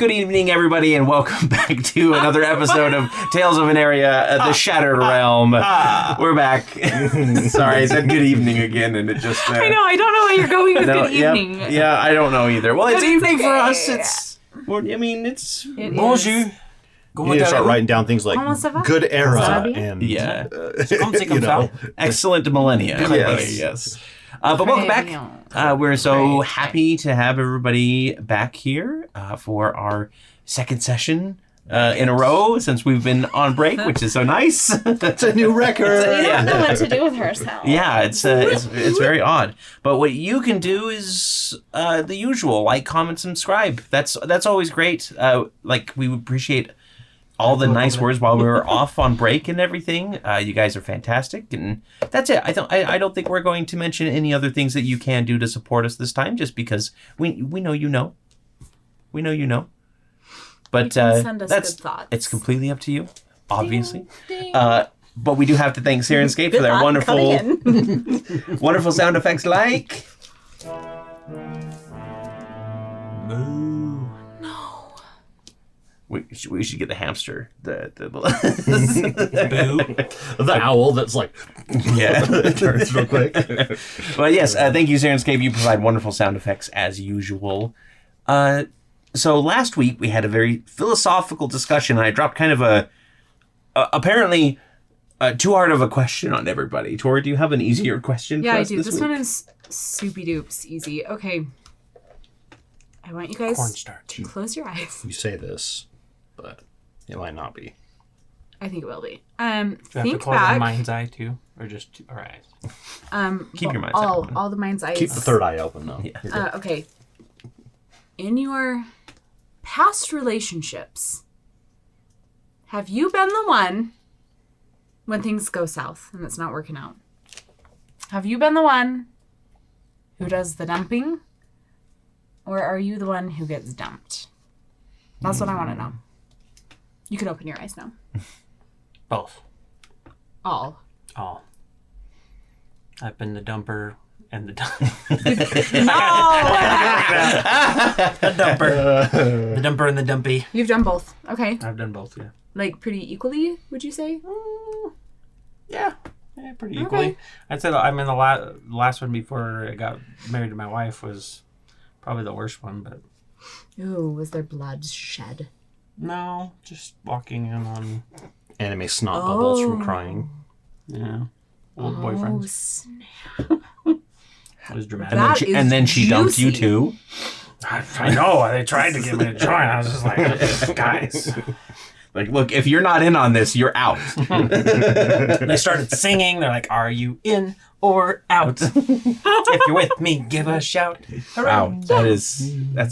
Good evening, everybody, and welcome back to another episode of Tales of Aneria, the Shattered Realm. We're back. Sorry, I said good evening again, and it just... I know, I don't know why you're going with good evening. Yeah, I don't know either. Well, it's evening for us. It's bonjour. You need to start writing down things like good era and excellent millennia. Yes. But welcome back. We're so happy to have everybody back here for our second session in a row since we've been on break, which is so nice. It's a new record. We don't know what to do with herself. Yeah, it's very odd. But what you can do is the usual, like, comment, subscribe. That's always great. We appreciate all the nice words while we were off on break and everything. You guys are fantastic, and that's it. I don't think we're going to mention any other things that you can do to support us this time, just because we know you know. We know you know. But send us that's good thoughts. It's completely up to you, obviously. Ding. But we do have to thank Syrinscape for their wonderful sound effects, like. We should get the hamster, the owl that's like turns real quick. But yes, thank you, Syrinscape. You provide wonderful sound effects as usual. So last week we had a very philosophical discussion, and I dropped kind of apparently too hard of a question on everybody. Torrey, do you have an easier question? Yeah, for I us do. This week? one is soupy doops easy. Okay, I want you guys to close your eyes. You say this, but it might not be. I think it will be. Do you have to Think close back. our mind's eye too, or just our eyes? Keep your mind's eye open. All the mind's eyes. Keep the third eye open, though. Yeah. Okay. In your past relationships, have you been the one when things go south and it's not working out? Have you been the one who does the dumping? Or are you the one who gets dumped? That's what I want to know. You can open your eyes now. Both. All. I've been the dumper and the No! the dumper and the dumpy. You've done both. Okay. I've done both, yeah. Like pretty equally, would you say? Yeah, pretty equally. I'd say I mean the last one before I got married to my wife was probably the worst one, but Ooh, was there blood shed? no, just walking in on Anime snot bubbles from crying. old Oh, boyfriends. snap. It was dramatic. And then she dumped you too. I know. They tried to get me to join. I was just like, guys. Like, look, if you're not in on this, you're out. They started singing. They're like, "Are you in or out? If you're with me, give a shout." Wow, that's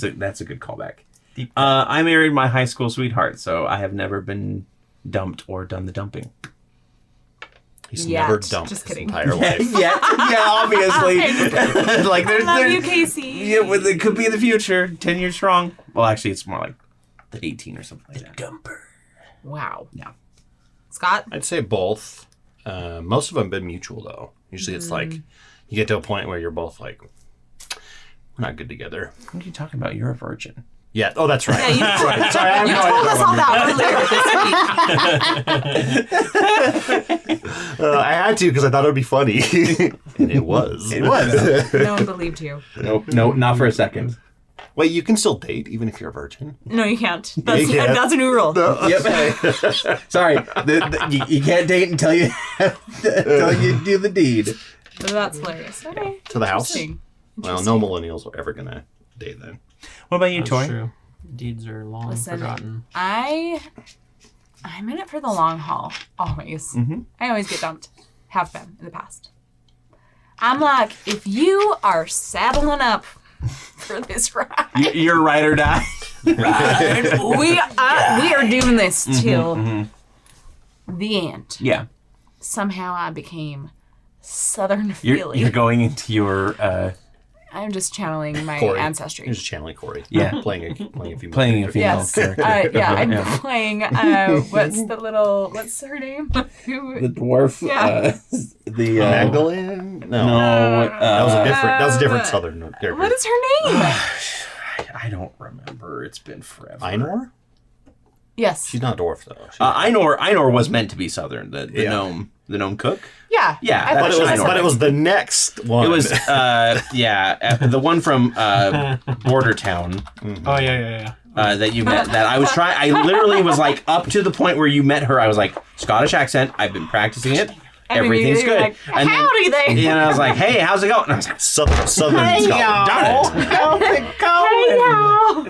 a good callback. I married my high school sweetheart, so I have never been dumped or done the dumping. He's Yet. never dumped Just his kidding. entire life. Yeah, obviously. Like I love you, Casey. Yeah, well, it could be in the future. 10 years strong. Well, actually, it's more like 18 or something like that. Dumper. Wow. Yeah. Scott? I'd say both. Most of them have been mutual, though. Usually it's like you get to a point where you're both like, we're not good together. What are you talking about? You're a virgin. Yeah. Oh, that's right. Yeah, you, Right. Sorry, I have you no told idea us all that earlier this week. I had to because I thought it would be funny. And it was. It was. No one believed you. Nope, not for a second. Wait, you can still date even if you're a virgin? No, you can't. That's, you can't. that's a new rule. Yep. Sorry, you can't date until you do the deed. That's hilarious. Okay. To the house? Interesting. Well, no millennials are ever going to date then. What about you, That's Torrey? true. Deeds are long Listen, forgotten. I'm in it for the long haul. Always. I always get dumped. Have been in the past. I'm like, if you are saddling up for this ride, You're ride or die. we are doing this till the end. Yeah. Somehow I became Southern feeling. You're going into your I'm just channeling my Cory. ancestry. You're just channeling Cory. Yeah. playing a female playing a character. female Yes. character. I'm Yeah. playing, what's her name? The dwarf. Yeah. Magdalene? No. No. That was a different Southern character. What is her name? I don't remember. It's been forever. Ainor? Yes. She's not a dwarf though. Ainor was meant to be Southern. The gnome cook. Yeah. Yeah, I that's thought she was But it was the next one. It was the one from Bordertown. Oh yeah. That you met. That I was trying. I literally was like up to the point where you met her. I was like, Scottish accent. I've been practicing it. Everything's good. Like, and howdy then, there. and I was like, hey, how's it going? And I was like, Southern Scotland. Done it. How's it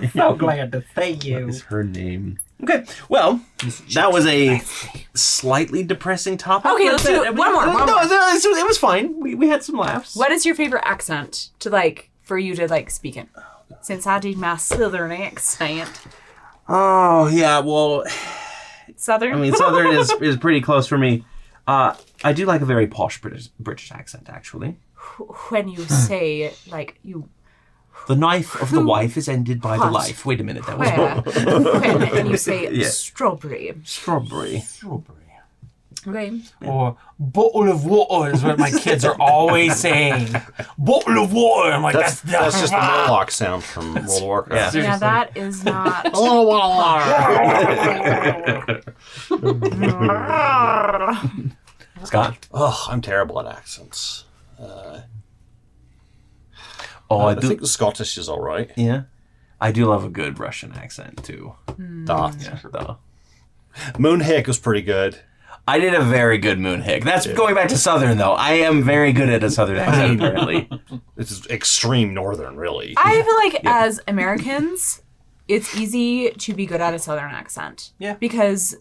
going? So glad to see What you. is her name? Okay, well, that was a slightly depressing topic. Okay, let's do it. One more. It was fine. We had some laughs. What is your favorite accent for you to speak in? Since I did my Southern accent. Oh, yeah, well, Southern? I mean, Southern is pretty close for me. I do like a very posh British accent, actually. When you say, you... The knife of the wife is ended by the life. Wait a minute, that was when you say strawberry. Strawberry. Okay. Or bottle of water is what my kids are always saying. Bottle of water. I'm like, That's just the Moloch sound from World of Warcraft. Yeah, that is not... Scott? Oh, I'm terrible at accents. I I think the Scottish is all right. Yeah. I do love a good Russian accent, too. Moonhick was pretty good. I did a very good Moonhick. That's going back to Southern, though. I am very good at a Southern accent, apparently. This is extreme Northern, really. I feel like as Americans, it's easy to be good at a Southern accent. Yeah. Because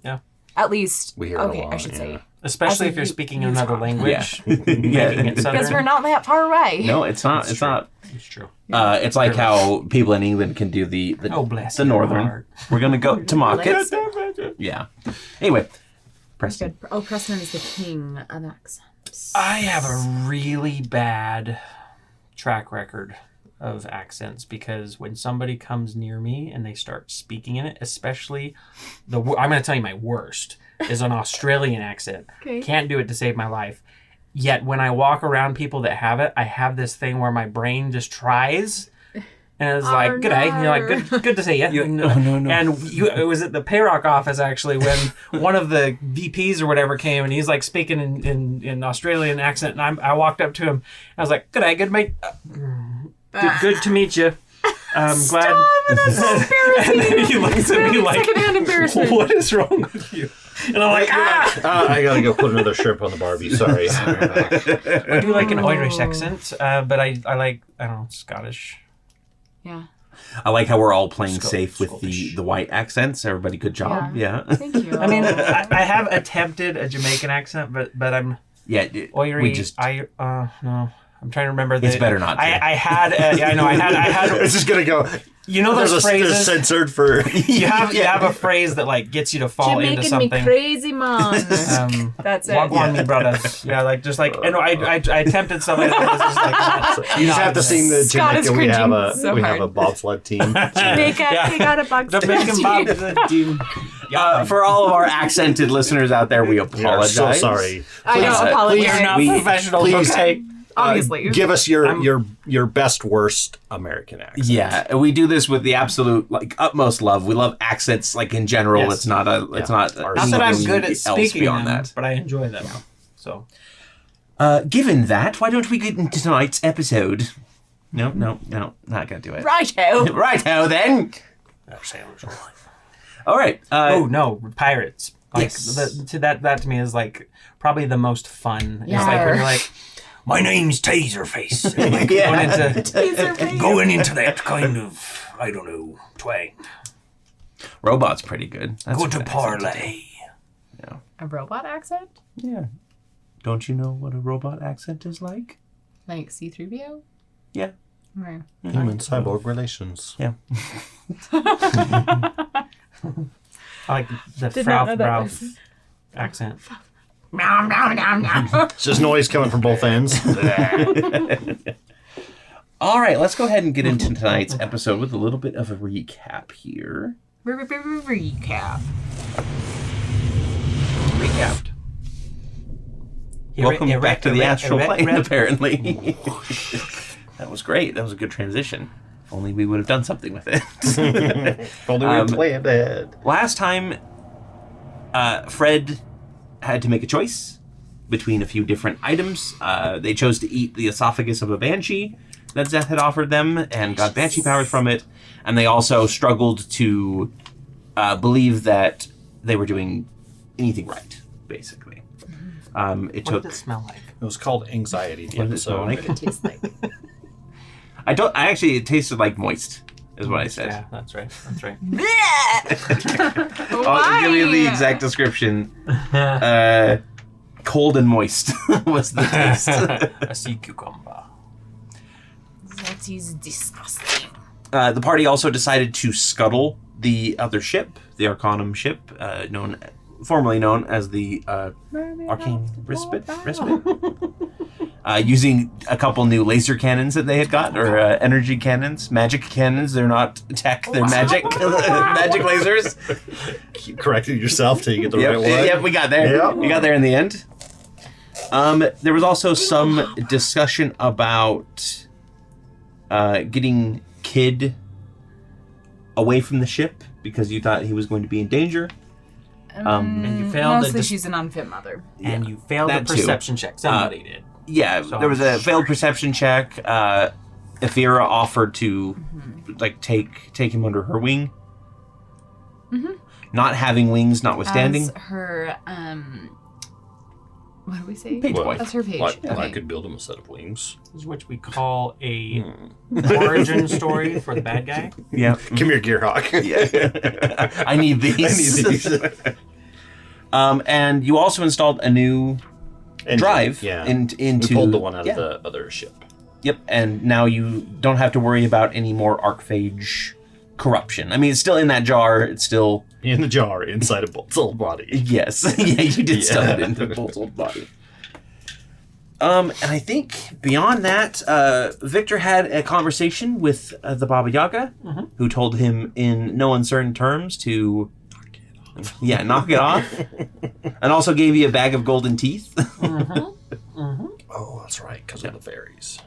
at least... We hear it a okay, lot, I should say. Especially As if you're a speaking Utah. another language. Yeah. Making it Southern. Because we're not that far away. No, it's not. It's not. It's true. It's like how people in England can do the Oh, bless the your Northern. heart. We're going to go to markets. Yeah. Anyway, Preston. Good. Oh, Preston is the king of accents. I have a really bad track record of accents because when somebody comes near me and they start speaking in it, especially I'm going to tell you my worst is an Australian accent. Okay. Can't do it to save my life. Yet when I walk around people that have it, I have this thing where my brain just tries. And it's like, g'day. And you're like, good to see you. No. And it was at the Payrock office, actually, when one of the VPs or whatever came, and he's like speaking in Australian accent. And I walked up to him. And I was like, g'day, good mate. Good to meet you. I'm glad. That's so embarrassing. And then he looks at me like, secondhand embarrassment. what is wrong with you? And I'm like, I gotta go put another shrimp on the Barbie. Sorry. I do like an Irish accent, but I like, I don't know, Scottish. Yeah. I like how we're all playing safe with Scottish. the white accents. Everybody, good job. Yeah. Thank you. I mean, I have attempted a Jamaican accent, but I'm Yeah. Oiry. We just. No. I'm trying to remember. It's better not to. I had. Yeah, I know. I had. It's just gonna go. You know those There's phrases. censored for. You have a phrase that like gets you to fall You're into making something. me crazy, man. That's it. Walk on me, brothers. Yeah, like just like. And I attempted something that was just like. You just have to sing the Scott is Jamaica. We have cringing so a bobsled team. Jamaica, they got a bug. Jamaican Bob is a dude. For all of our accented listeners out there, we We are apologize. so sorry. I know, apologies. You're not We- professional. please Okay. Obviously. Give us your best worst American accent. Yeah, we do this with the absolute utmost love. We love accents in general. Yes. It's not Not Not that I'm good at anything else speaking beyond them, that. but I enjoy them. So. Given that, why don't we get into tonight's episode? No, not gonna do it. Righto. Righto then. All right. Oh no, pirates! Like Yes. that to me is like probably the most fun. It's like when Yeah. you're like, my name's Taserface. And like Yeah. going into that kind of I don't know twang. Robot's pretty good. That's Go a to good accent. parlay. A robot accent? Yeah. Don't you know what a robot accent is like? Like C-3PO? Yeah. Right. Human cyborg relations. Yeah. I like the Did not know that Ralph was- accent. Meow, meow, meow, meow. It's just noise coming from both ends. All right, let's go ahead and get into tonight's episode with a little bit of a recap here. Recap. Recapped. Welcome back to the astral plane, apparently. That was great. That was a good transition. Only we would have done something with it. If only we had planned ahead. Last time, Fred had to make a choice between a few different items. They chose to eat the esophagus of a banshee that Zeth had offered them and got banshee powers from it. And they also struggled to believe that they were doing anything right, basically. What did it smell like? It was called Anxiety. The What did it smell episode. like? It tastes like. It tasted like moist, is what I said. Yeah, that's right. That's right. I'll give you the exact description. Cold and moist was the taste. A sea cucumber. That is disgusting. The party also decided to scuttle the other ship, the Arcanum ship, formerly known as the Arcane Respite, using a couple new laser cannons that they had got, or energy cannons, magic cannons. They're not tech, they're magic magic lasers. Keep correcting yourself till you get the right one. Yep, we got there. Yep. We got there in the end. There was also some discussion about getting Kid away from the ship because you thought he was going to be in danger. And you failed Mostly the she's an unfit mother. and you failed the that too. perception check. Somebody did. Yeah, So- there was a failed perception check. Ephira offered to take him under her wing. Mm-hmm. Not having wings notwithstanding. As her, what do we say? Page boy. That's her page. Like, Okay. I could build him a set of wings. This is what we call a origin story for the bad guy. Yeah. Come here, Gearhawk. Yeah. I need these. And you also installed a new drive Yeah. into... We pulled the one out yeah. of the other ship. Yep, and now you don't have to worry about any more archphage corruption. I mean, it's still in that jar. It's still... In the jar, inside a Bolt's old body. Yes. Yeah, you did stuff Yeah. it into Bolt's old body. And I think beyond that, Victor had a conversation with the Baba Yaga, who told him in no uncertain terms to... knock it off. And also gave you a bag of golden teeth. Oh, that's right, because of the fairies.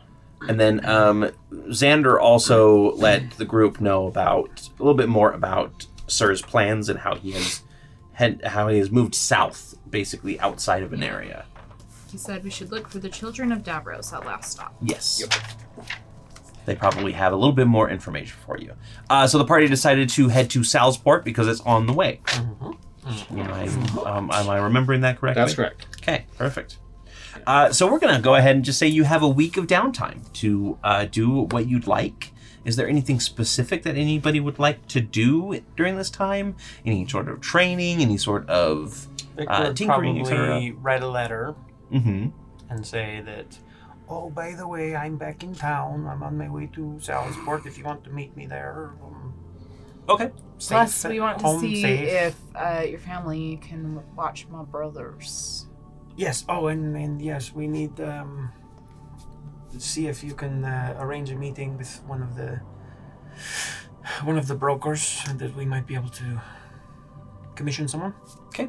And then Xander also let the group know about a little bit more about Sir's plans and how he has moved south, basically outside of Aneria. He said we should look for the children of Davros at last stop. Yes. They probably have a little bit more information for you. So the party decided to head to Salsport because it's on the way. Am I remembering that correctly? That's correct. Okay, perfect. So we're going to go ahead and just say you have a week of downtime to do what you'd like. Is there anything specific that anybody would like to do during this time? Any sort of training? Any sort of Victor would tinkering, etc.? probably write a letter Mm-hmm. and say that, oh, by the way, I'm back in town. I'm on my way to Salsport if you want to meet me there. Okay. Plus, we want to home see safe. if your family can watch my brothers. Yes. Oh, and yes, we need see if you can arrange a meeting with one of the brokers that we might be able to commission someone. Okay.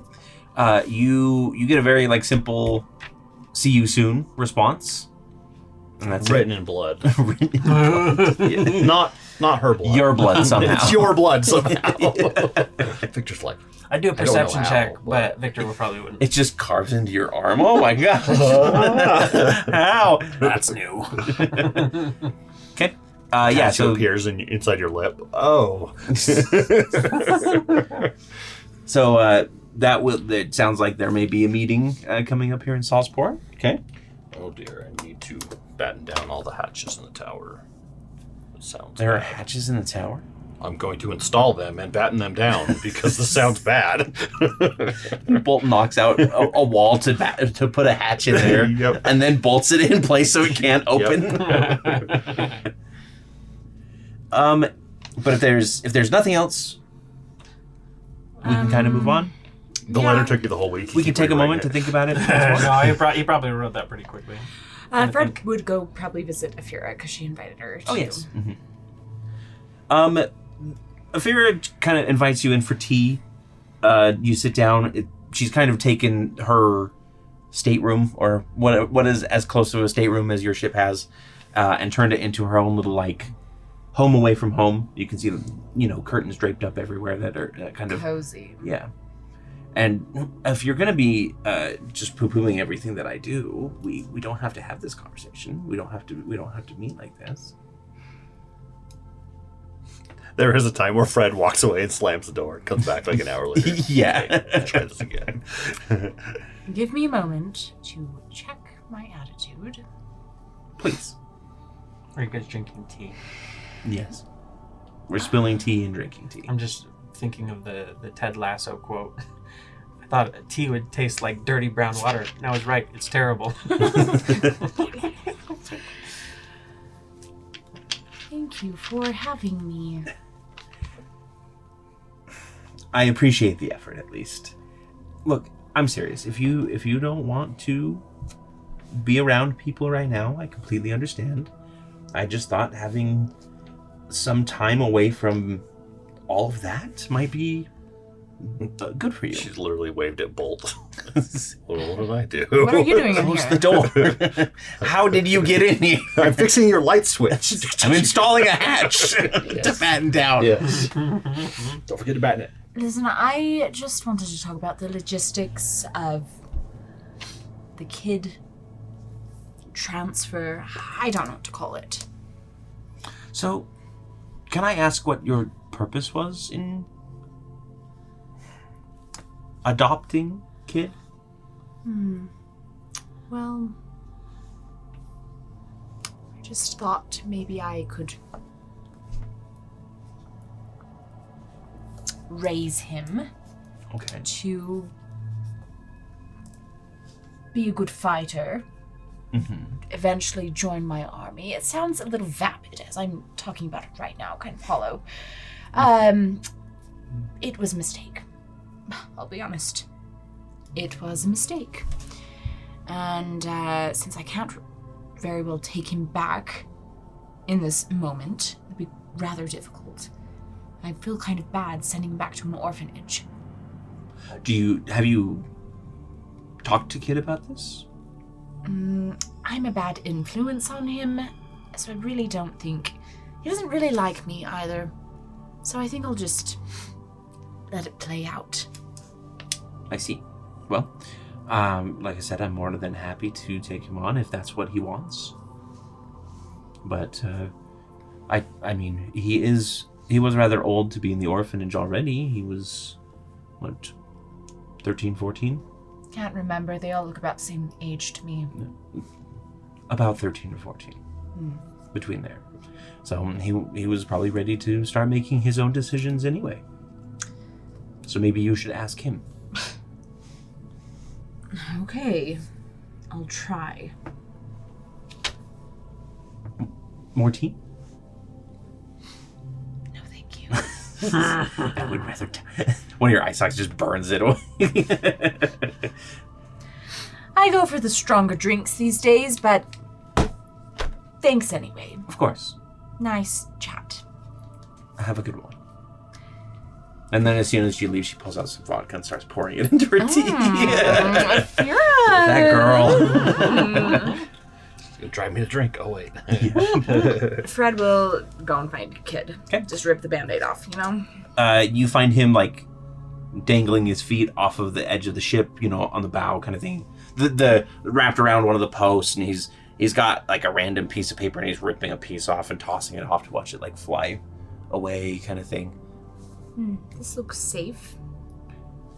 You get a very simple "see you soon" response, and that's Written in blood. it. Not her blood. Your blood somehow. It's your blood somehow. Victor's like, I'd do a I don't know perception how, check, but- but Victor would probably wouldn't. It just carves into your arm. Oh my god! How? That's new. Okay. Yeah. so So appears inside your lip. Oh. It sounds like there may be a meeting coming up here in Salsport. Okay. Oh dear, I need to batten down all the hatches in the tower. It sounds There are bad. hatches in the tower. I'm going to install them and batten them down because this sounds bad. Bolt knocks out a wall to put a hatch in there, Yep. and then bolts it in place so it can't open. But if there's nothing else, we can kind of move on. The Yeah. letter took you the whole week. We can take a moment to think about it. No, he probably wrote that pretty quickly. Fred would go probably visit Ephira because she invited her. Oh yes. Ephira kind of invites you in for tea. You sit down. She's kind of taken her stateroom, or what is as close to a stateroom as your ship has, and turned it into her own little home away from home. You can see, curtains draped up everywhere that are kind of Cozy. Yeah. And if you're going to be just poo-pooing everything that I do, we don't have to have this conversation. We don't have to meet like this. There is a time where Fred walks away and slams the door and comes back like an hour later. Yeah. Okay, let's try this again. Give me a moment to check my attitude. Please. Are you guys drinking tea? Yes. We're spilling tea and drinking tea. I'm just thinking of the Ted Lasso quote. I thought tea would taste like dirty brown water. And I was right. It's terrible. Thank you for having me. I appreciate the effort, at least. Look, I'm serious. If you don't want to be around people right now, I completely understand. I just thought having some time away from all of that might be good for you. She's literally waved at Bolt. Well, what did I do? What are you doing in Close here? the door. How did you get in here? I'm fixing your light switch. I'm installing a hatch to batten down. Yes. Don't forget to batten it. Listen, I just wanted to talk about the logistics of the kid transfer. I don't know what to call it. So, can I ask what your purpose was in adopting kid? Well, I just thought maybe I could raise him Okay. to be a good fighter, eventually join my army. It sounds a little vapid as I'm talking about it right now, kind of hollow. It was a mistake. I'll be honest. It was a mistake. And since I can't very well take him back in this moment, it'd be rather difficult. I feel kind of bad sending him back to an orphanage. Have you talked to Kid about this? I'm a bad influence on him, so I really don't think... He doesn't really like me either. So I think I'll just let it play out. I see. Well, like I said, I'm more than happy to take him on if that's what he wants. But, I mean, he was rather old to be in the orphanage already. He was, 13, 14? Can't remember. They all look about the same age to me. About 13 or 14. Between there. So he was probably ready to start making his own decisions anyway. So maybe you should ask him. Okay. I'll try. More tea? No, thank you. I would rather... One of your eye socks just burns it away. I go for the stronger drinks these days, but thanks anyway. Of course. Nice chat. Have a good one. And then as soon as she leaves, she pulls out some vodka and starts pouring it into her tea. That girl. She's gonna drive me to drink. Oh, wait. Fred will go and find Kid. Okay. Just rip the Band-Aid off, you know? You find him, dangling his feet off of the edge of the ship, on the bow kind of thing. The wrapped around one of the posts, and he's got, a random piece of paper, and he's ripping a piece off and tossing it off to watch it, fly away kind of thing. This looks safe.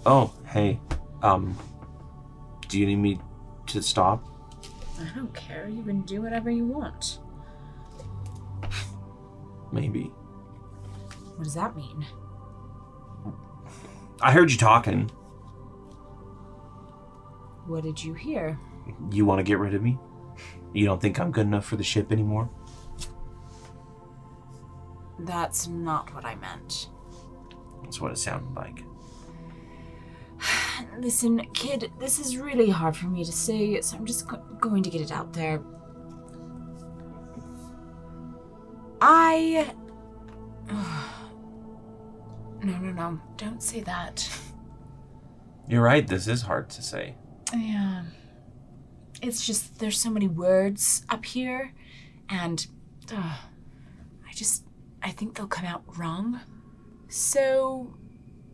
Oh, hey. Do you need me to stop? I don't care. You can do whatever you want. Maybe. What does that mean? I heard you talking. What did you hear? You want to get rid of me? You don't think I'm good enough for the ship anymore? That's not what I meant. That's what it sounded like. Listen, Kid, this is really hard for me to say, so I'm just going to get it out there. No, don't say that. You're right, this is hard to say. Yeah. It's just, there's so many words up here, and I just I think they'll come out wrong. So,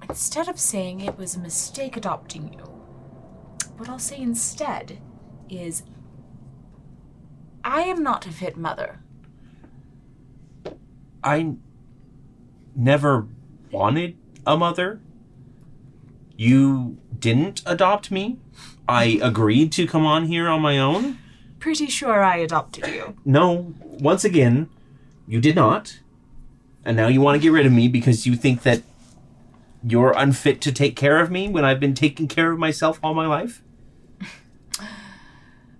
instead of saying it was a mistake adopting you, what I'll say instead is, I am not a fit mother. I never wanted a mother. You didn't adopt me. I agreed to come on here on my own. Pretty sure I adopted you. No, once again, you did not. And now you want to get rid of me because you think that you're unfit to take care of me when I've been taking care of myself all my life?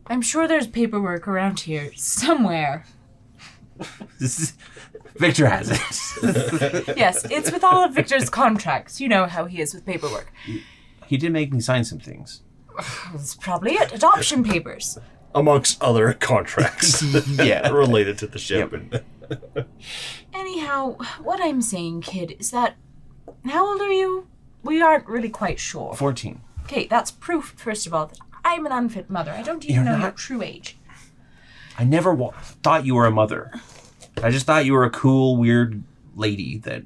I'm sure there's paperwork around here somewhere. Victor has it. Yes, it's with all of Victor's contracts. You know how he is with paperwork. He did make me sign some things. That's probably it. Adoption papers. Amongst other contracts Yeah. related to the ship. Yep. Anyhow, what I'm saying, kid, is that... How old are you? We aren't really quite sure. 14. Okay, that's proof, first of all, that I'm an unfit mother. I don't even know your true age. I never thought you were a mother. I just thought you were a cool, weird lady that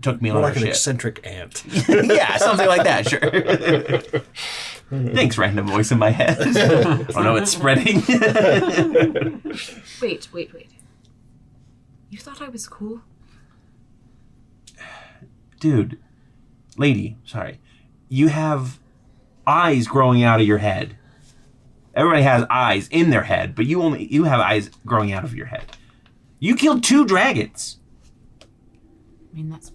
took me on More a like an ship. eccentric aunt. Yeah, something like that, sure. Thanks, random voice in my head. Oh no, it's spreading. Wait. You thought I was cool? Dude, lady, sorry. You have eyes growing out of your head. Everybody has eyes in their head, but you have eyes growing out of your head. You killed 2 dragons. I mean, that's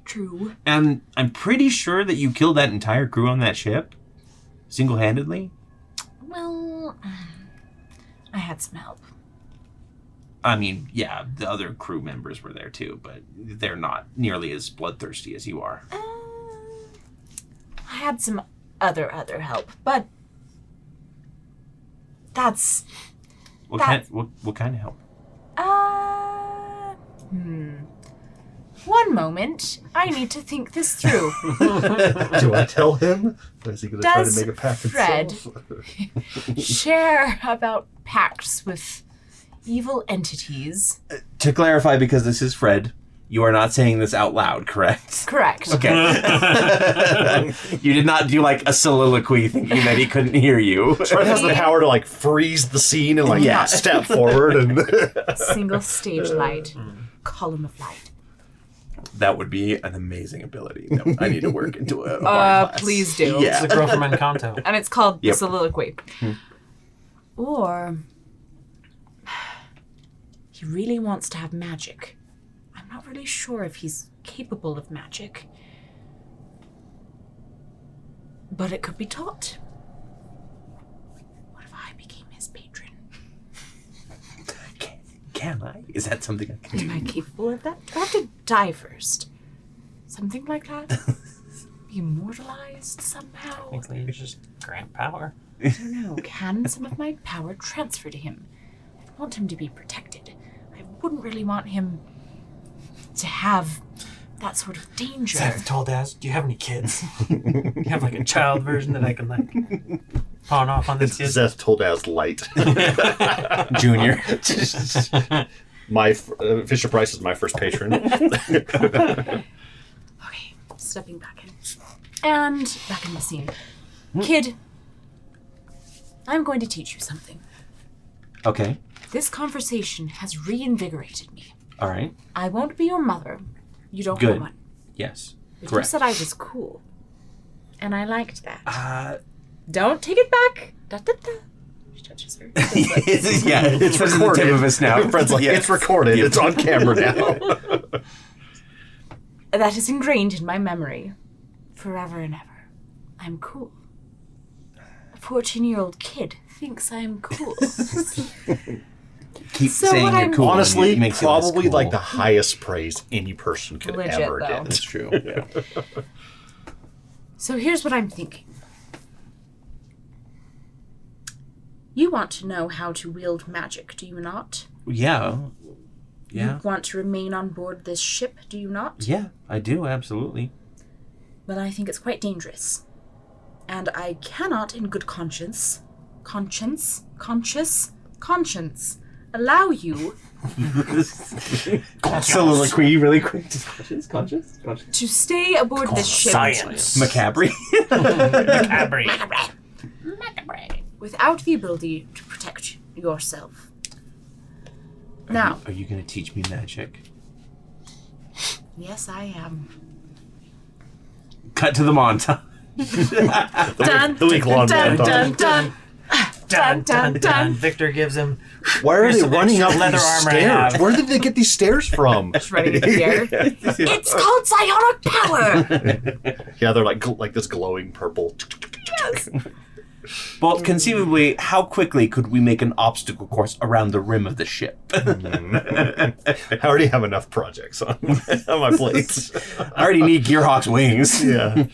true. And I'm pretty sure that you killed that entire crew on that ship. Single-handedly. Well, I had some help. I mean, yeah, the other crew members were there too, but they're not nearly as bloodthirsty as you are. I had some other help, but that's... What kind of help? One moment. I need to think this through. Do I tell him? Or is he going to try to Does make a pact Fred himself? share about pacts with evil entities? To clarify, because this is Fred, you are not saying this out loud, correct? Correct. Okay. You did not do like a soliloquy thinking that he couldn't hear you. Fred has the power to like freeze the scene and like step forward and Single stage light. Column of light. That would be an amazing ability. No, I need to work into a bard class. Please do. Yeah. It's the girl from Encanto. And it's called Yep. soliloquy. Or he really wants to have magic. I'm not really sure if he's capable of magic. But it could be taught. What if I became his patron? Can I? Is that something I can do? Am I capable of that? Do I have to die first? Something like that? Be immortalized somehow? Technically, you just grant power. I don't know. Can some of my power transfer to him? I want him to be protected. I wouldn't really want him to have that sort of danger. Seth told us, do you have any kids? You have like a child version that I can like pawn off on this kid? Zeth told as light. Junior. My Fisher Price is my first patron. Okay, stepping back in. And back in the scene. Kid, I'm going to teach you something. Okay. This conversation has reinvigorated me. All right. I won't be your mother. You don't Good. have one. Yes. But Correct. you said I was cool. And I liked that. Uh, Don't take it back. Da, da, da. She touches her. it's recorded. The tip of a snout. Fred's like, it's recorded. It's on camera now. That is ingrained in my memory. Forever and ever. I'm cool. A 14-year-old kid thinks I'm cool. Keep So saying what you're I'm- cool. and Honestly, it makes you less probably cool. like the highest praise any person could Legit, ever though. get. That's true. Yeah. So here's what I'm thinking. You want to know how to wield magic, do you not? Yeah. Yeah. You want to remain on board this ship, do you not? Yeah, I do, absolutely. Well, I think it's quite dangerous. And I cannot, in good conscience, allow you Soliloquy really quick. Conscious. To stay aboard this ship Macabre. without the ability to protect yourself. Now, Are you going to teach me magic? yes, I am. Cut to the montage. The week-long dun, montage. dun, dun. Dun, dun, dun. Victor gives him. Why are Here's they some running extra up leather these armor I stairs? have. Where did they get these stairs from? Just running in the air. It's called psionic power. Yeah, they're like this glowing purple. Yes. Well, conceivably, how quickly could we make an obstacle course around the rim of the ship? I already have enough projects on my plate. I already need Gearhawk's wings. Yeah.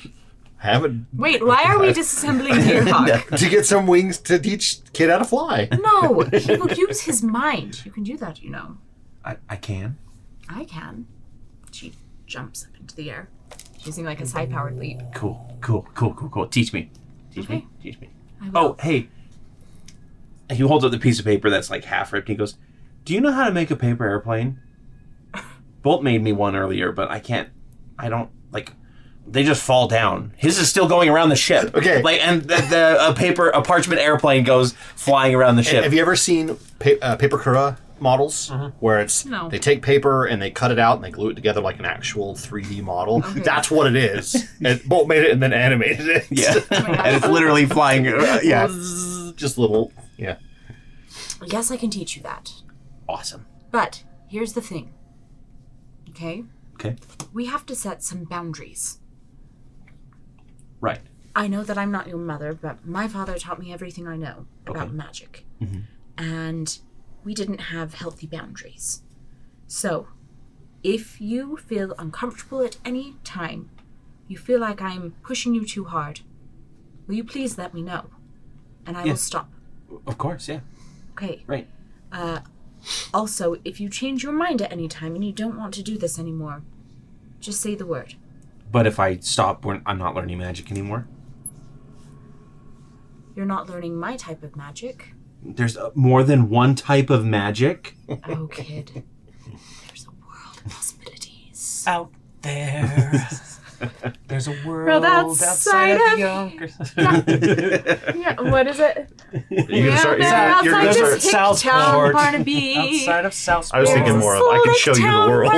I haven't Wait, why are we disassembling Gearhawk? to get some wings to teach Kid how to fly. No, he will use his mind. You can do that, you know. I can. I can. She jumps up into the air, using like a psi-powered leap. Cool. Teach me. Teach me. I will. Oh, hey. He holds up the piece of paper that's like half ripped. And he goes, "Do you know how to make a paper airplane?" Bolt made me one earlier, but I can't. I don't like. They just fall down. His is still going around the ship. Okay. And a parchment airplane goes flying around the ship. Have you ever seen paper kura models where it's No. they take paper and they cut it out and they glue it together like an actual 3D model? Okay. That's what it is. And Bolt made it and then animated it. Yeah. Oh my God. And it's literally flying. Yeah. Just little. Yeah. Yes, I can teach you that. Awesome. But here's the thing. Okay? Okay. We have to set some boundaries. Right. I know that I'm not your mother, but my father taught me everything I know about Okay. magic. And we didn't have healthy boundaries. So, if you feel uncomfortable at any time, you feel like I'm pushing you too hard, will you please let me know? And I will stop. Of course, yeah. Okay. Right. Also, if you change your mind at any time and you don't want to do this anymore, just say the word. But if I stop, I'm not learning magic anymore. You're not learning my type of magic. There's more than one type of magic. Oh, kid. There's a world of possibilities. Out there. There's a world World outside outside of of- Yonkers. Yeah, what is it? You're gonna start. Outside You're gonna this start. hick Southport. town, Barnaby. Outside of Southport. I was thinking more of I can show you the world.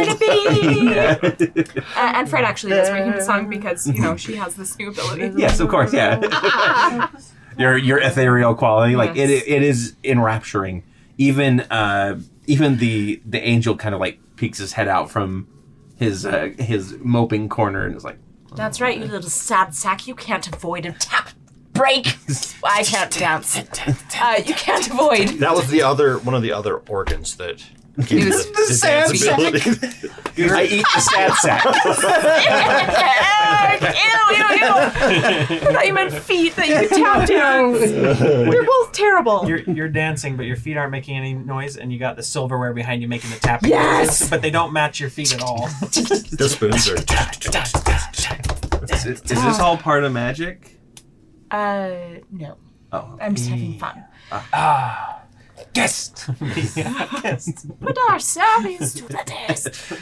And Fred actually does making the song because, you know, she has this new ability. Yes, of course, yeah. your ethereal quality, like Yes. it is enrapturing. Even the angel kind of like peeks his head out from his moping corner and is like, That's right, you little sad sack. You can't avoid a tap break. I can't dance. You can't avoid. That was one of the other organs that gave was the sad dance sack. ability. I eat the sad sack. Ew. I thought you meant feet that you could tap dance. They're both terrible. You're dancing, but your feet aren't making any noise, and you got the silverware behind you making the tapping Yes! noises, but they don't match your feet at all. The spoons are. Is this all part of magic? No. Oh, I'm just having fun. yes. Put our service to the test.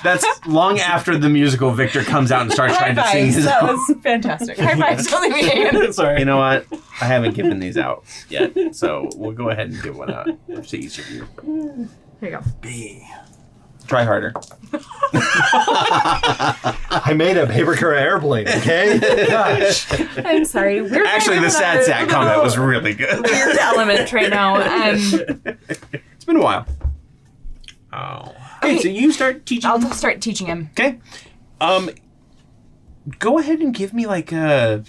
That's long after the musical Victor comes out and starts trying to sing his That own. was fantastic. High fives. Don't leave me hanging. Sorry. You know what? I haven't given these out yet, so we'll go ahead and give one out to each of you. Here you go. Try harder. I made a paper kura airplane. Okay. I'm sorry. We're Actually, the sad sack comment was really good. weird element right now. It's been a while. Oh. Okay, so you start teaching. I'll start teaching him. Okay. Go ahead and give me like I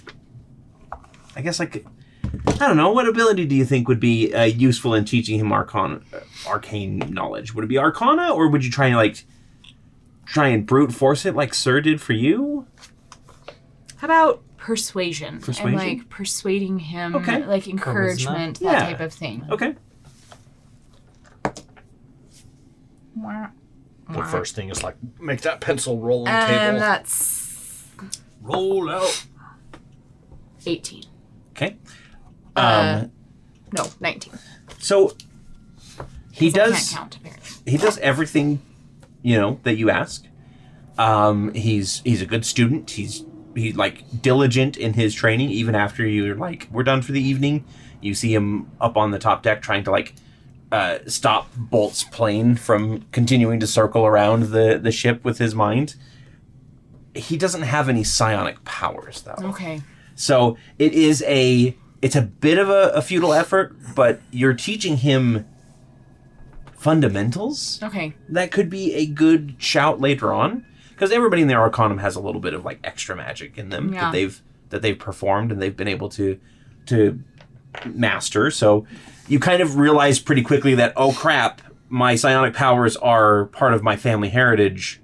don't know, what ability do you think would be useful in teaching him arcane knowledge? Would it be Arcana, or would you try and brute force it like Sir did for you? How about persuasion? Persuasion? And like persuading him, Okay. like encouragement, Charisma? that Yeah. type of thing. Okay. The first thing is like make that pencil roll on the table. That's Roll out. 18. Okay. No, 19. So He 'Cause I does. can't count, apparently. He does everything, that you ask. He's a good student. He's like diligent in his training. Even after you're like, we're done for the evening, you see him up on the top deck trying to like stop Bolt's plane from continuing to circle around the ship with his mind. He doesn't have any psionic powers though. Okay. So it's a bit of a futile effort, but you're teaching him fundamentals. Okay. That could be a good shout later on, because everybody in the Arcanum has a little bit of like extra magic in them Yeah. that they've performed and they've been able to master. So you kind of realize pretty quickly that, oh crap, my psionic powers are part of my family heritage.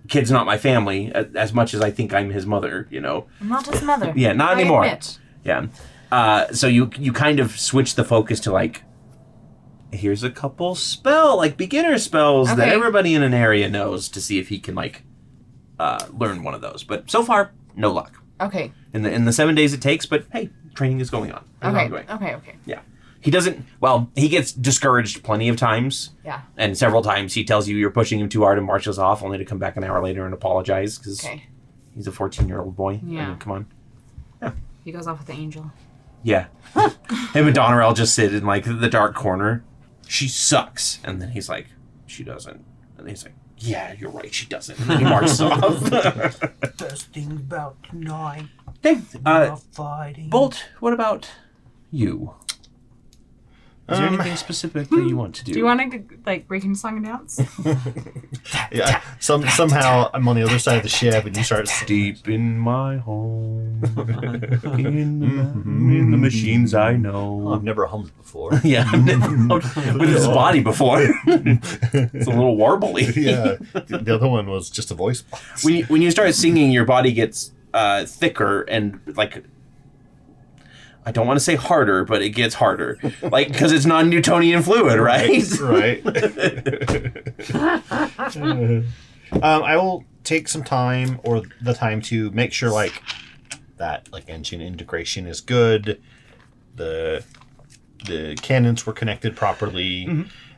Kid's not my family, as much as I think I'm his mother, I'm not his mother. Yeah, not I anymore. admit. Yeah. So you kind of switch the focus to like, here's a couple beginner spells that Okay. everybody in an area knows, to see if he can like learn one of those. But so far, no luck. Okay. In the 7 days it takes, but hey, training is going on. Okay. Ongoing. Okay. Yeah. He doesn't, he gets discouraged plenty of times. Yeah. And several times he tells you you're pushing him too hard and marches off, only to come back an hour later and apologize, because Okay. he's a 14-year-old boy. Yeah. I mean, come on. He goes off with the angel. Yeah. Him and Donnerell just sit in like the dark corner. She sucks. And then he's like, she doesn't. And he's like, yeah, you're right, she doesn't. And then he marches off. Best thing about tonight. Okay. Fighting. Bolt, what about you? Is there anything specific that you want to do? Do you want to like break into song and dance? Yeah. Somehow I'm on the other side of the ship, and you start. Deep in my home, in the machines I know. Oh, I've never hummed before. Yeah, with his body before. It's a little warbly. Yeah. The other one was just a voice box. When you start singing, your body gets thicker and like, I don't want to say harder, but it gets harder, like because it's non-Newtonian fluid, right? Right. I will take some time, or the time, to make sure like that like engine integration is good. The cannons were connected properly.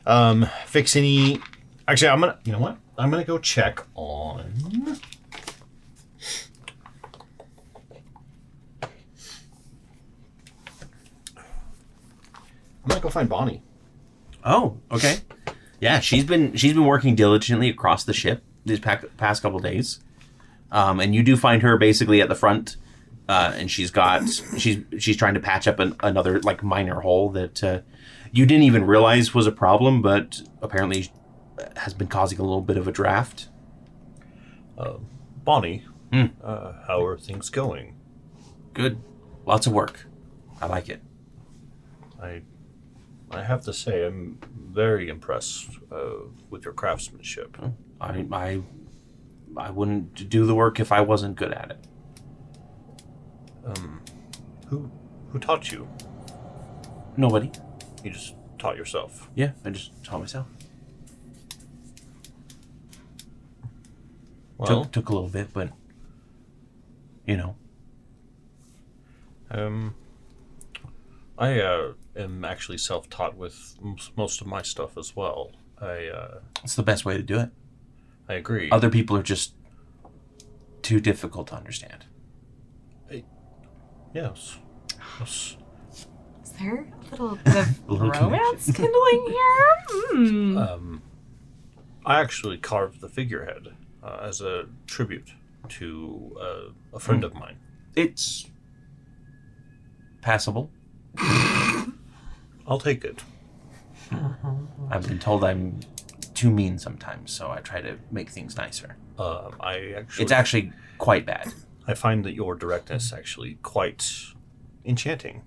Mm-hmm. Fix any. Actually, I'm gonna. You know what? I'm gonna go check on. I'm gonna go find Bonnie. Oh, okay. Yeah, she's been working diligently across the ship these past couple days, and you do find her basically at the front, and she's trying to patch up another like minor hole that you didn't even realize was a problem, but apparently has been causing a little bit of a draft. Bonnie, how are things going? Good, lots of work. I like it. I have to say, I'm very impressed with your craftsmanship. I wouldn't do the work if I wasn't good at it. Who taught you? Nobody. You just taught yourself. Yeah, I just taught myself. Well, Took a little bit, but I am actually self-taught with most of my stuff as well. it's the best way to do it. I agree. Other people are just too difficult to understand. Yes. Is there a little bit of Little romance kindling here? I actually carved the figurehead as a tribute to a friend of mine. It's passable. I'll take it. I've been told I'm too mean sometimes, so I try to make things nicer. It's actually quite bad. I find that your directness actually quite enchanting.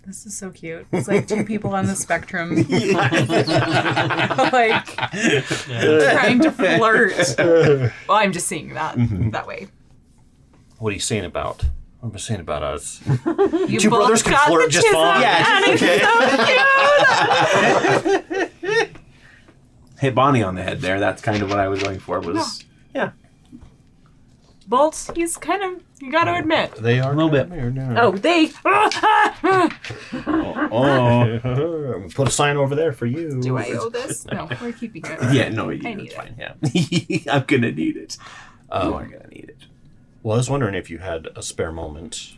This is so cute. It's like two people on the spectrum. like trying to flirt. Well, I'm just seeing that that way. What are you saying about? What am I saying about us? You Two both brothers can got flirt the just chisel, fine. Yeah, and it's so cute. Hit Bonnie on the head there. That's kind of what I was going for. Was yeah. Bolt, he's kind of, you got to admit. They are A little bit. Oh, they. Oh. Put a sign over there for you. Do I owe this? No, we're keeping it. Yeah, no, need it's it. fine. Yeah. I'm going to need it. You are going to need it. Well, I was wondering if you had a spare moment.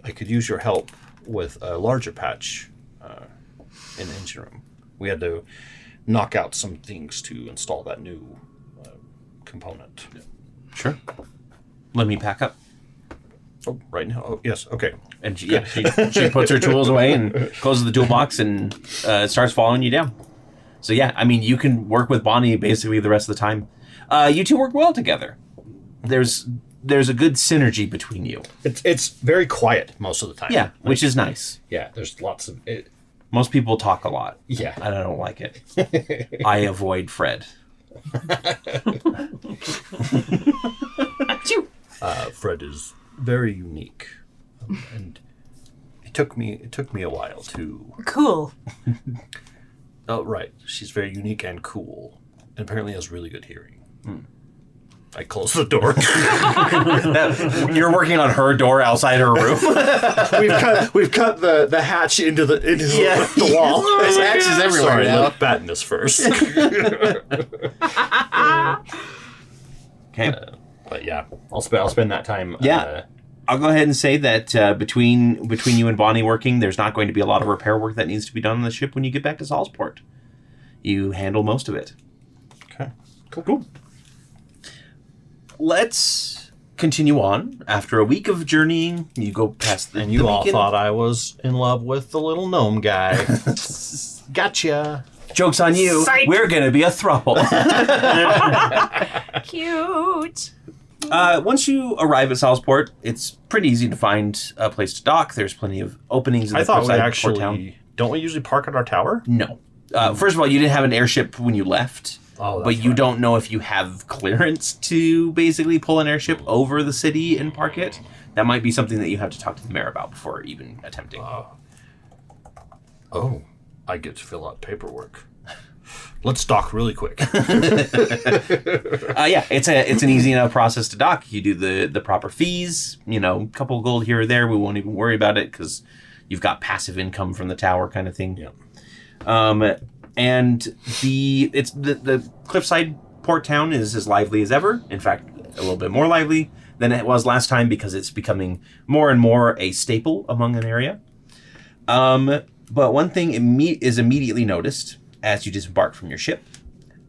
I could use your help with a larger patch in the engine room. We had to knock out some things to install that new component. Sure. Let me pack up. Oh, right now? Oh, yes. Okay. And she puts her tools away and closes the toolbox and starts following you down. So yeah, I mean, you can work with Bonnie basically the rest of the time. You two work well together. There's a good synergy between you. It's very quiet most of the time. Yeah, which is nice. Yeah, there's lots of it. Most people talk a lot. Yeah. And I don't like it. I avoid Fred. Fred is very unique, and it took me a while to. Cool. Oh, right. She's very unique and cool, and apparently has really good hearing. I close the door. You're working on her door outside her room. we've cut the hatch into the wall. There's hatches everywhere Sorry, now. let Batten is first. Okay. But yeah, I'll spend that time. Yeah. I'll go ahead and say that between you and Bonnie working, there's not going to be a lot of repair work that needs to be done on the ship when you get back to Salsport. You handle most of it. Okay. Cool. Let's continue on. After a week of journeying, you go past the And you the all beacon. thought I was in love with the little gnome guy. Gotcha. Joke's on you. Psych. We're going to be a throuple. Cute. Once you arrive at Salsport, it's pretty easy to find a place to dock. There's plenty of openings in the I thought we cliffside port town. actually don't we usually park at our tower? No. First of all, you didn't have an airship when you left. Oh, but you don't know if you have clearance to basically pull an airship over the city and park it. That might be something that you have to talk to the mayor about before even attempting. Oh, I get to fill out paperwork. Let's dock really quick. Yeah, it's an easy enough process to dock. You do the proper fees, a couple of gold here or there. We won't even worry about it because you've got passive income from the tower kind of thing. Yeah. And the cliffside port town is as lively as ever. In fact, a little bit more lively than it was last time because it's becoming more and more a staple among Aneria. But one thing is immediately noticed as you disembark from your ship.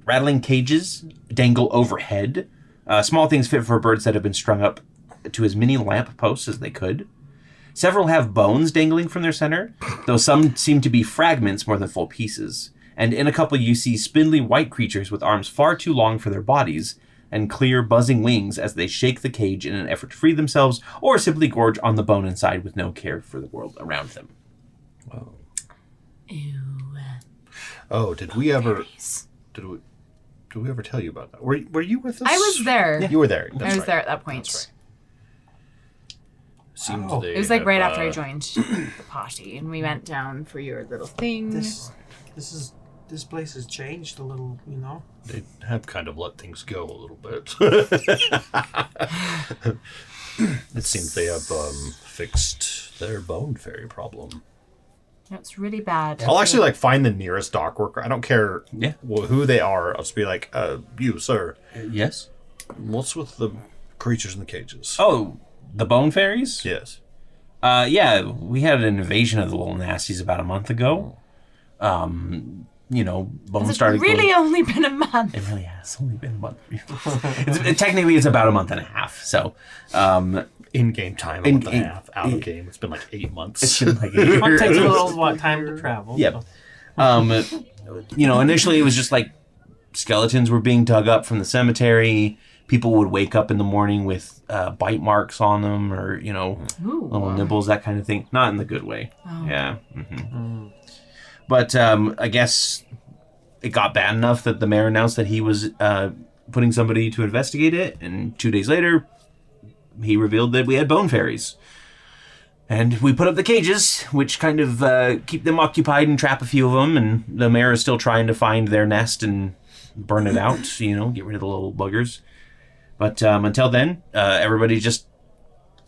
Rattling cages dangle overhead. Small things fit for birds that have been strung up to as many lamp posts as they could. Several have bones dangling from their center, though some seem to be fragments more than full pieces. And in a couple you see spindly white creatures with arms far too long for their bodies and clear buzzing wings as they shake the cage in an effort to free themselves or simply gorge on the bone inside with no care for the world around them. Whoa. Ew. Oh, did we ever tell you about that? Were you with us? I was there. You were there. That's I was right. there at that point. That's right. Seems Oh. they It was like have, right after I joined the party, and we went down for your little thing. This place has changed a little, They have kind of let things go a little bit. It seems they have fixed their bone fairy problem. It's really bad. I'll actually find the nearest dock worker. I don't care Yeah. who they are. I'll just be like, you, sir, Yes? what's with the creatures in the cages? Oh, the bone fairies? Yes. Yeah, we had an invasion of the little nasties about a month ago. Bones It's started really going... only been a month. It really has only been a month. Technically, it's about a month and a half. So, In-game time, a month and a half. Out of game, it's been like 8 months. it's been like a year. It takes a little time to travel. Yep. Initially it was just like skeletons were being dug up from the cemetery. People would wake up in the morning with bite marks on them or, Ooh. little nibbles, that kind of thing. Not in the good way. Oh. Yeah. Mm-hmm. But I guess it got bad enough that the mayor announced that he was putting somebody to investigate it. And 2 days later, he revealed that we had bone fairies. And we put up the cages, which kind of keep them occupied and trap a few of them. And the mayor is still trying to find their nest and burn it out, get rid of the little buggers. But until then, everybody just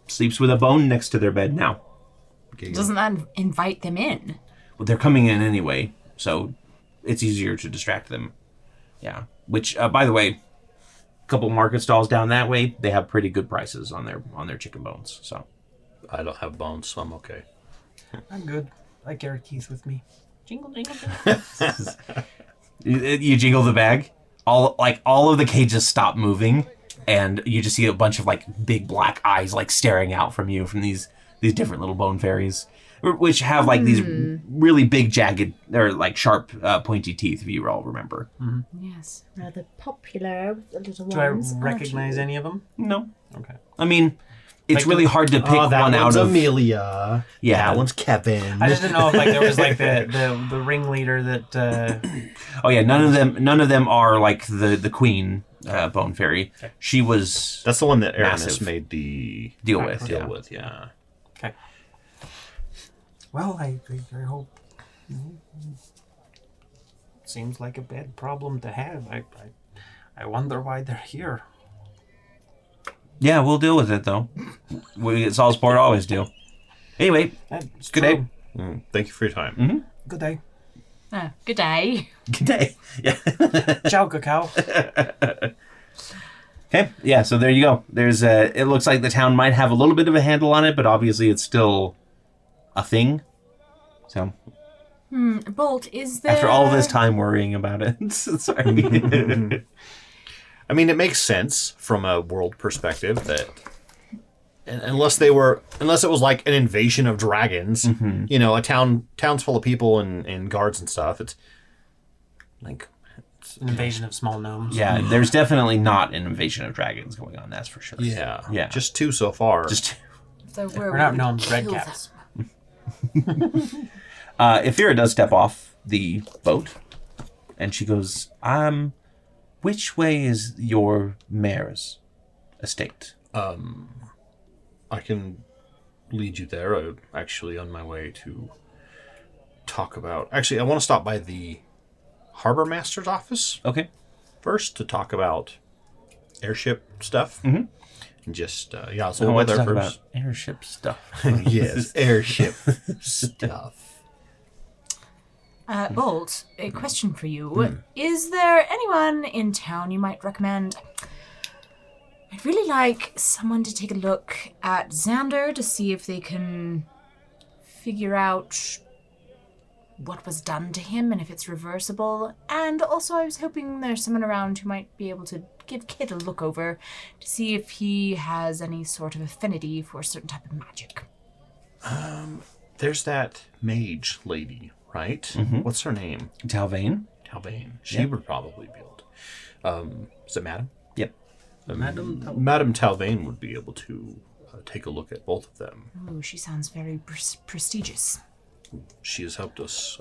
sleeps with a bone next to their bed now. Doesn't that invite them in? Well, they're coming in anyway, so it's easier to distract them. Yeah. Which, by the way, a couple market stalls down that way, they have pretty good prices on their chicken bones. So I don't have bones, so I'm okay. I'm good. I carry keys with me. Jingle, jingle, jingle. you jingle the bag. All of the cages stop moving, and you just see a bunch of like big black eyes like staring out from you from these different little bone fairies, which have like these really big, jagged or like sharp, pointy teeth. If you all remember. Mm-hmm. Yes, rather popular with the little Do I ones. recognize any of them? No. Okay. I mean, it's Like really hard to pick that one out one's of. Amelia. Yeah. That one's Kevin. I just didn't know if like there was like the ringleader that. Oh yeah, none of them are like the queen bone fairy. She was That's the one that Aramis Massive. made the deal with. deal Yeah. with. Yeah. Okay. Well, I hope. Seems like a bad problem to have. I wonder why they're here. Yeah, we'll deal with it though. We at Salsport always do. Anyway, That's good true. day. Thank you for your time. Good day. Good day. Good day. Yeah. Ciao, cacao. Okay. Yeah. So there you go. There's it looks like the town might have a little bit of a handle on it, but obviously it's still a thing. So Bolt, is there... after all this time worrying about it, sorry. I mean, it makes sense from a world perspective that unless it was like an invasion of dragons, you know, town's full of people and guards and stuff. It's like An invasion of small gnomes. Yeah, there's definitely not an invasion of dragons going on. That's for sure. yeah, just 2 so far. Just So We're not gnomes, red kill caps. Ifira does step off the boat, and she goes, which way is your mayor's estate? I can lead you there. I'm actually on my way to talk about. Actually, I want to stop by the harbor master's office Okay. first to talk about airship stuff. And just so we'll go Let's there talk first. about airship stuff. Yes, airship stuff. Bolt, a question for you. Is there anyone in town you might recommend? I'd really like someone to take a look at Xander to see if they can figure out what was done to him and if it's reversible. And also I was hoping there's someone around who might be able to give Kid a look over to see if he has any sort of affinity for a certain type of magic. There's that mage lady, right? What's her name? Talvain? Talbane. She would probably be able to. Is it Madam? Yep. Madam Talbane would be able to take a look at both of them. Ooh, she sounds very prestigious. She has helped us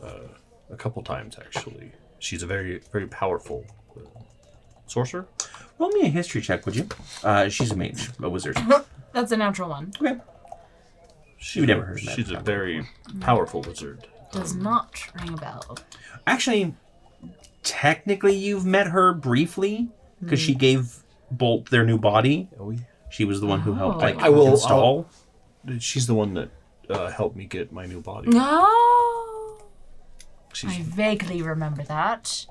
a couple times, actually. She's a very, very powerful sorcerer. Roll me a history check, would you? She's a mage, a wizard. That's a natural one. Okay. You've never heard of that. She's a very powerful wizard. Does not ring a bell. Actually, technically, you've met her briefly because she gave Bolt their new body. Oh, yeah. She was the one who helped like I will- install. She's the one that helped me get my new body. Oh, She's, I vaguely remember that.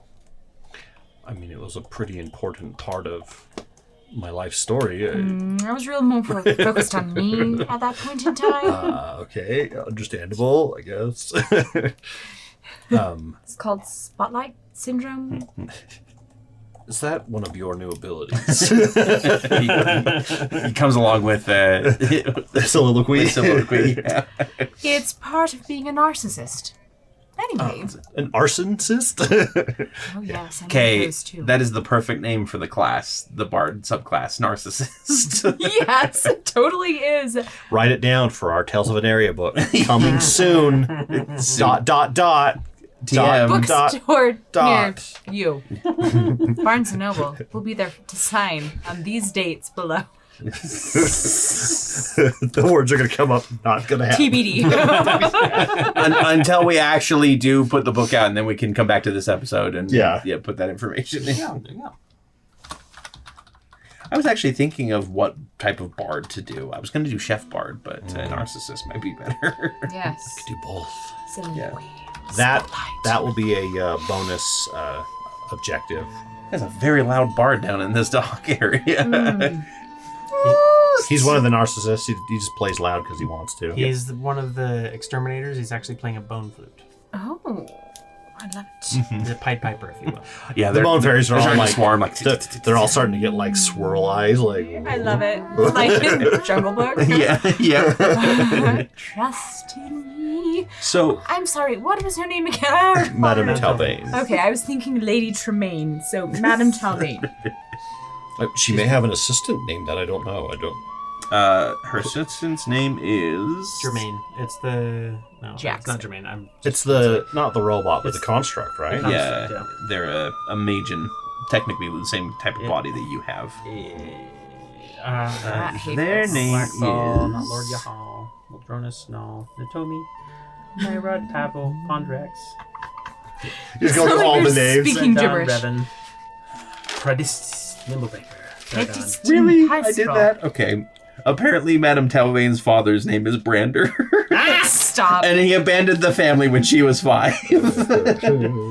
I mean, it was a pretty important part of my life story. I was real more focused on me at that point in time. Okay, understandable, I guess. It's called Spotlight Syndrome. Is that one of your new abilities? He comes along with Soliloquy. soliloquy. Yeah. It's part of being a narcissist. Anyway. An arsonist? Oh, yes. I know Okay, those too. that is the perfect name for the class, the bard subclass, narcissist. Yes, it totally is. Write it down for our Tales of Aneria book. Coming soon. Dot. TM. Bookstore dot. near you. Barnes & Noble will be there to sign on these dates below. The words are going to come up, not going to happen. TBD. Until we actually do put the book out, and then we can come back to this episode and Yeah. put that information in. Yeah, yeah. I was actually thinking of what type of bard to do. I was going to do chef bard, but narcissist might be better. Yes. Do both. Yeah. That will be a bonus objective. There's a very loud bard down in this dock area. He's one of the narcissists. He just plays loud because he wants to. He's one of the exterminators. He's actually playing a bone flute. Oh, I love it. He's a Pied Piper, if you will. Yeah, The bone fairies are all starting to like swarm, like they're all starting to get like swirl eyes, like. I love it. Like in Jungle Book. yeah. Trust in me. So I'm sorry, what was her name again? Madame Talbane. Okay, I was thinking Lady Tremaine, so Madame Talbane. She may have an assistant named that. I don't know. her assistant's name is Jermaine. It's the... No, Jackson. it's not Jermaine. It's not the robot, but the construct, right? Yeah, Yeah. they're a magen, technically the same type of body that you have. Their name Blackball, not is Lord Yahal. Wildronus, no. Natomi, Myra, Tavo, Pondrax. Just go through all the names. Speaking gibberish. Revan, Pradis, Nimblebaker. It's Really? high I did scroll. that? Okay. Apparently, Madame Talvain's father's name is Brander. Stop. And he abandoned the family when she was 5.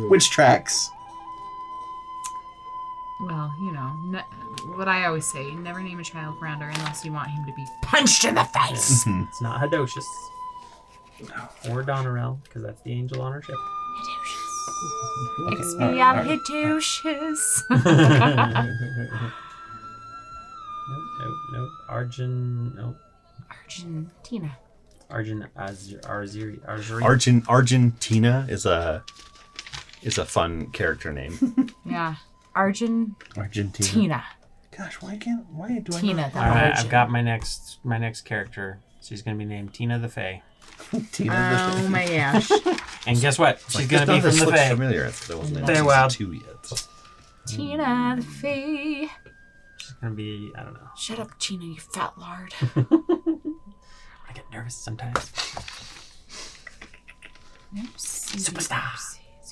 Which tracks. Well, you know, what I always say, never name a child Brander unless you want him to be punched in the face. It's not Hadocius. Or Donarel, because that's the angel on our ship. It's me, I'm Hitocious. Nope. Argentina. Argentina is a fun character name. Yeah. Argentina. Tina. Gosh, why do I Tina, the Alright, origin. I've got my next character. She's gonna be named Tina the Fae. Tina Oh my gosh. And guess what? She's gonna be from the looks Fae. familiar. It's because I wasn't in Feywild. season 2 yet. Tina the Fae. She's gonna be, I don't know. Shut up, Tina, you fat lard. I get nervous sometimes. Superstar.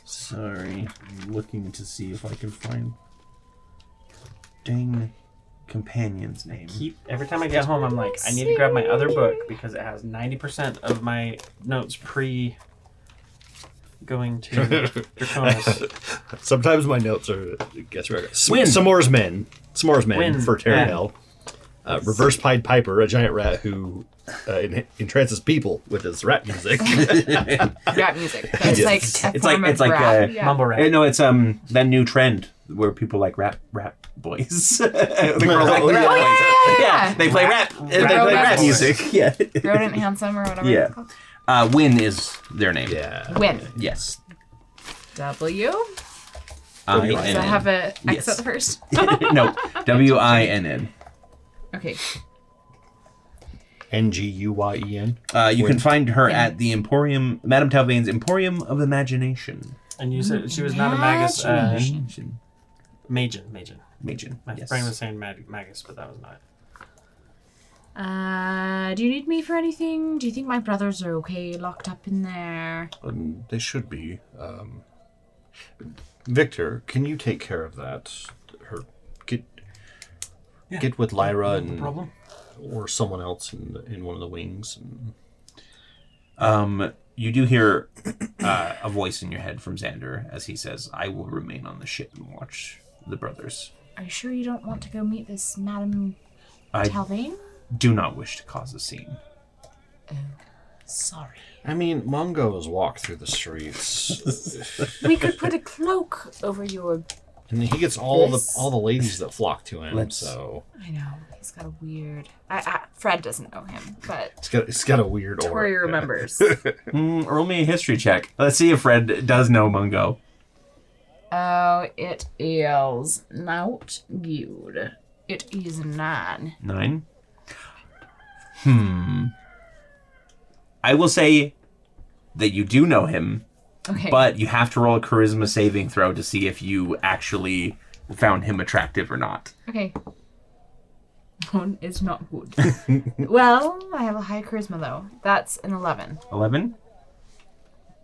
Sorry, I'm looking to see if I can find dang companion's name. Every time I get home, I'm like, I need to grab my other book because it has 90% of my notes going to Draconis. Sometimes my notes are guess right. Win. S'mores men Win. for Terranel. Reverse Pied Piper, a giant rat who entrances people with his rat music. Rap music. It's like a It's form like- of it's like, rap. Yeah. Mumble rap. No, it's that new trend where people like rap boys. The girls like Oh, the rap yeah. boys. Yeah. They play rap. They play Rap rap boys. music. Yeah. Rodent Handsome or whatever Yeah. it's called. Win is their name. Yeah. Win. Yes. W. I Does N that have N. a X at the first? No. WINN. Okay. NGUYEN. You can find her at the Emporium, Madame Talvain's Emporium of Imagination. And you said she was not a magus. Imagination. Magen. Magen. My Yes. brain was saying magus, but that was not it. Do you need me for anything? Do you think my brothers are okay locked up in there? They should be. Victor, can you take care of that? Get with Lyra No and problem. or someone else in one of the wings. And... You do hear a voice in your head from Xander as he says, "I will remain on the ship and watch the brothers. Are you sure you don't want to go meet this Madame I Talvain? do not wish to cause a scene." Sorry. I mean, Mongos walk through the streets, We could put a cloak over your... and he gets all This- the ladies that flock to him. Let's- So I know. He's got a weird... Fred doesn't know him, but it's got a weird Torrey aura. remembers. Roll me a history check. Let's see if Fred does know Mungo. Oh, it is not good. It is 9. 9. I will say that you do know him, Okay. but you have to roll a charisma saving throw to see if you actually found him attractive or not. Okay. One is not good. Well, I have a high charisma, though. That's an 11. 11?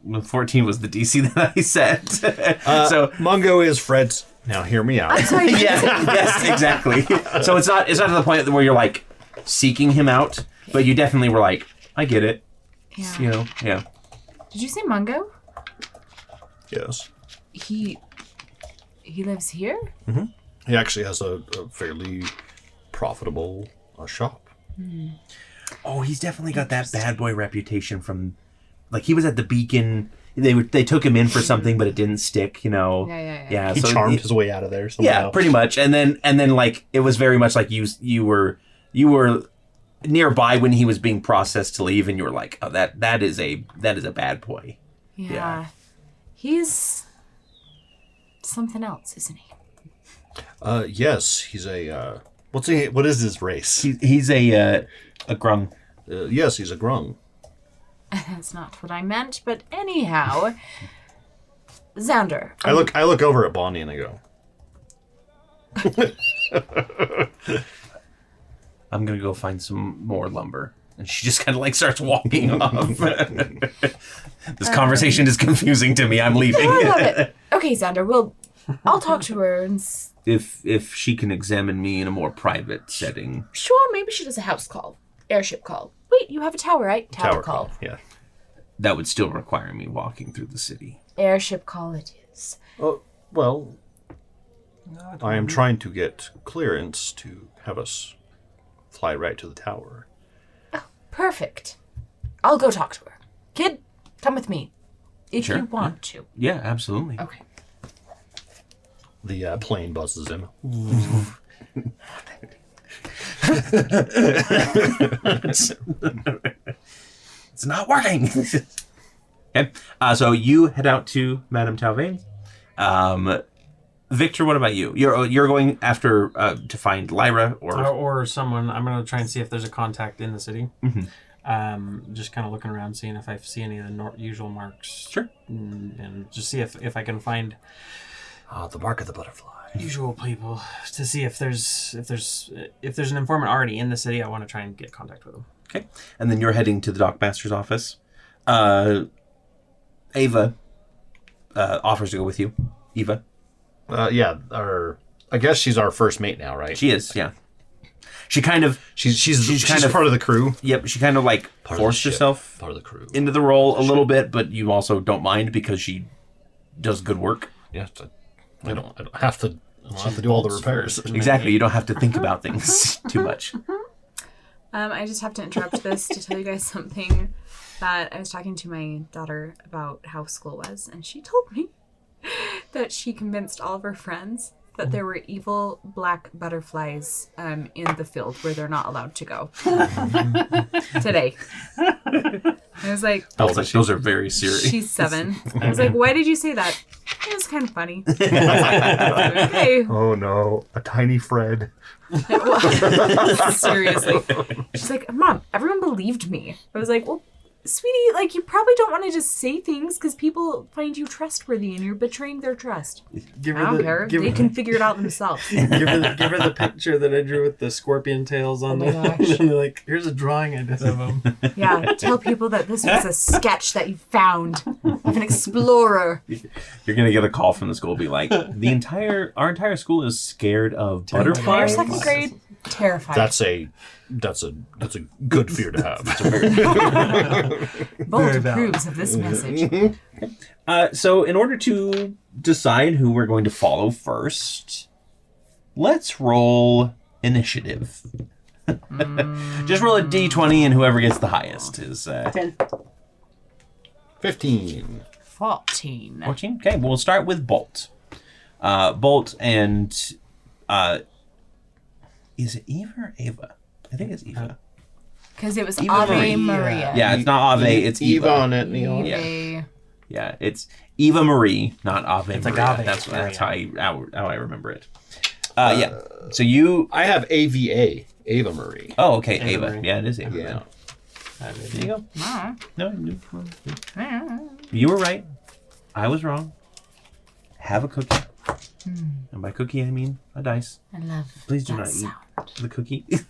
Well, 14 was the DC that I set. So Mongo is Fred's Now hear me out. I'm sorry. Yes, exactly. So it's not to the point where you're like seeking him out, but you definitely were like, I get it. Yeah. You know, yeah. Did you say Mungo? Yes. He lives here? He actually has a fairly profitable shop. Oh, he's definitely got that bad boy reputation from, like, he was at the Beacon. They took him in for something, but it didn't stick. You know. Yeah. He charmed his way out of there somehow. Yeah, pretty much. And then like it was very much like you were nearby when he was being processed to leave, and you were like, oh, that is a bad boy. Yeah. He's something else, isn't he? Yes, he's a. What is his race? He's a grung. Yes, he's a grung. That's not what I meant, but anyhow. Xander. I look over at Bonnie and I go, I'm gonna go find some more lumber. And she just kind of like starts walking off. This conversation is confusing to me. I'm leaving. I love it. Okay, Xander, I'll talk to her and... If she can examine me in a more private setting. Sure, maybe she does a house call. Airship call. Wait, you have a tower, right? Tower call. Yeah. That would still require me walking through the city. Airship call it is. Oh, well, I am trying to get clearance to have us fly right to the tower. Oh, perfect. I'll go talk to her. Kid, come with me. If Sure, you want to. Yeah, absolutely. Okay. The plane buzzes him. It's not working. Okay. So you head out to Madame Talvain. Victor, what about you? You're going after to find Lyra or someone. I'm gonna try and see if there's a contact in the city. Just kind of looking around, seeing if I see any of the usual marks. Sure. And just see if I can find The mark of the butterfly. usual people to see if there's an informant already in the city. I want to try and get contact with them. Okay. And then you're heading to the Dockmaster's office. Ava offers to go with you. Eva. Yeah, I guess she's our first mate now, right? She is, yeah. She kind of... She's kind of part of the crew. Yep, she kind of like forced herself part of the crew into the role a little bit, but you also don't mind because she does good work. Yes, I don't have to do all the repairs. Exactly, you don't have to think about things too much. I just have to interrupt this to tell you guys something that I was talking to my daughter about how school was, and she told me that she convinced all of her friends that there were evil black butterflies in the field where they're not allowed to go today. I was like, Those are very serious. she's 7. I was like, why did you say that? It was kind of funny. Okay. Oh no, a tiny Fred. Seriously. She's like, Mom, everyone believed me. I was like, well, sweetie, like, you probably don't want to just say things because people find you trustworthy and you're betraying their trust. Give I don't care. They can figure it out themselves. give her the picture that I drew with the scorpion tails on Oh my them. gosh. And they're like, here's a drawing I did of them. Yeah, tell people that this was a sketch that you found of an explorer. You're gonna get a call from the school, be like, our entire school is scared of They're butterflies. 2nd grade. Terrified. That's a good fear to have. Bolt approves of this message. So in order to decide who we're going to follow first, let's roll initiative. Just roll a d20 and whoever gets the highest is 10. 15. 14. 14. Okay, we'll start with Bolt. Bolt and is it Eva or Ava? I think it's Eva. Because it was Eva Ave Maria. Maria. Yeah, it's not Ave, it's Eva. on it. Neon. Eve. Yeah, it's Eva Marie, not Ave It's Maria. like Ave That's Maria. how I remember it. Yeah. So you... I have AVA, Ava Marie. Oh, okay, Ava Ava. Marie. Yeah, it is Ava. Yeah. There you go. Ah. No, you were right. I was wrong. Have a cookie. And by cookie, I mean a dice. I love Please do that not sound. eat the cookie. You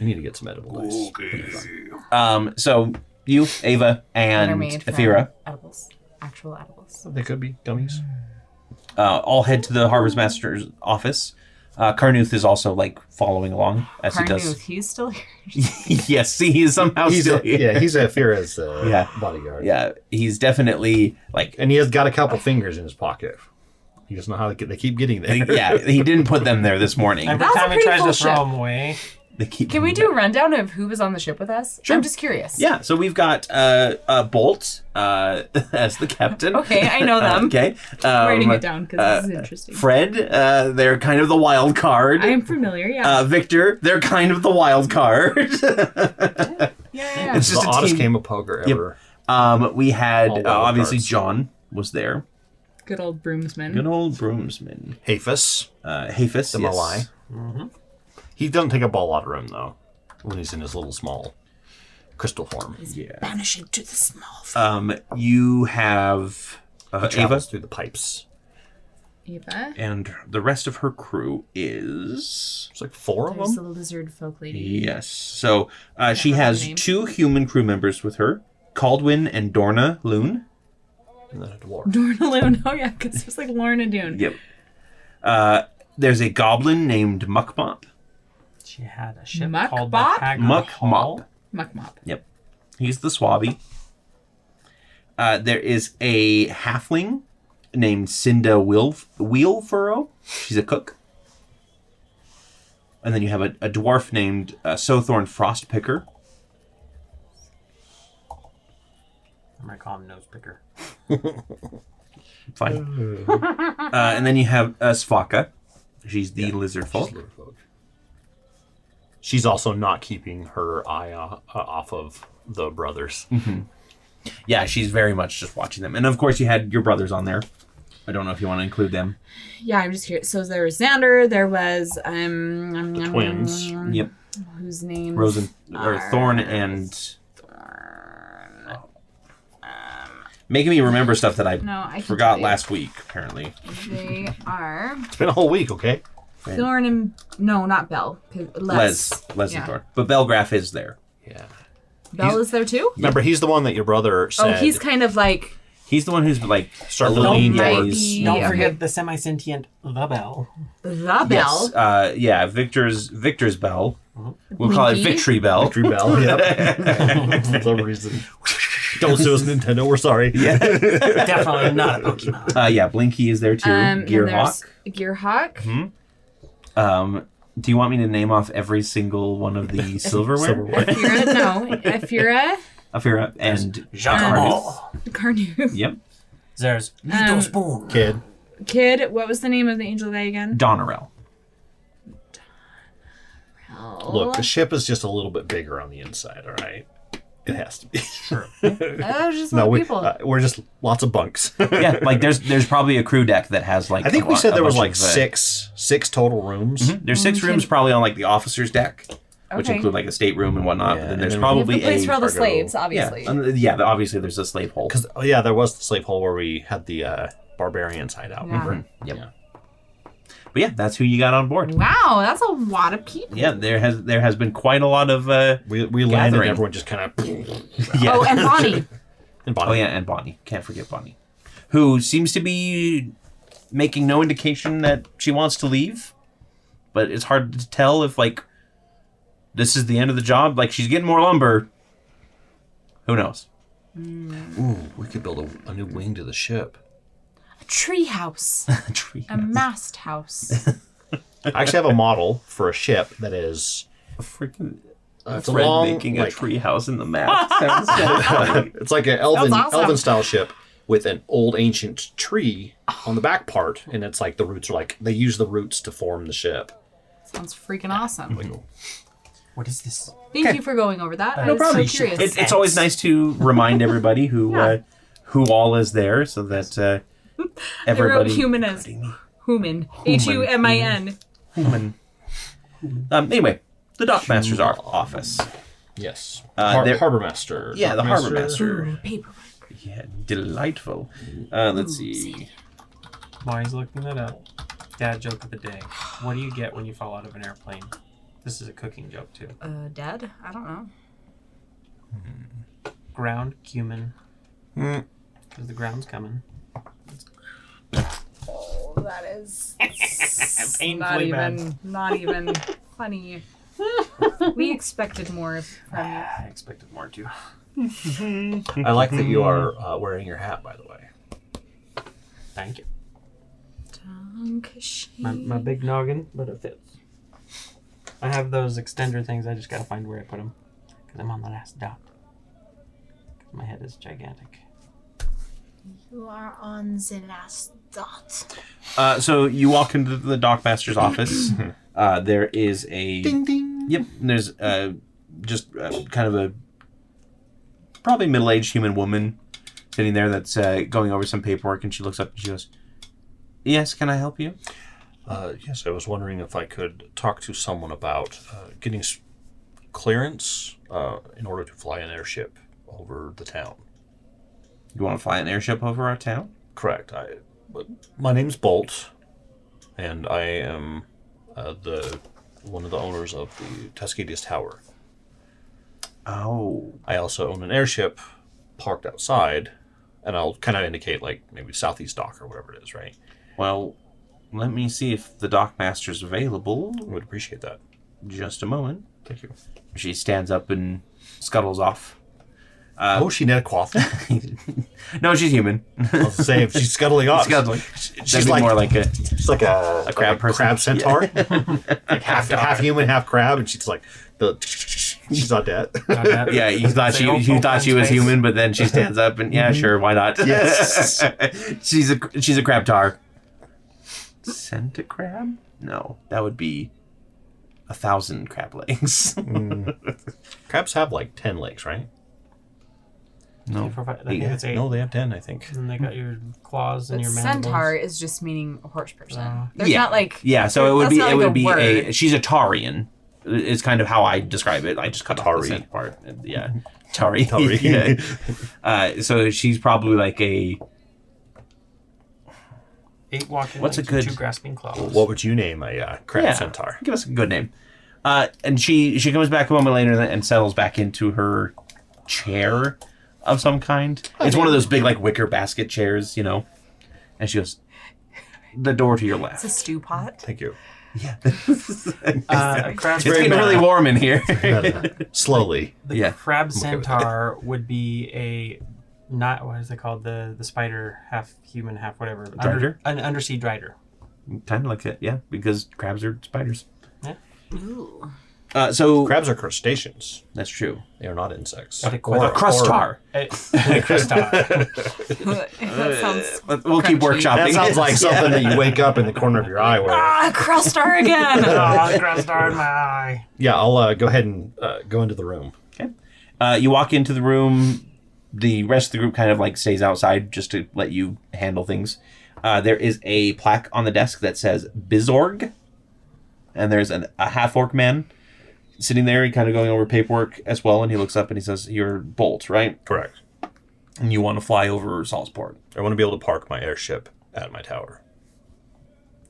need to get some edible dice. So you, Ava, That are and made from Athira. edibles. Actual edibles. They could be gummies. all head to the Harvest Master's office. Carnuth is also like following along as he does. He's still here. Yes, he is somehow still here. He's Fira's Yeah. bodyguard. Yeah, he's definitely like. And he has got a couple fingers in his pocket. He doesn't know how they keep getting there. Yeah, he didn't put them there this morning. Every That was a time he pretty tries full to throw ship. them away. They keep Can we them do a rundown of who was on the ship with us? Sure. I'm just curious. Yeah, so we've got Bolt as the captain. Okay, I know them. Okay. Writing it down because this is interesting. Fred, they're kind of the wild card. I am familiar, yeah. Victor, they're kind of the wild card. Yeah. It's The just a oddest team. game of poker ever. We had All wild obviously cards. John was there. Good old broomsman. Good old broomsman. Hafus, Hafis, the yes. Malai. He doesn't take up a lot of room, though, when he's in his little small crystal form. Yeah. Banishing to the small. You have He Ava, travels through the pipes. Eva. and the rest of her crew is. There's like 4 of There's them. the lizard folk lady. Yes. So she remember has the name. 2 human crew members with her, Caldwin and Dorna Loon. And then a dwarf. Dornaloon. Oh, yeah, because it's like Lorna Doone. Yep. There's a goblin named Muckmop. She had a ship Muck called Bop? the Haggard Muck Hall. Mop. Muck Mop. Yep. He's the swabby. There is a halfling named Cinda Wheelfurrow. She's a cook. And then you have a dwarf named Sothorn Frostpicker. I'm going to call him Nose Picker. Fine. And then you have Svaka. She's the lizard folk. She's also not keeping her eye off of the brothers. Yeah, she's very much just watching them. And of course, you had your brothers on there. I don't know if you want to include them. Yeah, I'm just curious. So there was Xander. There was The twins. Yep. whose names Rosen or are Thorn and making me remember stuff that I I forgot can tell last week. Apparently, you. They are It's been a whole week, okay? Thorn and no, not Bell. Les Yeah. and Thorn, but Belgraph is there. Yeah. Bell is there too. Remember, he's the one that your brother said. Oh, he's kind of like He's the one who's like Start a to little lean might towards- be- Don't okay. forget the semi-sentient The Bell. the Bell. Yes, yeah, Victor's Bell. We'll call it Blinky? Victory Bell. Victory Bell, yep. For some reason. Don't sue us, Nintendo. We're sorry. Definitely not a Pokemon. Yeah, Blinky is there too. Then Gearhawk. there's Gearhawk. Do you want me to name off every single one of the silverware? Afura, no, Afura, Afira and Jacquemus. Carnu. Yep. There's Little Spoon. Kid. Kid. What was the name of the angel guy again? Donarel. Look, the ship is just a little bit bigger on the inside, all right? It has to be. There's just more people. We're just lots of bunks. Yeah, like there's probably a crew deck that has like. I think a we lot- said a there was bunch like of, six total rooms. There's 6 rooms probably on like the officer's deck, which Okay. include like a stateroom and whatnot. Yeah, but then and there's then- We have probably the place a for all the cargo- slaves, obviously. obviously there's a slave hole. Because there was the slave hole where we had the barbarians hideout. Remember? Yep. Yeah. But yeah, that's who you got on board. Wow, that's a lot of people. Yeah, there has been quite a lot of We landed. Gathering. And everyone just kind of. yeah. Oh, and Bonnie. And Bonnie. Oh yeah, and Bonnie. Can't forget Bonnie. Who seems to be making no indication that she wants to leave. But it's hard to tell if like this is the end of the job. Like she's getting more lumber. Who knows? Ooh, we could build a new wing to the ship. A tree house. Tree. A mast house. I actually have a model for a ship that is. Freaking It's a Fred long, making a like- tree house in the map. Sounds so funny. It's like an Sounds awesome. elven style ship with an old ancient tree on the back part, and it's like the roots are like they use the roots to form the ship. Sounds freaking awesome. What is this? Thank you for going over that. No I was problem. so curious. It's always nice to remind everybody who Yeah. who all is there, so that I wrote everybody. human as Human. Humin. Human. Anyway, the Dockmaster's office. Yes. there- Harbor Master. Yeah, the Dock Harbor Master. Master. Paperwork. Yeah, delightful. Let's see. While he's looking that up, dad joke of the day. What do you get when you fall out of an airplane? This is a cooking joke too. Dead? I don't know. Ground cumin. Because the ground's coming. that is Painfully not even funny. We expected more from you. I expected more too. I like that you are wearing your hat, by the way. Thank you. Dankeschön. My big noggin, but it fits. I have those extender things. I just gotta find where I put them because I'm on the last dot. My head is gigantic. You are on the last dot. So you walk into the Dockmaster's office. There is a... Ding, ding. Yep. There's just kind of a probably middle-aged human woman sitting there that's going over some paperwork, and she looks up and she goes, "Yes, can I help you?" Yes, I was wondering if I could talk to someone about getting clearance in order to fly an airship over the town. You want to fly an airship over our town? Correct. My name's Bolt, and I am one of the owners of the Tuscadius Tower. Oh. I also own an airship parked outside, and I'll kind of indicate like maybe Southeast Dock or whatever it is, right? Well, let me see if the Dockmaster's available. I would appreciate that. Just a moment. Thank you. She stands up and scuttles off. She net quaff. No, she's human. I was saying if she's scuttling off. Scuttling. She's That'd be like more like a... She's like a crab person. crab centaur. Like half human, half crab, and she's like she's not dead. Yeah, you thought she was human, but then she stands up and sure, why not? Yes. she's a crab tar. Centicrab? No, that would be 1,000 crab legs. Crabs have like 10 legs, right? No, I think it's 8. No, they have 10, I think. And they got your claws and But your mandibles. centaur is just meaning a horse person. Oh. There's not like so it would that's be not it like would be word. she's a Tarian. Is kind of how I describe it. I just cut off the Torrey. cent part. Yeah, Torrey. Torrey. Yeah. So she's probably like a... 8 walking What's legs a good- with 2 grasping claws. What would you name a crab centaur? Give us a good name. And she comes back a moment later and settles back into her chair of some kind. It's one of those big like wicker basket chairs, you know. And she goes, "The door to your left." it's a stew pot. Thank you. Yeah. Crab's It's getting really warm in here. Slowly. The crab centaur would be a not what is it called, the spider, half human, half whatever. Drider? An undersea drider. Kind of like it, yeah, because crabs are spiders. Yeah. Ooh. So Crabs are crustaceans. that's true. They are not insects. But A crustar. Crustar. That sounds. We'll keep crunchy. workshopping. That sounds like something that you wake up in the corner of your eye with. Crustar again. Crustar in my eye. Yeah, I'll go ahead and go into the room. Okay. You walk into the room. The rest of the group kind of like stays outside just to let you handle things. There is a plaque on the desk that says Bizorg. And there's a half-orc man sitting there. He kind of going over paperwork as well. And he looks up and he says, "You're Bolt, right? Correct. And you want to fly over Saltsport. I want to be able to park my airship at my tower.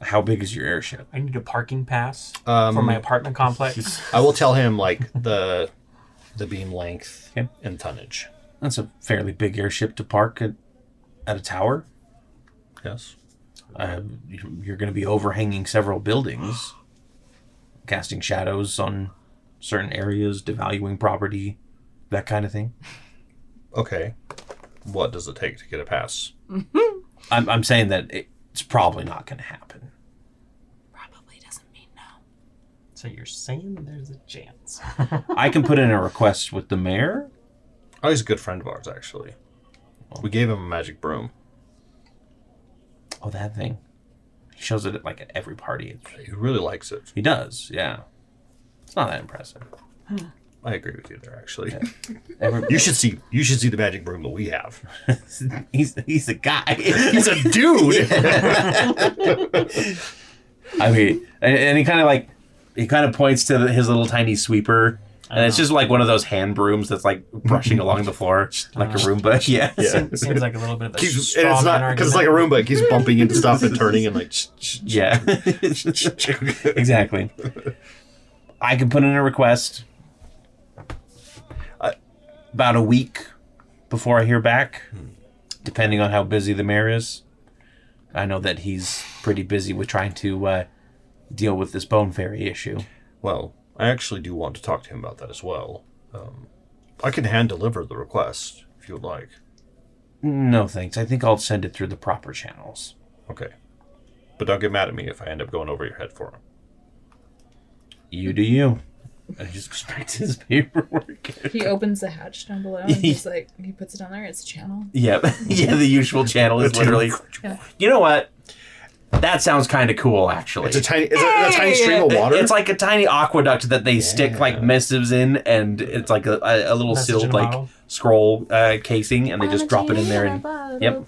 How big is your airship?" I need a parking pass for my apartment complex. I will tell him like the beam length Okay. and tonnage. That's a fairly big airship to park at a tower. Yes. You're going to be overhanging several buildings, casting shadows on certain areas, devaluing property, that kind of thing. Okay. What does it take to get a pass? I'm saying that it's probably not going to happen. Probably doesn't mean no. So you're saying there's a chance. I can put in a request with the mayor. Oh, he's a good friend of ours, actually. We gave him a magic broom. Oh, that thing. He shows it at every party. He really likes it. He does, yeah. It's not that impressive. I agree with you there, actually. Every- You should see the magic broom that we have. he's a guy. He's a dude. I mean, and he kind of points to his little tiny sweeper, and it's just like one of those hand brooms that's like brushing along the floor like a Roomba. Yeah. Seems like a little bit of a And straw it's man not because it's like a argument. Roomba. It keeps bumping into stuff and turning and like. Yeah. Exactly. I can put in a request about a week before I hear back, depending on how busy the mayor is. I know that he's pretty busy with trying to deal with this bone fairy issue. Well, I actually do want to talk to him about that as well. I can hand deliver the request if you would like. No thanks. I think I'll send it through the proper channels. Okay. But don't get mad at me if I end up going over your head for him. You do you. I just expect his paperwork. He opens the hatch down below and he's like, he puts it down there. It's a channel. Yeah, yeah. The usual channel is literally. Yeah. You know what? That sounds kind of cool, actually. It's a tiny stream of water. It's like a tiny aqueduct that they stick like missives in, and it's like a little Message sealed in a like bottle. scroll casing, and they just drop it in there. And yep.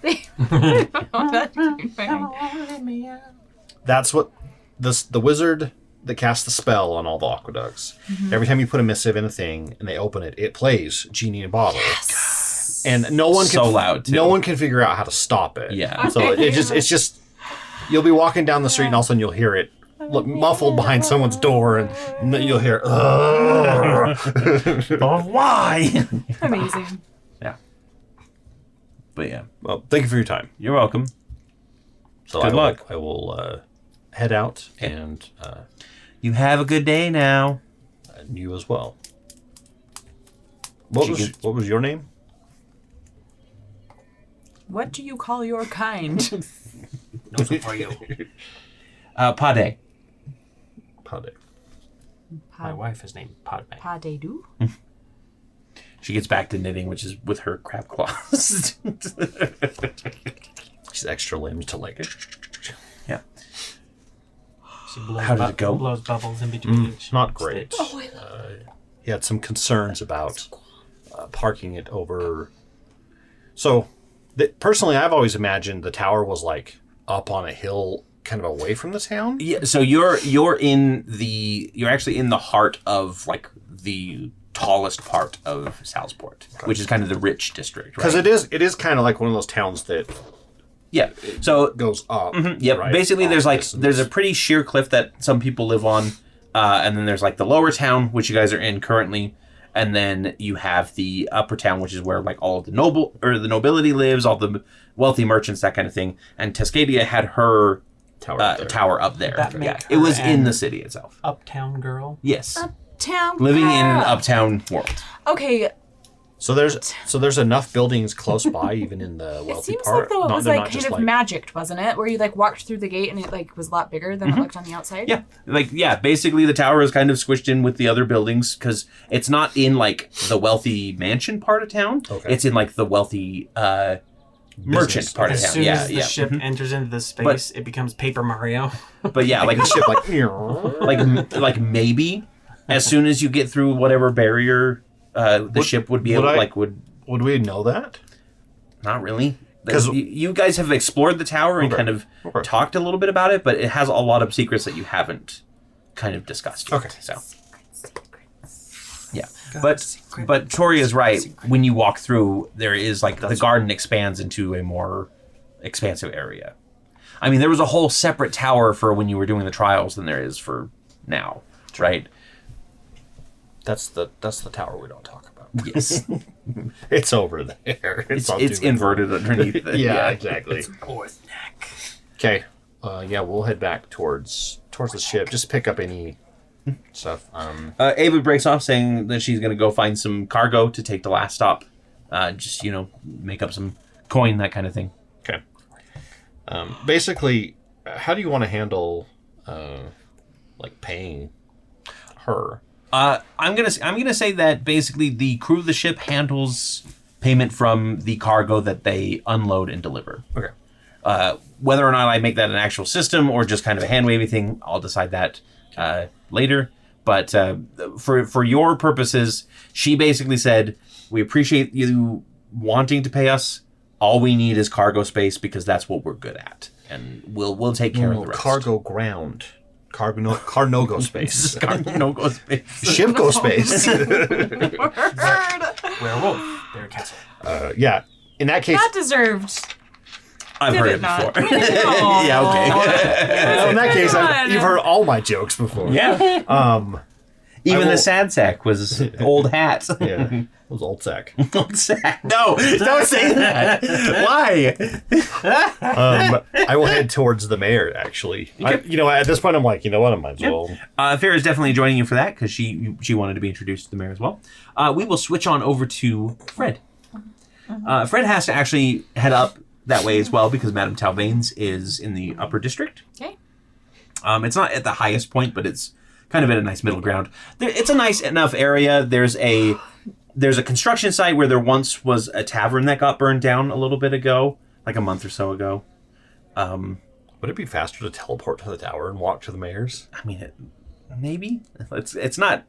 That's what the wizard that casts the spell on all the aqueducts. Every time you put a missive in a thing and they open it, it plays Genie in a Bottle. Yes. And no one can So loud, too. No one can figure out how to stop it. Yeah. So it's just you'll be walking down the street and all of a sudden you'll hear it look muffled behind someone's door, and you'll hear Oh, why? Amazing. Yeah. But yeah, well, thank you for your time. you're welcome. So Good luck. I will head out and You have a good day now. you as well. What was your name? What do you call your kind? Nothing for you. Pade. Pade. My wife is named Padme. Padedu? She gets back to knitting, which is with her crab claws. She's extra limbs to like. Yeah. She blows How did it go? Blows bubbles in between each Not great. stitch. He had some concerns about parking it over. So, personally, I've always imagined the tower was like up on a hill, kind of away from the town. Yeah. So you're actually in the heart of like the tallest part of Salzport, which is kind of the rich district, right? Because it is kind of like one of those towns that Yeah. So goes up. yep. right? Basically, Off distance. there's a pretty sheer cliff that some people live on, and then there's like the lower town, which you guys are in currently, and then you have the upper town, which is where like all of the nobility lives, all the wealthy merchants, that kind of thing. And Cascadia had her tower up there. That make Yeah, her it was in an the city itself. Uptown girl. Yes, Town. living in an uptown world. Okay, So there's enough buildings close by, even in the it wealthy seems part. like though it was they're like not kind just of magicked, wasn't it? Where you like walked through the gate and it like was a lot bigger than it looked on the outside. Yeah, basically the tower is kind of squished in with the other buildings because it's not in like the wealthy mansion part of town. Okay. It's in like the wealthy merchant part of As town. soon Yeah, as the yeah. ship enters into the space, it becomes Paper Mario. But yeah, like the ship like maybe as soon as you get through whatever barrier the ship would be able Would we know that? not really. 'Cause- You guys have explored the tower and Okay. kind of Okay. talked a little bit about it, but it has a lot of secrets that you haven't kind of discussed yet. Okay. So yeah, but Torrey is right. When you walk through, there is like the garden expands into a more expansive area. I mean, there was a whole separate tower for when you were doing the trials than there is for now, right? That's the tower we don't talk about. Yes, It's over there. it's inverted underneath. It. Yeah, exactly. Fourth neck. Okay. Yeah, we'll head back towards the ship. Just pick up any stuff. Ava breaks off saying that she's going to go find some cargo to take the last stop. Just, make up some coin, that kind of thing. Okay. Basically, how do you want to handle, like paying her? I'm gonna say that basically the crew of the ship handles payment from the cargo that they unload and deliver. Okay. Whether or not I make that an actual system or just kind of a hand wavy thing, I'll decide that later. But for your purposes, she basically said, "We appreciate you wanting to pay us. All we need is cargo space because that's what we're good at, and we'll take care of the rest." Cargo ground. Carnogo space. Cargo space. Ship go space. Werewolf. Their castle. Yeah. In that case, That deserved. I've Did heard it it not? before. Aw. Yeah, okay. in that case, Come on. you've heard all my jokes before. Yeah. Even will- the sad sack was old hat. Yeah, it was old sack. Old sack. No, don't say that. Why? I will head towards the mayor, actually. At this point, I'm like, you know what? I might as well. Farrah is definitely joining you for that because she wanted to be introduced to the mayor as well. We will switch on over to Fred. Fred has to actually head up that way as well because Madame Talvain's is in the upper district. Okay. It's not at the highest point, but it's kind of at a nice middle ground. It's a nice enough area. There's a construction site where there once was a tavern that got burned down a little bit ago, like a month or so ago. Would it be faster to teleport to the tower and walk to the mayor's? I mean, maybe it's not.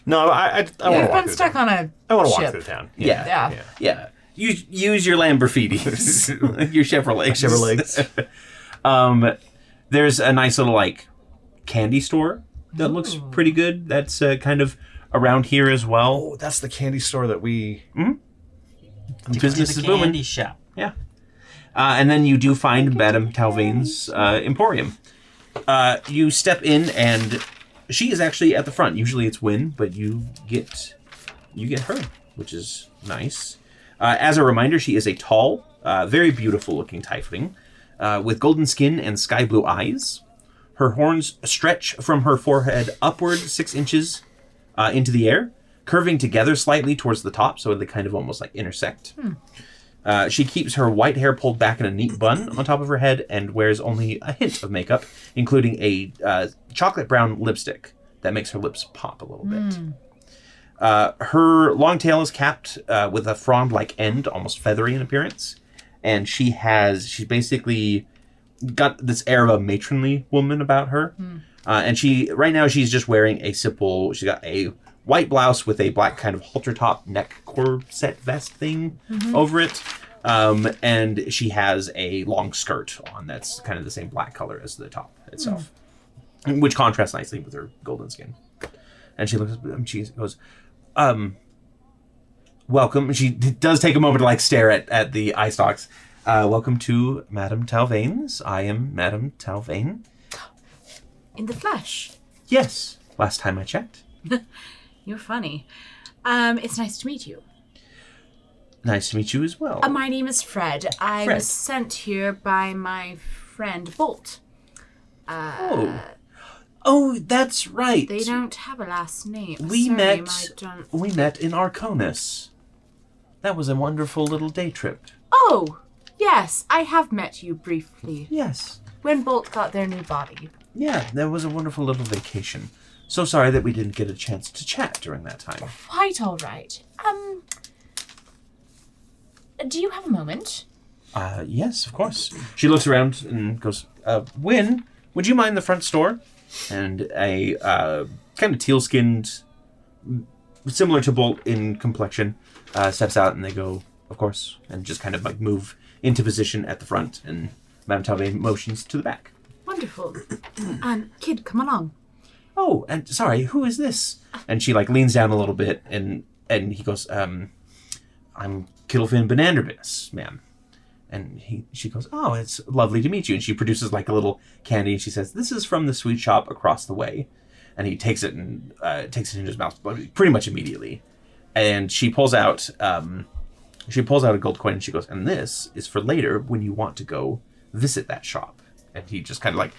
No, I want to You've walk been through stuck town. on a I want to walk ship. through town. Yeah. Use your Lamborghinis, your Chevrolets. There's a nice little like candy store that looks pretty good. That's kind of around here as well. Oh, that's the candy store that we... Business is booming. Candy shop. Yeah. And then you do find Madame Talvain's Emporium. You step in and she is actually at the front. Usually it's Wynn, but you get her, which is nice. As a reminder, she is a tall, very beautiful looking tiefling with golden skin and sky blue eyes. Her horns stretch from her forehead upward 6 inches into the air, curving together slightly towards the top, so they kind of almost like intersect. She keeps her white hair pulled back in a neat bun on top of her head and wears only a hint of makeup, including a chocolate brown lipstick that makes her lips pop a little bit. Her long tail is capped with a frond-like end, almost feathery in appearance, and she's basically got this air of a matronly woman about her. And right now she's just wearing she's got a white blouse with a black kind of halter top neck corset vest thing over it. And she has a long skirt on that's kind of the same black color as the top itself, which contrasts nicely with her golden skin. And she looks, she goes, welcome. She does take a moment to like stare at the eye stalks. Welcome to Madame Talvain's. I am Madame Talvain. In the flesh. Yes, last time I checked. You're funny. It's nice to meet you. Nice to meet you as well. My name is Fred. I Fred. was sent here by my friend Bolt. Oh, that's right. They don't have a last name. We Surname, met. I don't... We met in Arconus. That was a wonderful little day trip. Oh, yes, I have met you briefly. Yes. When Bolt got their new body. Yeah, that was a wonderful little vacation. So sorry that we didn't get a chance to chat during that time. Quite all right. Do you have a moment? Yes, of course. She looks around and goes, Wynn, would you mind the front store? And a kind of teal-skinned, similar to Bolt in complexion, steps out and they go, of course, and just kind of like move into position at the front, and Madame Talvain motions to the back. Wonderful. Kid, come along. Oh, and sorry, who is this? And she like leans down a little bit, and he goes, I'm Kittlefin Benanderbis, ma'am. And she goes, oh, it's lovely to meet you. And she produces like a little candy, and she says, this is from the sweet shop across the way. And he takes it and takes it into his mouth pretty much immediately. And she pulls out a gold coin, and she goes, and this is for later when you want to go visit that shop. And he just kind of like,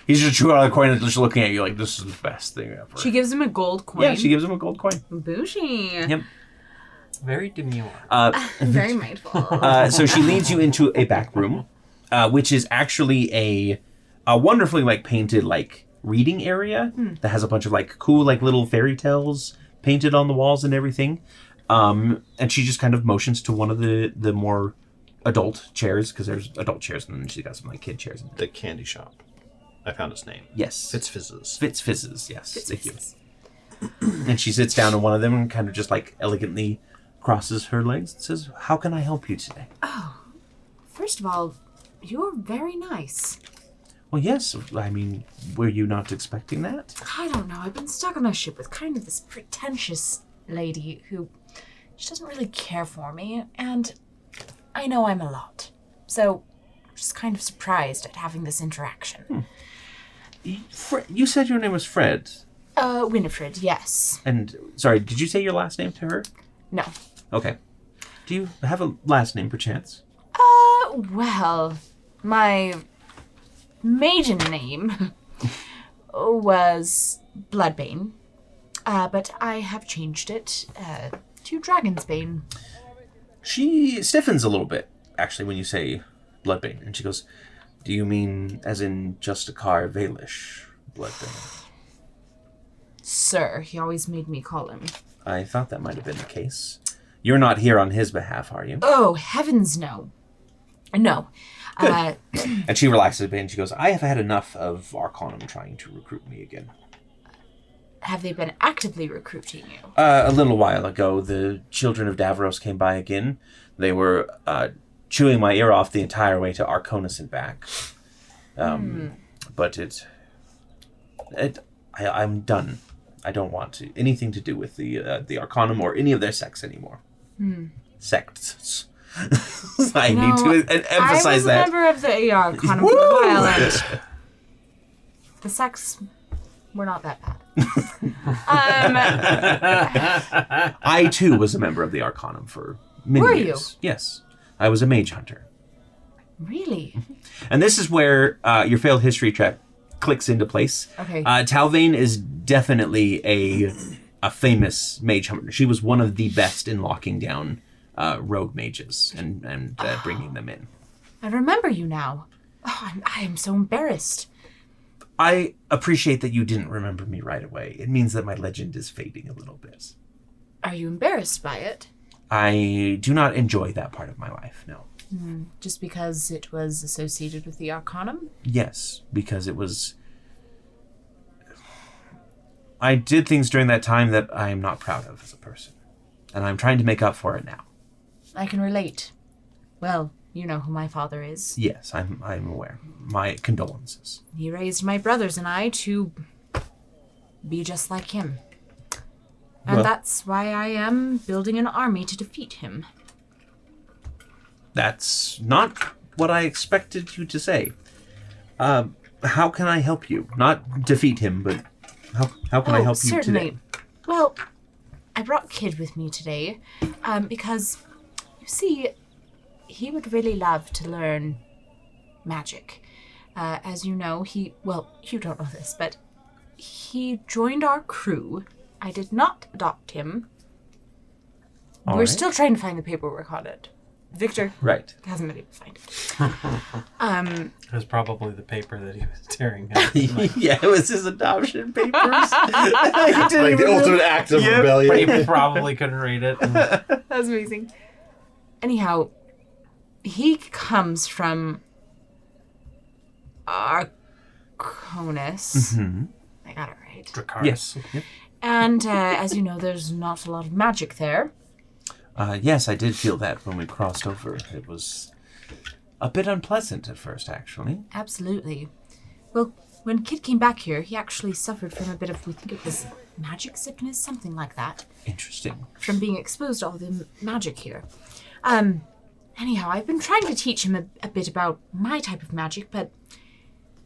he's just chewing out a coin and just looking at you like, this is the best thing ever. She gives him a gold coin. Yeah, she gives him a gold coin. Bougie. Yep. Very demure. Very mindful. So she leads you into a back room, which is actually a wonderfully like painted like reading area that has a bunch of like cool like little fairy tales painted on the walls and everything. And she just kind of motions to one of the more adult chairs, because there's adult chairs and then she's got some like kid chairs in there. The candy shop. I found its name. Yes. Fitzfizzes. Fitzfizzes, yes. Thank you. And she sits down on one of them and kind of just like elegantly crosses her legs and says, how can I help you today? First of all, you're very nice. Well, yes. I mean, were you not expecting that? I don't know. I've been stuck on a ship with kind of this pretentious lady who she doesn't really care for me, and I know I'm a lot. So I'm just kind of surprised at having this interaction. You said your name was Fred. Winifred, yes. And, sorry, did you say your last name to her? No. Okay. Do you have a last name, perchance? Well, my maiden name was Bloodbane, but I have changed it to Dragonsbane. She stiffens a little bit, actually, when you say Bloodbane. And she goes, do you mean as in Justicar Valish Bloodbane? Sir, he always made me call him. I thought that might have been the case. You're not here on his behalf, are you? Oh, heavens no. No. And she relaxes a bit and she goes, I have had enough of Arcanum trying to recruit me again. Have they been actively recruiting you? A little while ago, the children of Davros came by again. They were chewing my ear off the entire way to Arconis and back. But I'm done. I don't want anything to do with the Arcanum or any of their sects anymore. Sects. I need to emphasize that. I was a member of the Arcanum for a while, and the sects were not that bad. I, too, was a member of the Arcanum for many Were years. You? Yes. I was a mage hunter. Really? And this is where your failed history check clicks into place. Okay. Talvain is definitely a famous mage hunter. She was one of the best in locking down rogue mages and bringing them in. I remember you now. Oh, I am so embarrassed. I appreciate that you didn't remember me right away. It means that my legend is fading a little bit. Are you embarrassed by it? I do not enjoy that part of my life, no. Just because it was associated with the Arcanum? Yes, because it was... I did things during that time that I am not proud of as a person. And I'm trying to make up for it now. I can relate. Well, you know who my father is. Yes, I'm aware. My condolences. He raised my brothers and I to be just like him. And Well, that's why I am building an army to defeat him. that's not what I expected you to say. How can I help you? Not defeat him, but how can I help you certainly. today? Well, I brought Kid with me today because, you see, he would really love to learn magic. As you know, you don't know this, but he joined our crew. I did not adopt him. All We're right. still trying to find the paperwork on it. Victor Right. hasn't been able to find it. It was probably the paper that he was tearing up. Yeah, it was his adoption papers. Like the ultimate act of Yep. But rebellion. he probably couldn't read it. That's amazing. Anyhow, he comes from Arconis. I got it right. Dracarys. Yes. Yep. And as you know, there's not a lot of magic there. Yes, I did feel that when we crossed over. It was a bit unpleasant at first, actually. Absolutely. Well, when Kid came back here, he actually suffered from a bit of, we think it was magic sickness, something like that, Interesting. from being exposed to all the magic here. Anyhow, I've been trying to teach him a bit about my type of magic, but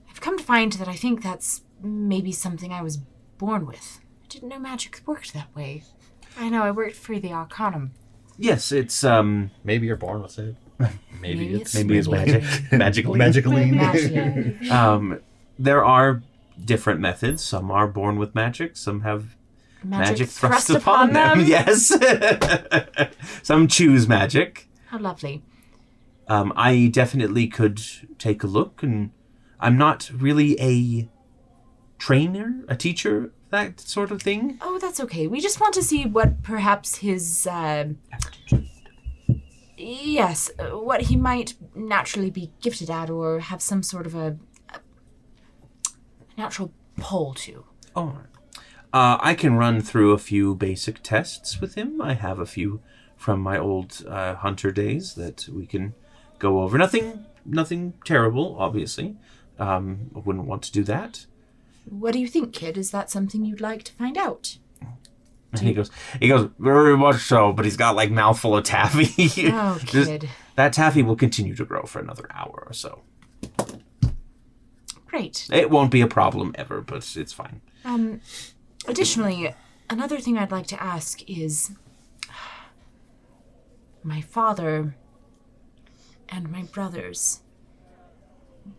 I've come to find that I think that's maybe something I was born with. I didn't know magic worked that way. I know, I worked for the Arcanum. Yes, it's Maybe you're born with it. Maybe it's magic. Magically. Magically. Magic. There are different methods. Some are born with magic. Some have magic thrust upon them. Yes. Some choose magic. How lovely. I definitely could take a look, and I'm not really a trainer, a teacher, that sort of thing. Oh, that's okay. We just want to see what perhaps his, yes, what he might naturally be gifted at or have some sort of a natural pull to. Oh, I can run through a few basic tests with him. I have a few from my old hunter days that we can go over. Nothing terrible, obviously. I wouldn't want to do that. What do you think, Kid? Is that something you'd like to find out? And he goes, very much so, but he's got like mouthful of taffy. Oh, Just- Kid. that taffy will continue to grow for another hour or so. Great. It won't be a problem ever, but it's fine. Additionally, another thing I'd like to ask is, my father and my brothers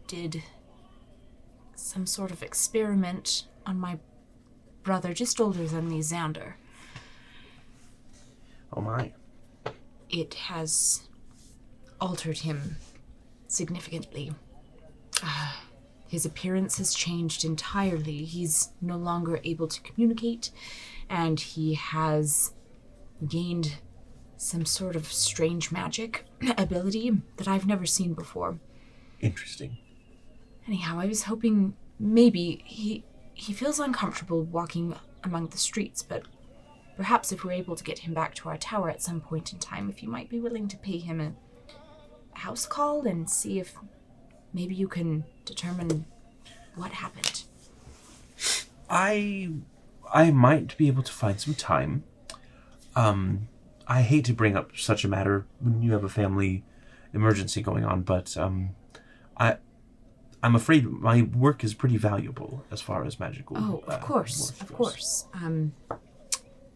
did some sort of experiment on my brother, just older than me, Xander. Oh my. It has altered him significantly. His appearance has changed entirely. He's no longer able to communicate, and he has gained some sort of strange magic ability that I've never seen before. Interesting. Anyhow, I was hoping maybe he feels uncomfortable walking among the streets, but perhaps if we're able to get him back to our tower at some point in time, if you might be willing to pay him a house call and see if maybe you can determine what happened. I might be able to find some time. I hate to bring up such a matter when you have a family emergency going on, but I'm afraid my work is pretty valuable as far as magical. Oh, of course, work of goes. course.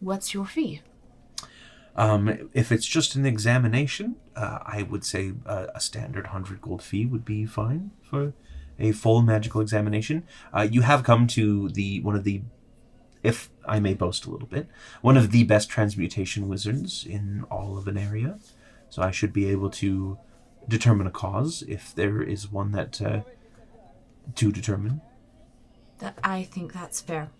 What's your fee? If it's just an examination, I would say a standard 100 gold fee would be fine for a full magical examination. You have come to one of the, if I may boast a little bit, one of the best transmutation wizards in all of Aneria. So I should be able to determine a cause if there is one that to determine. I think that's fair.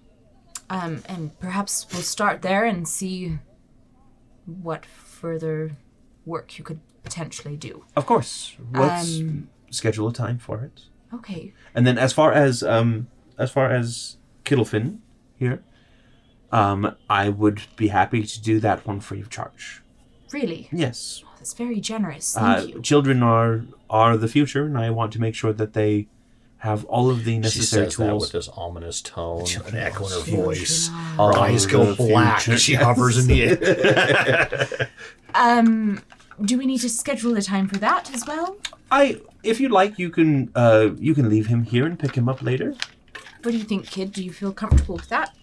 And perhaps we'll start there and see what further work you could potentially do. Of course. Let's schedule a time for it. Okay. And then as far as Kittlefin here, I would be happy to do that one free of charge. Really? Yes. Oh, that's very generous. Thank you. Children are the future, and I want to make sure that they have all of the She necessary says that tools. with this ominous tone, an echo in her Future. voice. All Her eyes of go the black. future. She hovers in the air. Do we need to schedule a time for that as well? If you'd like, you can leave him here and pick him up later. What do you think, kid? Do you feel comfortable with that?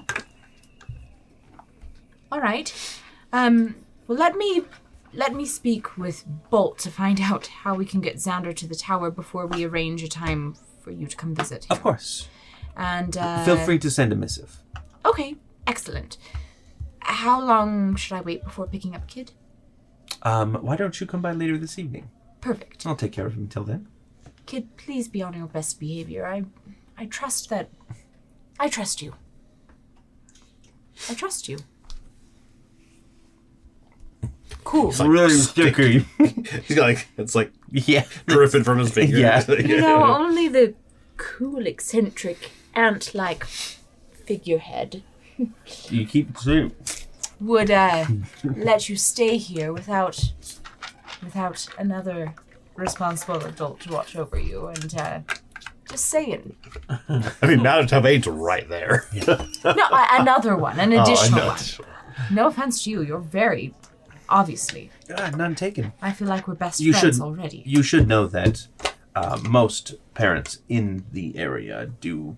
All right. Well, let me speak with Bolt to find out how we can get Xander to the tower before we arrange a time for you to come visit him. Of course. And Feel free to send a missive. Okay, excellent. How long should I wait before picking up kid? Why don't you come by later this evening? Perfect. I'll take care of him until then. Kid, please be on your best behavior. I trust you. I trust you. Cool. It's like really sticky. He's got it's like Yeah. dripping from his fingers. Yeah. You know, only the cool, eccentric, ant-like figurehead You keep saying. would let you stay here without another responsible adult to watch over you. And just saying. I mean, Mountain Top 8's right there. No, another one, an additional Oh, one. No offense to you, you're very obviously. None taken. I feel like we're best You friends should already. You should know that most parents in the area do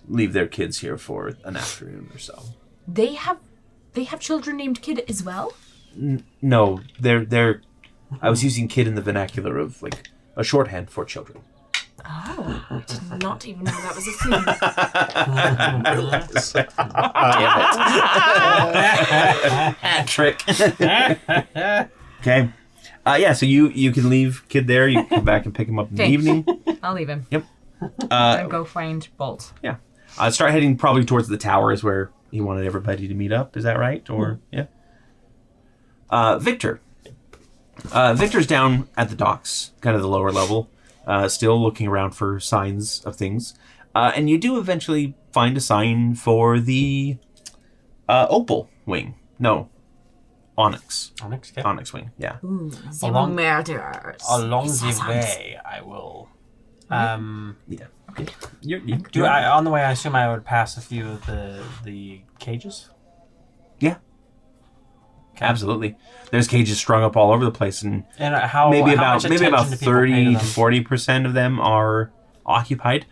leave their kids here for an afternoon or so. They have children named Kid as well? No, they're. I was using kid in the vernacular of like a shorthand for children. Oh, I did not even know that was a thing. Trick. Okay. Yeah, so you can leave kid there. You can come back and pick him up in the Okay. evening. I'll leave him. Yep. And go find Bolt. Yeah. Start heading probably towards the tower is where he wanted everybody to meet up. Is that right? Or yeah. Victor. Victor's down at the docks, kind of the lower level, still looking around for signs of things. And you do eventually find a sign for the Opal wing. No, Onyx. Onyx, okay. Onyx wing, yeah. Ooh, the Along- murderers. Along the Assassins. way, I will. Yeah. Okay. On the way, I assume I would pass a few of the cages. Yeah. Okay. Absolutely. There's cages strung up all over the place, and And how maybe how about much attention do people pay 30 to to them? 40% of them are occupied.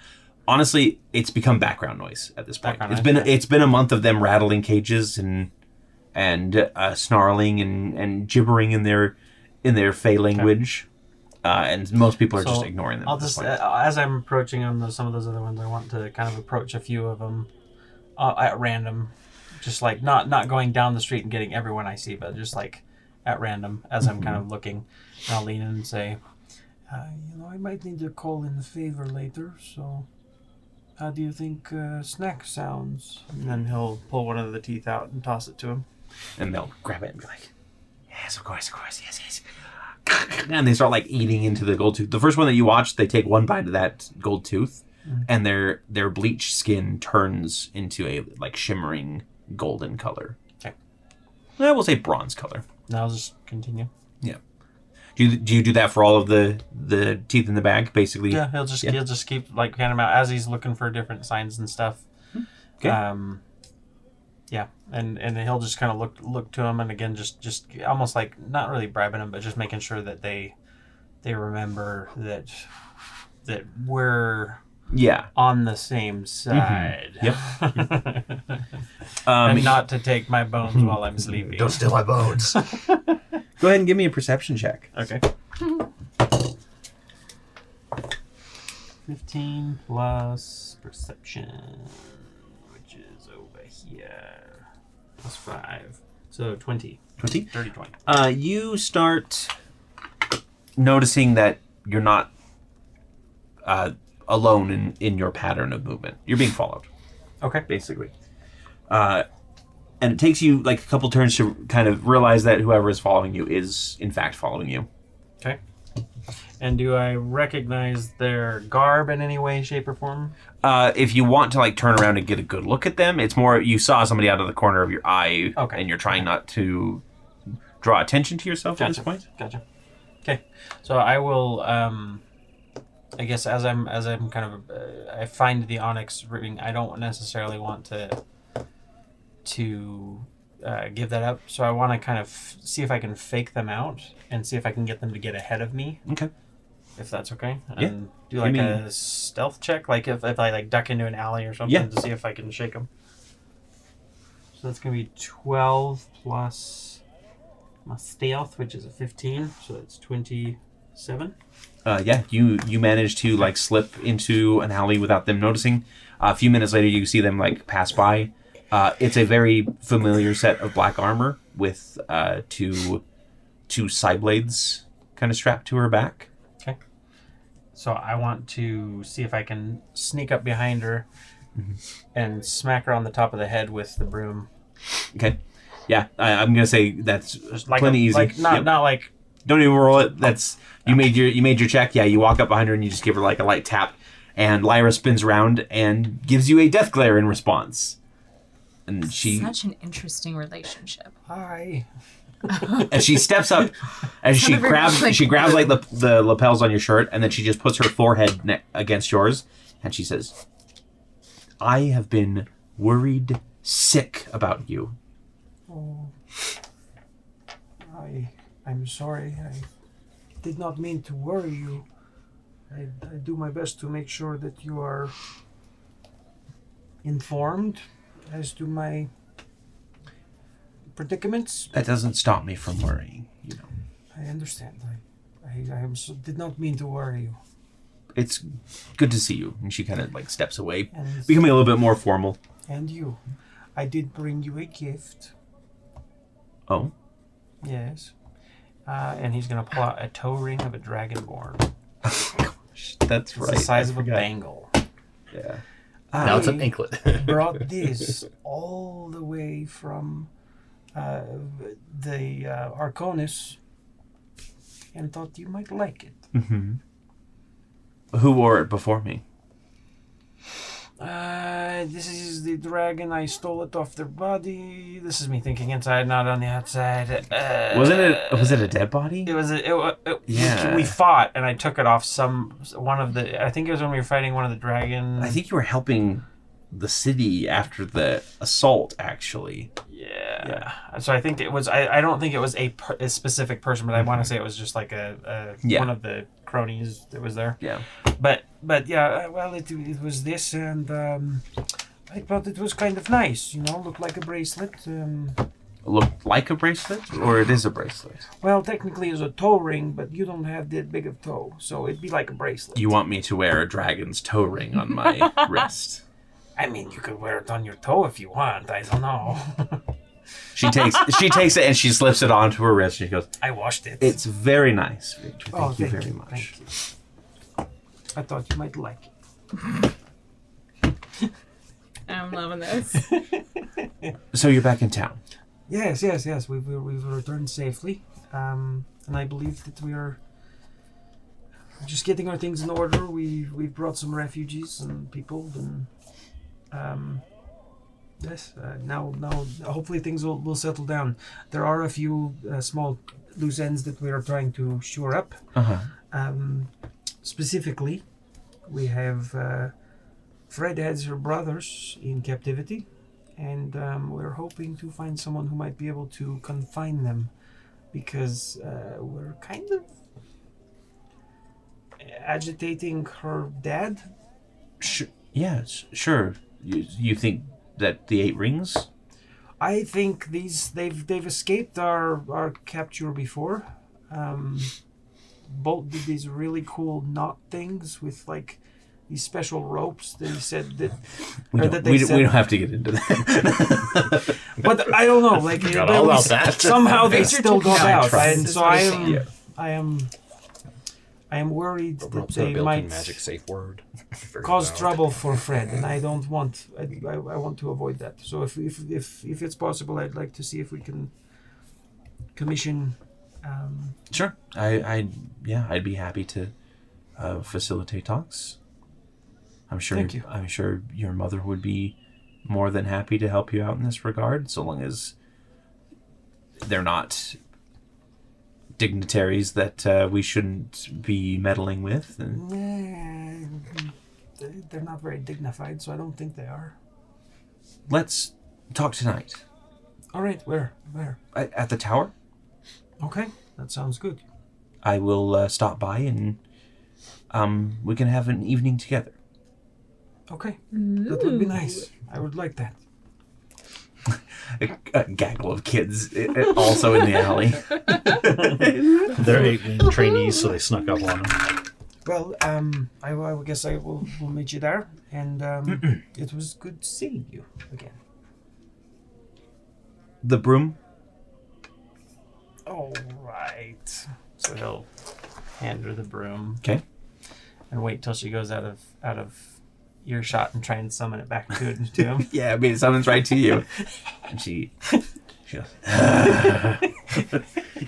honestly, it's become background noise at this point. Background noise, It's been a month of them rattling cages and snarling and gibbering in their Fey language, and most people are just ignoring them. I'll at this just point. as I'm approaching on some of those other ones, I want to kind of approach a few of them at random, just like not going down the street and getting everyone I see, but just like at random as I'm kind of looking. And I'll lean in and say, I might need to call in a favor later, so how do you think snack sounds? And then he'll pull one of the teeth out and toss it to him. And they'll grab it and be like, yes, of course, yes. And they start like eating into the gold tooth. The first one that you watch, they take one bite of that gold tooth, and their bleached skin turns into a like shimmering golden color. Okay. I will say bronze color. Now I'll just continue. Yeah. Do you do that for all of the teeth in the bag, basically? Yeah, he'll just keep like handing them out as he's looking for different signs and stuff. Okay. Yeah, and he'll just kind of look to him, and again, just almost like not really bribing him, but just making sure that they remember that we're on the same side. Yep. And not to take my bones while I'm sleeping. Don't steal my bones. Go ahead and give me a perception check. Okay. 15 plus perception, which is over here, plus 5. So 20. 20? Dirty 20. You start noticing that you're not alone in your pattern of movement. You're being followed, Okay. basically. And it takes you like a couple turns to kind of realize that whoever is following you is, in fact, following you. Okay. And do I recognize their garb in any way, shape, or form? If you want to like turn around and get a good look at them, it's more you saw somebody out of the corner of your eye, Okay. and you're trying not to draw attention to yourself at this point. Gotcha. Okay. So I will. I guess as I'm kind of I find the onyx ring. I don't necessarily want to give that up. So I want to kind of see if I can fake them out and see if I can get them to get ahead of me. Okay. If that's okay. Yeah. And do like a stealth check, like if I like duck into an alley or something to see if I can shake them. So that's gonna be 12 plus my stealth, which is a 15, so that's 27. You manage to like slip into an alley without them noticing. A few minutes later, you see them like pass by. It's a very familiar set of black armor with two side blades kind of strapped to her back. Okay. So I want to see if I can sneak up behind her and smack her on the top of the head with the broom. Okay. Yeah, I'm gonna say that's Like plenty easy. Like not Yep. not like Don't even roll it. That's you made your check. Yeah, you walk up behind her and you just give her like a light tap, and Lyra spins around and gives you a death glare in response. And she Such an interesting relationship. hi. and she steps up as she Sounded very grabs like- she grabs like the lapels on your shirt, and then she just puts her forehead against yours, and she says, "I have been worried sick about you." Oh, I'm sorry. I did not mean to worry you. I do my best to make sure that you are informed as to my predicaments. That doesn't stop me from worrying, you know. I understand. I did not mean to worry you. It's good to see you. And she kind of like steps away, And, becoming a little bit more formal. and you. I did bring you a gift. Oh, Yes. And he's going to pull out a toe ring of a dragonborn. that's It's right. the size I of a forgot. bangle. Yeah. Now it's an anklet. Brought this all the way from the Arconis and thought you might like it. Mm-hmm. Who wore it before me? This is the dragon. I stole it off their body. This is me thinking inside, not on the outside. Was it a dead body? It was. Yeah. We fought, and I took it off one of the. I think it was when we were fighting one of the dragons. I think you were helping the city after the assault, actually. Yeah. So I think it was. I don't think it was a specific person, but I want to say it was just like a Yeah. one of the cronies that was there. Yeah. But But yeah, well, it was this, and I thought it was kind of nice. Looked like a bracelet. Look like a bracelet, or it is a bracelet? Well, technically it's a toe ring, but you don't have that big of toe, so it'd be like a bracelet. You want me to wear a dragon's toe ring on my wrist? I mean, you could wear it on your toe if you want. I don't know. She takes it and she slips it onto her wrist. She goes, I washed it. "It's very nice, Victor. Thank you very much." Thank you. I thought you might like it. I'm loving this. So you're back in town. Yes. We've returned safely, and I believe that we are just getting our things in order. We've brought some refugees and people, and yes, now hopefully things will settle down. There are a few small loose ends that we are trying to shore up. Specifically, we have Fred has her brothers in captivity. And we're hoping to find someone who might be able to confine them, because we're kind of agitating her dad. Yes, sure. You think that the 8 rings? I think they've escaped our capture before. Bolt did these really cool knot things with like these special ropes. They said that We don't have to get into that. but I don't know. Like Forgot all about that. somehow they still got out, tried. and so I am worried that they might magic safe word. cause trouble for Fred, and I don't want. I want to avoid that. So if it's possible, I'd like to see if we can commission. Sure. I'd be happy to facilitate talks. I'm sure. Thank you. I'm sure your mother would be more than happy to help you out in this regard, so long as they're not dignitaries that we shouldn't be meddling with. And They're not very dignified, so I don't think they are. let's talk tonight. All right, where? At the tower. Okay, that sounds good. I will stop by and we can have an evening together. Okay, that would be nice. I would like that. A gaggle of kids also in the alley. They're 8 trainees, so they snuck up on them. Well, I guess I will meet you there, and it was good seeing you again. The broom. All right. So he'll hand her the broom. Okay. And wait till she goes out of earshot and try and summon it back to him. Yeah, I mean, it summons right to you. And she goes,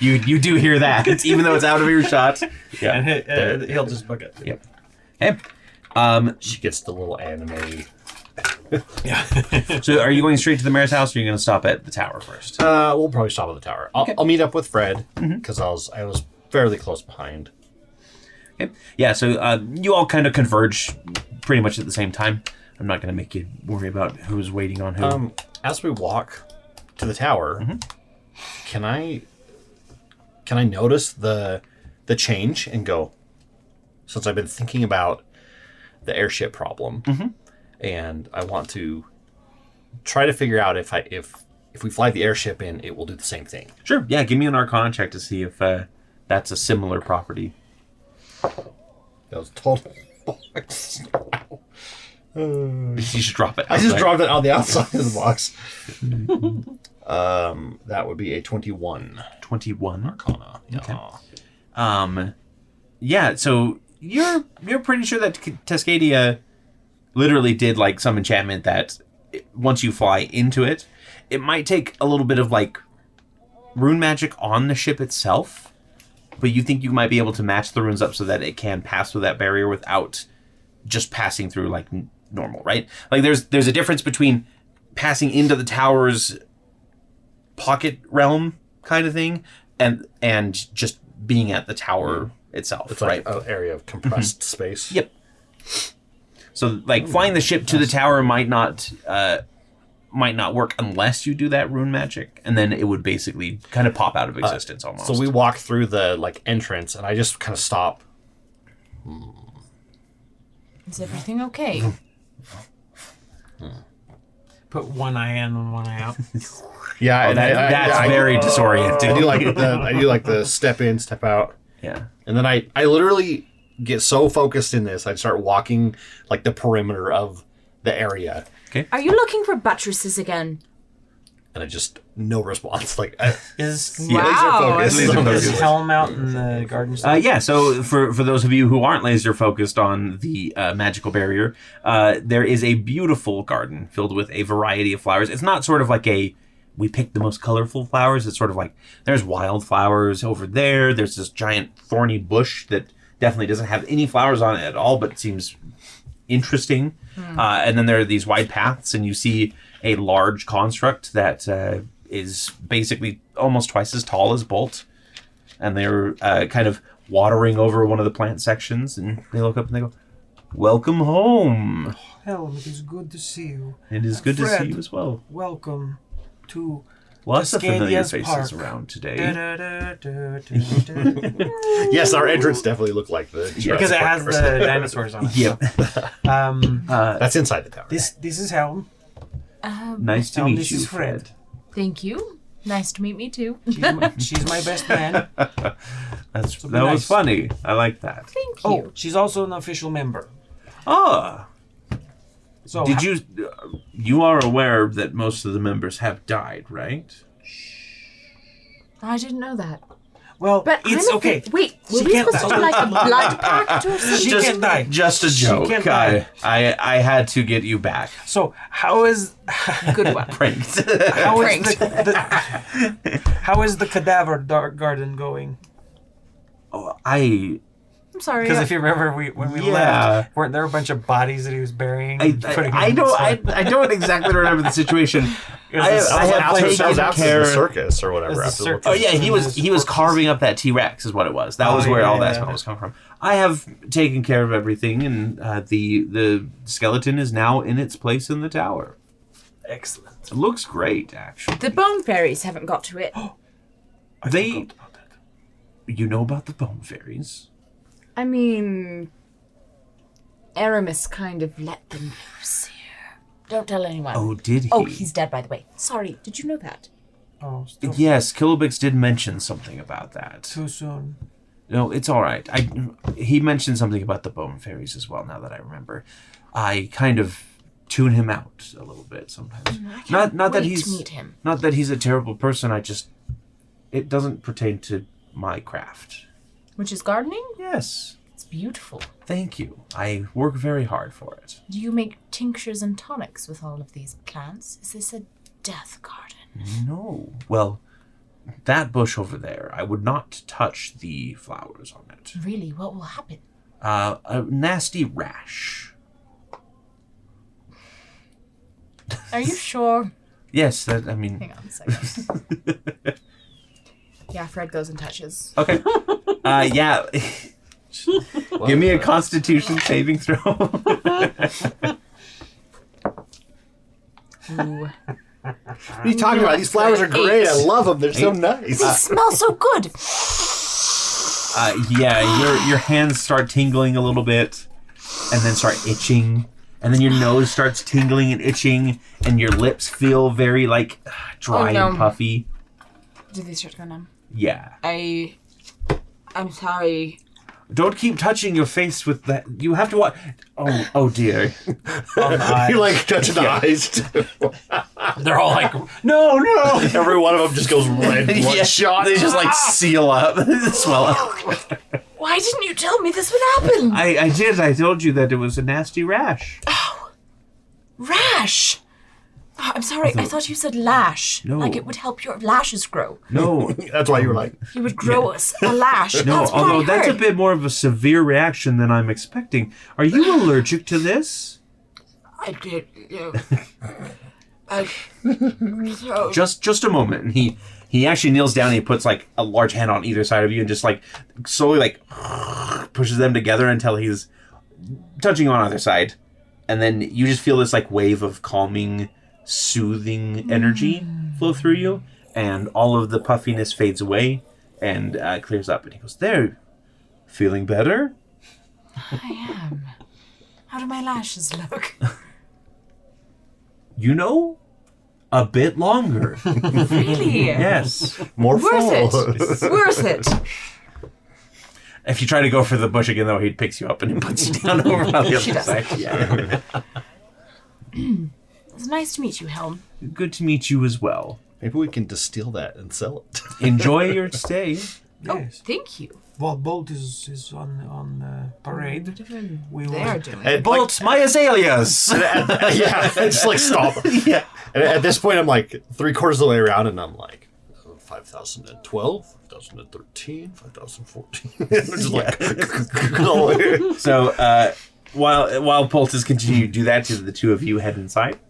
you do hear that, even though it's out of earshot. Yeah. And he'll just book it. Yep. Okay. She gets the little anime. So are you going straight to the mayor's house, or are you going to stop at the tower first? We'll probably stop at the tower. I'll meet up with Fred, because I was fairly close behind. Okay. Yeah, so you all kind of converge pretty much at the same time. I'm not going to make you worry about who's waiting on who. As we walk to the tower, can I notice the change and go, since I've been thinking about the airship problem, and I want to try to figure out if we fly the airship in, it will do the same thing. Sure, yeah, give me an Arcana check to see if that's a similar property. That was total. You should drop it. I just dropped it on the outside of the box. That would be a 21. 21. Arcana. Okay. Yeah, so you're pretty sure that Cascadia literally did like some enchantment that once you fly into it, it might take a little bit of like rune magic on the ship itself, but you think you might be able to match the runes up so that it can pass through that barrier without just passing through like normal, right? Like there's a difference between passing into the tower's pocket realm kind of thing and just being at the tower itself. It's like an area of compressed space. Yep. So like flying the ship to the tower might not work unless you do that rune magic, and then it would basically kind of pop out of existence almost. So we walk through the like entrance, and I just kind of stop. Is everything okay? Put one eye in and one eye out. Yeah, and That's very disorienting. I do like the step in, step out. Yeah. And then I literally get so focused in this, I'd start walking like the perimeter of the area. Are you looking for buttresses again? And I just, no response. Like, Is Wow. laser focus. is Helm out in the garden? Yeah, so for those of you who aren't laser focused on the magical barrier, there is a beautiful garden filled with a variety of flowers. It's not sort of like we picked the most colorful flowers. It's sort of like there's wildflowers over there. There's this giant thorny bush that definitely doesn't have any flowers on it at all, but seems interesting. And then there are these wide paths, and you see a large construct that is basically almost twice as tall as Bolt. And they're kind of watering over one of the plant sections, and they look up and they go, "Welcome home." Helm, it is good to see you. It is good to see Fred. you as well. Welcome to Lots of familiar Cascadia's faces Park. around today. Yes, our entrance definitely looked like the Because it has the dinosaurs on it. Yep. That's inside the tower. This is Helm. Nice to Helm, meet this you, is Fred. Thank you. Nice to meet me too. She's my best man. That be was nice. funny. I like that. Thank you. Oh, she's also an official member. Ah, So did you? You are aware that most of the members have died, right? I didn't know that. Well, But it's I'm okay. Wait, were She we can't supposed to die. do like a blood pact or something? She can't die. Just a She joke. can't die. I had to get you back. So how is Good one. Pranked. how is Pranked. how is the cadaver garden going? Oh, I'm sorry. Because if you remember, when we Yeah. left, weren't there a bunch of bodies that he was burying? I don't exactly remember the situation. I have That was taken after care. the circus or whatever. It was the After the circus. Oh yeah, he was carving up that T-Rex is what it was. That was where all that smell was coming from. I have taken care of everything, and the skeleton is now in its place in the tower. Excellent. It looks great, actually. the bone fairies haven't got to it. They, you know about the bone fairies? I mean, Aramis kind of let them loose here. Don't tell anyone. Oh, did he? Oh, he's dead, by the way. Sorry, did you know that? Oh, still Yes, Kilobix did mention something about that. too soon. No, it's all right. He mentioned something about the bone fairies as well. Now that I remember, I kind of tune him out a little bit sometimes. Not that Wait he's to meet him. not that he's a terrible person. It doesn't pertain to my craft. Which is gardening? Yes, It's beautiful. thank you. I work very hard for it. Do you make tinctures and tonics with all of these plants? Is this a death garden? No, well, that bush over there, I would not touch the flowers on it. Really, what will happen? A nasty rash. Are you sure? Yes, that I mean. Hang on a second. Yeah, Fred goes and touches. Okay. Yeah. Give me a Constitution saving throw. Ooh. What are you talking about? These flowers are great. I love them. They're so nice. They smell so good. Yeah, your hands start tingling a little bit, and then start itching, and then your nose starts tingling and itching, and your lips feel very like dry Oh, no. and puffy. Do they start to go numb? Yeah. I'm sorry. Don't keep touching your face with that. You have to watch. Oh dear. You like touching the eyes too. They're all like, no. Every one of them just goes red, bloodshot. They just like seal up, swell up. Why didn't you tell me this would happen? I did. I told you that it was a nasty rash. Rash. Oh, I'm sorry. I thought you said lash. No. Like it would help your lashes grow. No, That's why you were like, You would grow a lash. no. That's what Although I that's a heard. bit more of a severe reaction than I'm expecting. Are you allergic to this? I did. So, Just a moment. And he actually kneels down and he puts like a large hand on either side of you and just like slowly like pushes them together until he's touching on either side. And then you just feel this like wave of calming, soothing energy flow through you, and all of the puffiness fades away and clears up. And he goes, "There, feeling better?" I am. How do my lashes look? You know, a bit longer. Really? Yes. More Worth full. it. Worth it. If you try to go for the bush again, though, he picks you up and he puts you down over on the other side. Yeah. It's nice to meet you, Helm. Good to meet you as well. Maybe we can distill that and sell it. Enjoy your stay. Oh, Yes. thank you. Well, Bolt is on parade. We They will- are doing it. And, Bolt my azaleas! yeah, I just like stop. Yeah. And at this point, I'm like 3/4 of the way around, and I'm like, 5012, 5013, 5014. Just like, So, while Bolt is continuing to do that, the two of you head inside.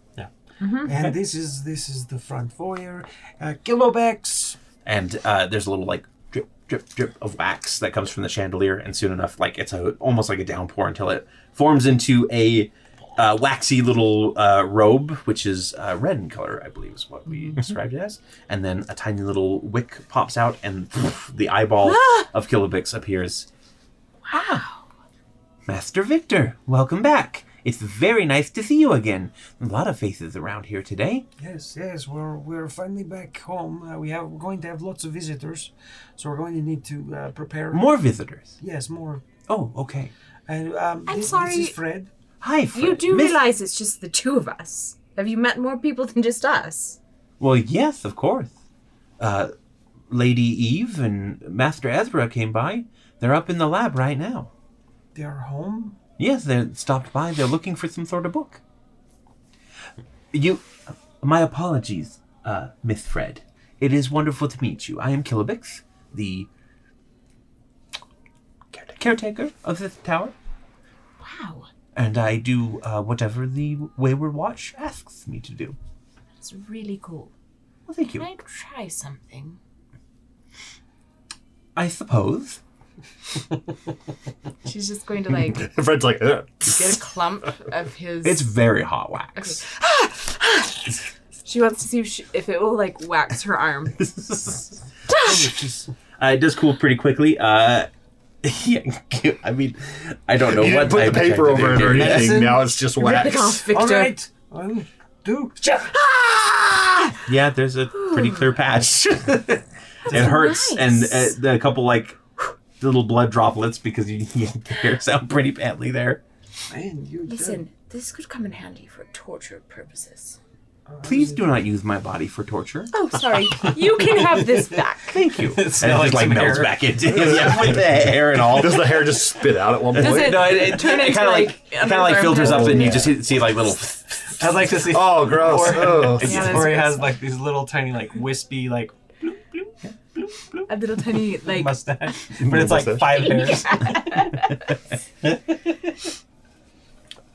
And this is the front foyer. Kilobacks. And there's a little like drip, drip, drip of wax that comes from the chandelier, and soon enough, like it's almost like a downpour until it forms into a waxy little robe, which is red in color, I believe is what we described it as. And then a tiny little wick pops out, and the eyeball of Kilobix appears. Wow. Master Victor, welcome back. It's very nice to see you again. A lot of faces around here today. Yes, we're finally back home. We're going to have lots of visitors, so we're going to need to prepare. More visitors. Yes, more. Oh, okay. And I'm sorry. This is Fred. Hi, Fred. You do Miss- realize it's just the two of us. Have you met more people than just us? Well, yes, of course. Lady Eve and Master Ezra came by. They're up in the lab right now. They're home. Yes, they stopped by. They're looking for some sort of book. My apologies, Miss Fred. It is wonderful to meet you. I am Kilobix, the caretaker of this tower, Wow. and I do whatever the Wayward Watch asks me to do. That's really cool. Well, thank Can you. I try something? I suppose. She's just going to like Fred's like, get a clump of his. It's very hot wax. She wants to see if it will like wax her arm. It does cool pretty quickly. Yeah, I mean, I don't know you what didn't put the type of paper check over it they or do. anything. Medicine? Now it's just Rip it off, wax. Victor. All right. 1, 2. Yeah, there's a pretty clear patch. It hurts, nice. and a couple like little blood droplets because you hear sound pretty badly there. Man, you Listen, this could come in handy for torture purposes. Please do not use my body for torture. Oh, sorry. You can have this back. Thank you. And it smells just like like some melts hair. back into him, yeah, with the hair and all. Does the hair just spit out at one point? Does it- No, it Turn into, kind of like, underarm filters up, hair. and you just see like little. I'd like to see. Oh, gross. Oh. Yeah, that's Cory has gross. like these little tiny like wispy like A little tiny like. mustache, but it's like 5 hairs.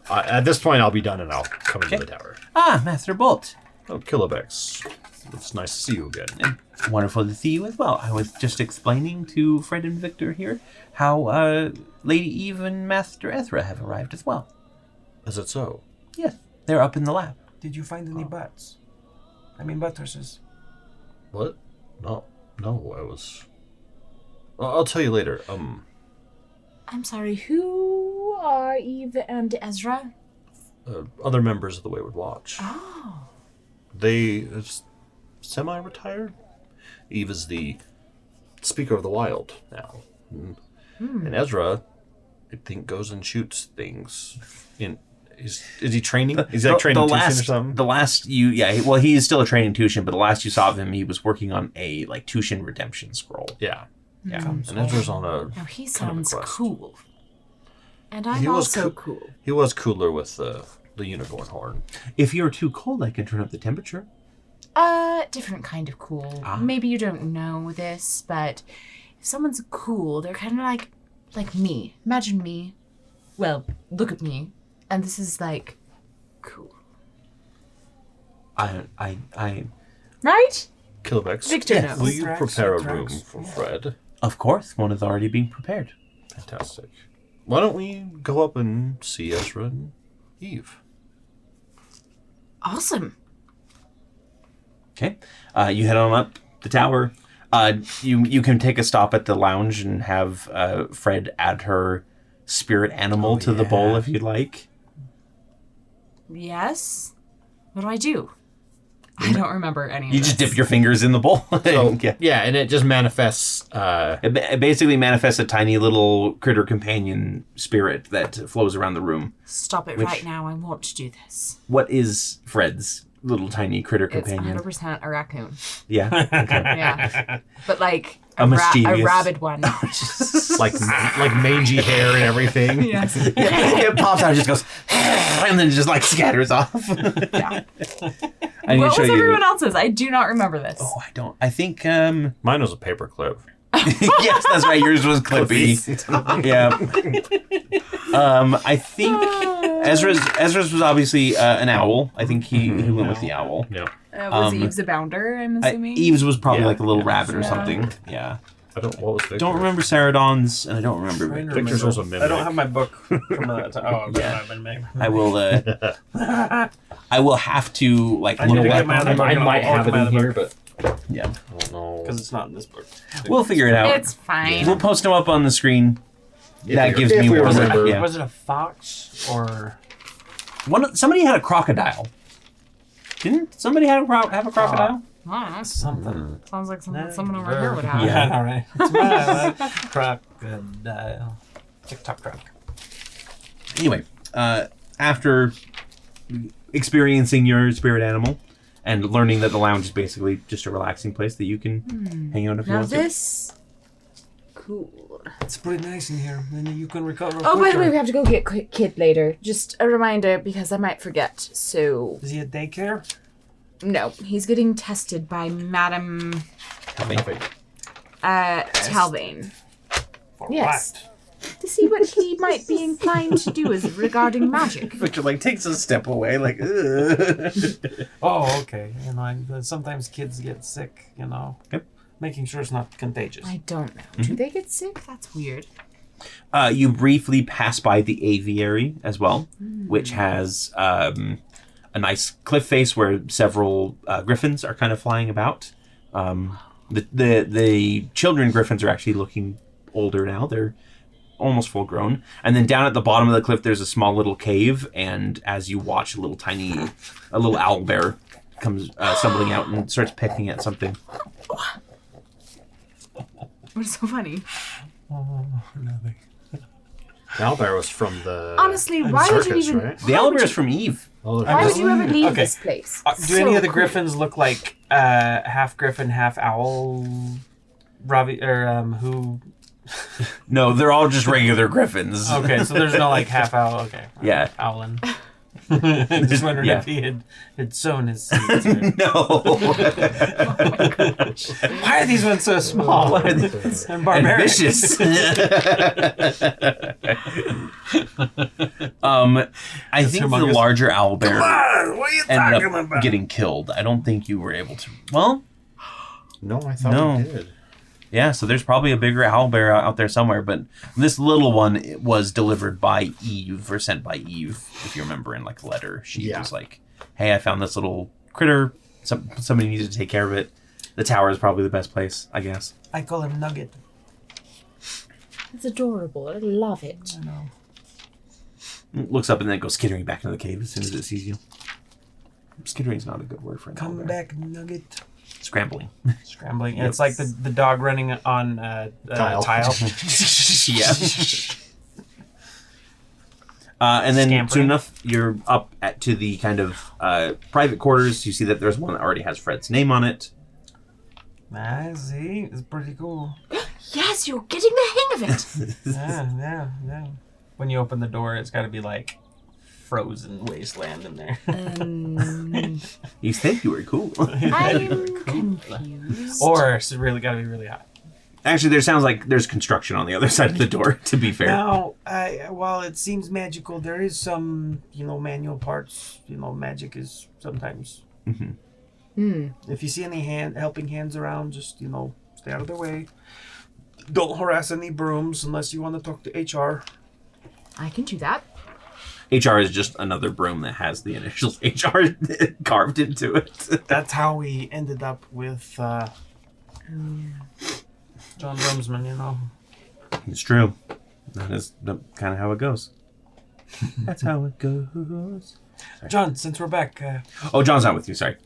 At this point, I'll be done and I'll come into the tower. Ah, Master Bolt. Oh, Kilobex. It's nice to see you again. Wonderful to see you as well. I was just explaining to Fred and Victor here how Lady Eve and Master Ezra have arrived as well. Is it so? Yes, they're up in the lab. Did you find any butts? I mean buttresses. What? No, I was... I'll tell you later. I'm sorry. Who are Eve and Ezra? Other members of the Wayward Watch. Oh. They semi-retired. Eve is the Speaker of the Wild now. And Ezra, I think, goes and shoots things. Is he training? Is he like training Tushen or something? The last he is still a training Tushen, but the last you saw of him, he was working on a like Tushen redemption scroll. Yeah. Yeah. And Ezra's on a... Now he kind of a sounds quest. cool. And I'm He was also coo- cool. He was cooler with the unicorn horn. If you're too cold, I can turn up the temperature. Different kind of cool. Ah. Maybe you don't know this, but if someone's cool, they're kind of like me. Imagine me. Well, look at me. And this is like cool. I Right? Kilobex, Victor knows. will you Tracks, prepare a tracks. room for Fred? of course, one is already being prepared. Fantastic. Why don't we go up and see Ezra and Eve? Awesome. Okay. You head on up the tower. You can take a stop at the lounge and have Fred add her spirit animal to the bowl if you'd like. Yes. What do I do? I don't remember any of You this. just dip your fingers in the bowl. So, Yeah. yeah, and it just manifests. It basically manifests a tiny little critter companion spirit that flows around the room. Stop it right now. I want to do this. What is Fred's little tiny critter It's companion? 100% a raccoon. Yeah. Okay. Yeah. But like A a mischievous- rabid one. like mangy hair and everything. Yes. It pops out and just goes, and then just like scatters off. Yeah. I need to What show was you. everyone else's? I do not remember this. Oh, I don't. I think. Mine was a paperclip. Yes, that's right. Yours was Clippy. Yeah. I think Ezra's was obviously an owl. I think he went with the owl. Yeah. Was Eve's a bounder, I'm assuming? Eve's was probably Yeah. like a little rabbit or Yeah. something. Yeah. I don't. What was Victor's? Don't remember Saradon's, and I don't remember Trying to Victor's. Victor's remember. was a mimic. I don't have my book from that time. Oh, Yeah. I've been made. I will. I will have to like I look need to back get my on other it. book. I might have it in here, but Yeah, I don't know. Because it's not in this book. we'll figure it out. It's fine. We'll post them up on the screen. That gives if me we more. remember. Yeah. Was it a fox or? Somebody had a crocodile. Didn't somebody have a crocodile? I don't know. Something. Sounds like something someone over here would have. Yeah. All right. It's my crocodile. TikTok croc. Anyway, after experiencing your spirit animal and learning that the lounge is basically just a relaxing place that you can hang out if you Now want to. this... Cool. It's pretty nice in here. Then you can recover. Oh, by the quicker. way, we have to go get Kid later. Just a reminder because I might forget. So, Is he at daycare? no. He's getting tested by Madam Talbane For Yes. what? To see what he might be inclined to do is regarding magic. Victor like takes a step away, like. Oh, okay. You know, sometimes kids get sick. You know. Yep. Making sure it's not contagious. I don't know. Do they get sick? That's weird. You briefly pass by the aviary as well, which has a nice cliff face where several griffins are kind of flying about. The children griffins are actually looking older now. They're almost full grown. And then down at the bottom of the cliff, there's a small little cave. And as you watch, a little owl bear comes stumbling out and starts pecking at something. What's so funny? Oh, nothing. Owlbear was from the Honestly, why would you circus, even... right? The owl bear is from Eve. Oh, Why would you ever leave Okay. this place? Do any So of the cool. griffins look like half griffin, half owl? Ravi or who? No, they're all just regular griffins. Okay, so there's no like half owl. Okay, Yeah. Owlin. Just wondering Yeah. if he had sown his seeds. Or... No. Why are these ones so small? Why are they- and And barbaric? vicious. I think the humongous. larger owl bear What are you ended talking up about? getting killed. I don't think you were able to. Well, No, I thought No. we did. yeah, so there's probably a bigger owl bear out there somewhere, but this little one was delivered by Eve or sent by Eve, if you remember in like a letter. She was like, hey, I found this little critter. Somebody needed to take care of it. The tower is probably the best place, I guess. I call him Nugget. It's adorable. I love it. I know. Looks up and then goes skittering back into the cave as soon as it sees you. Skittering's not a good word for an owl Come bear. back, Nugget. Scrambling. Scrambling. It's like the dog running on Tile. tile. Yeah. And then Scampering. soon enough, you're up to the kind of private quarters. You see that there's one that already has Fred's name on it. I see. It's pretty cool. Yes, you're getting the hang of it. Yeah. When you open the door, it's got to be like frozen wasteland in there. You think you were cool. I'm confused. Or it's really got to be really hot. Actually, there sounds like there's construction on the other side of the door, to be fair. Now, while it seems magical, there is some, manual parts. Magic is sometimes. If you see any helping hands around, just, stay out of their way. Don't harass any brooms unless you want to talk to HR. I can do that. HR is just another broom that has the initials HR carved into it. That's how we ended up with John Brumsman, It's true. That is kind of how it goes. That's how it goes. John, since we're back, Oh, John's not with you. Sorry,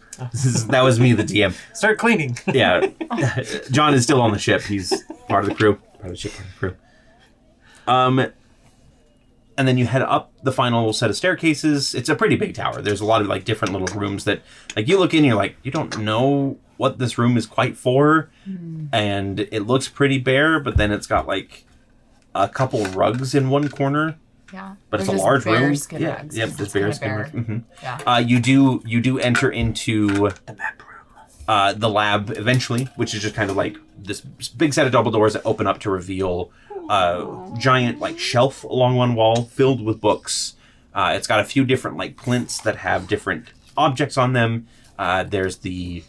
that was me, the DM. start cleaning. Yeah, John is still on the ship. He's part of the crew. Part of the ship, part of the crew. And then you head up the final set of staircases. It's a pretty big tower. There's a lot of like different little rooms that, like, you look in, you're like, you don't know what this room is quite for, and it looks pretty bare. But then it's got like a couple rugs in one corner. Yeah. Or But it's a just large bare room. skin Yeah, rugs, yeah, 'cause just it's kinda bare skin bare. rugs. Mhm. Yeah. You do enter into The map room. the lab eventually, which is just kind of like this big set of double doors that open up to reveal a giant like shelf along one wall filled with books. It's got a few different like plinths that have different objects on them. There's the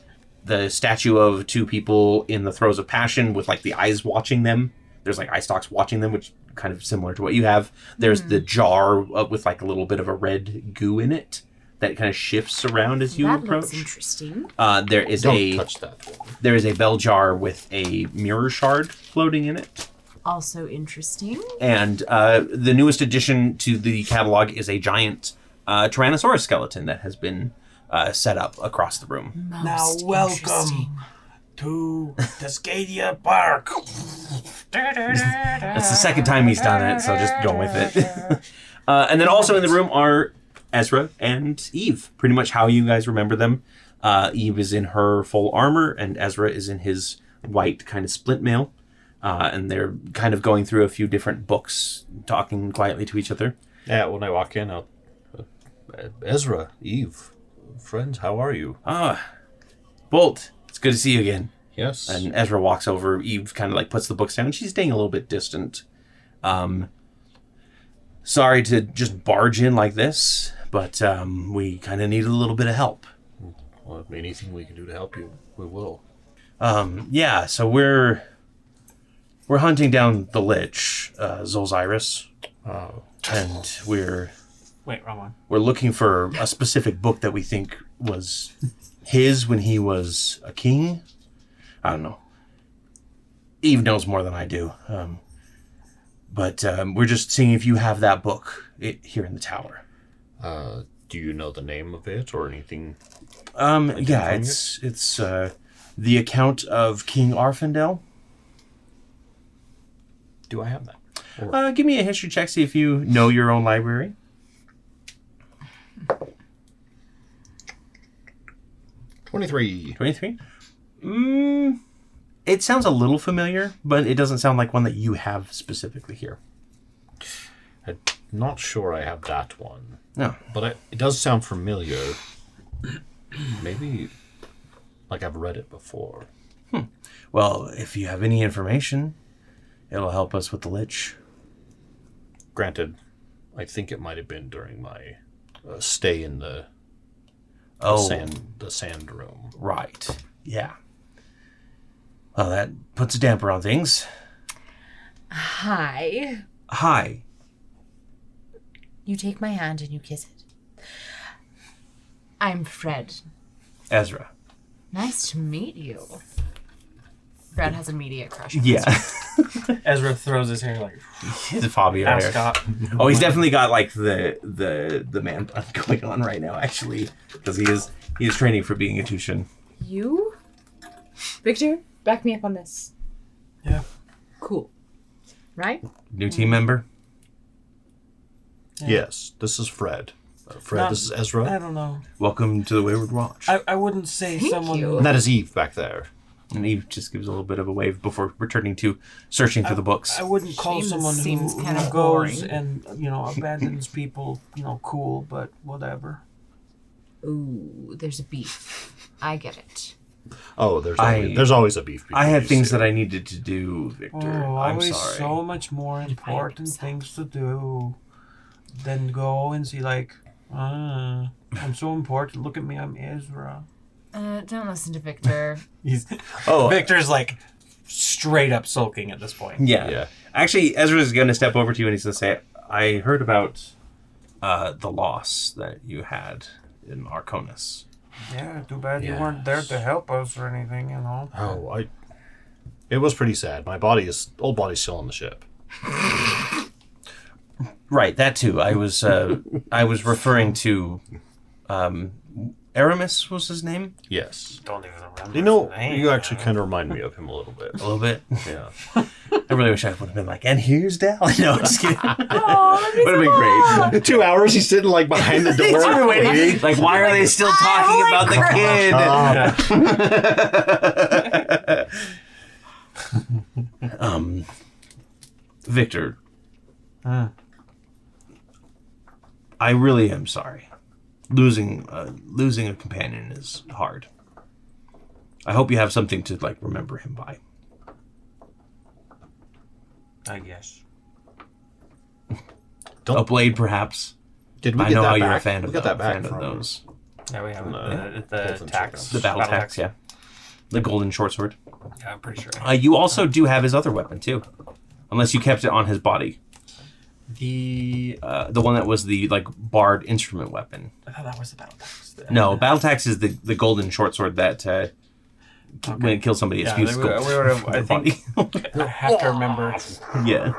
statue of two people in the throes of passion with like the eyes watching them. There's like eye stalks watching them, which kind of similar to what you have. There's the jar with like a little bit of a red goo in it that kind of shifts around as you That approach. looks interesting. There is Don't touch that one. there is a bell jar with a mirror shard floating in it. Also interesting. And the newest addition to the catalog is a giant Tyrannosaurus skeleton that has been set up across the room. Now, welcome to Cascadia Park. That's the second time he's done it, so just go with it. And then also in the room are Ezra and Eve, pretty much how you guys remember them. Eve is in her full armor, and Ezra is in his white kind of splint mail. And they're kind of going through a few different books, talking quietly to each other. Yeah, when I walk in, I'll... Ezra, Eve, friends, how are you? Bolt, it's good to see you again. Yes. And Ezra walks over. Eve kind of like puts the books down. She's staying a little bit distant. Sorry to just barge in like this, but we kind of need a little bit of help. Well, anything we can do to help you, we will. Yeah, so we're hunting down the Lich, Zolzyrus, and Wait, wrong one. we're looking for a specific book that we think was his when he was a king. I don't know. Eve knows more than I do. But we're just seeing if you have that book here in the tower. Do you know the name of it or anything? Yeah, it's the account of King Arfindel. Do I have that? Give me a history check, see if you know your own library. 23. 23? It sounds a little familiar, but it doesn't sound like one that you have specifically here. I'm not sure I have that one. No. But it does sound familiar. Maybe like I've read it before. Well, if you have any information, it'll help us with the Lich. Granted, I think it might have been during my stay in the sand room. Right. Yeah. Well, that puts a damper on things. Hi. Hi. You take my hand and you kiss it. I'm Fred. Ezra. Nice to meet you. Fred has immediate crush. on Yeah. Ezra throws his hair like He's a Fabio there. ascot. Oh, he's definitely got like the man bun going on right now, actually, because he is training for being a Tushan. You? Victor, back me up on this. Yeah. Cool. Right? New team member. Yes, this is Fred. Fred, this is I Ezra. don't know. Welcome to the Wayward Watch. I wouldn't say Thank someone. you. And that is Eve back there. And Eve just gives a little bit of a wave before returning to searching through the books. I wouldn't call Seems- someone seems who kinda goes boring. and abandons people cool, but whatever. Ooh, there's a beef. I get it. Oh, there's always a beef. I had things that I needed to do, Victor. Oh, I'm always sorry. so much more important things to do than go and see I'm so important. Look at me, I'm Ezra. Don't listen to Victor. Victor's like straight up sulking at this point. Yeah. Yeah. Actually, Ezra's going to step over to you and he's going to say, I heard about the loss that you had in Arconis. Yeah, too bad you weren't there to help us or anything, Oh, it was pretty sad. My old body's still on the ship. Right, that too. I was referring to Aramis was his name? Yes. Don't even remember. You know, his name. you actually kind of remind me of him a little bit. A little bit. Yeah. I really wish I would have been like, and here's Dal. No, just kidding. Oh, Would have been great. 2 hours he's sitting like behind the door. He's been waiting. Like, why are they still talking about the kid? Victor, I really am sorry. Losing a companion is hard. I hope you have something to like remember him by. I guess. A blade, perhaps. Did we I get know that how back? you're a fan We of, got that back fan of from those. Yeah, we have the the Golden tax. The battle tax, yeah. The golden short sword. Yeah, I'm pretty sure. You also do have his other weapon too, unless you kept it on his body. The The one that was the like barred instrument weapon. I thought that was the battle tax. No, battle tax is the golden short sword that when it kills somebody, it Yeah, spews we gold. would've- from I their think- body. I have to remember Yeah,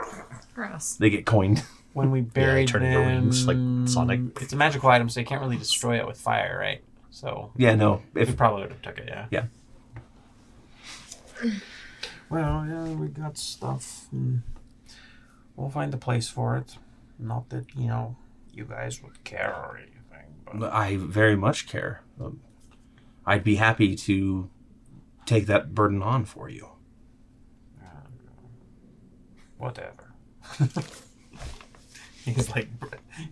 Gross. they get coined. when we buried turning your them. wings like Sonic. It's a magical item, so you can't really destroy it with fire, right? So Yeah, no. we If probably would have took it. Yeah. Yeah. Well, yeah, we got stuff. And we'll find a place for it. Not that you guys would care or anything, but I very much care. I'd be happy to take that burden on for you. whatever. He's like,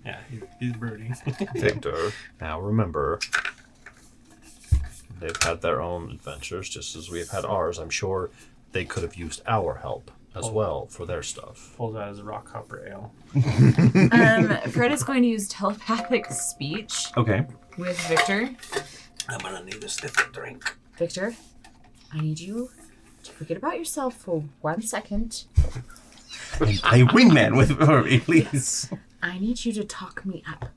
yeah, he's brooding. Victor, now remember, they've had their own adventures just as we've had ours. I'm sure they could have used our help as well for their stuff. Pulls out his rock hopper ale. Fred is going to use telepathic speech Okay. with Victor. I'm gonna need a stiffer drink. Victor, I need you to forget about yourself for 1 second. And play wingman with me, please. I need you to talk me up.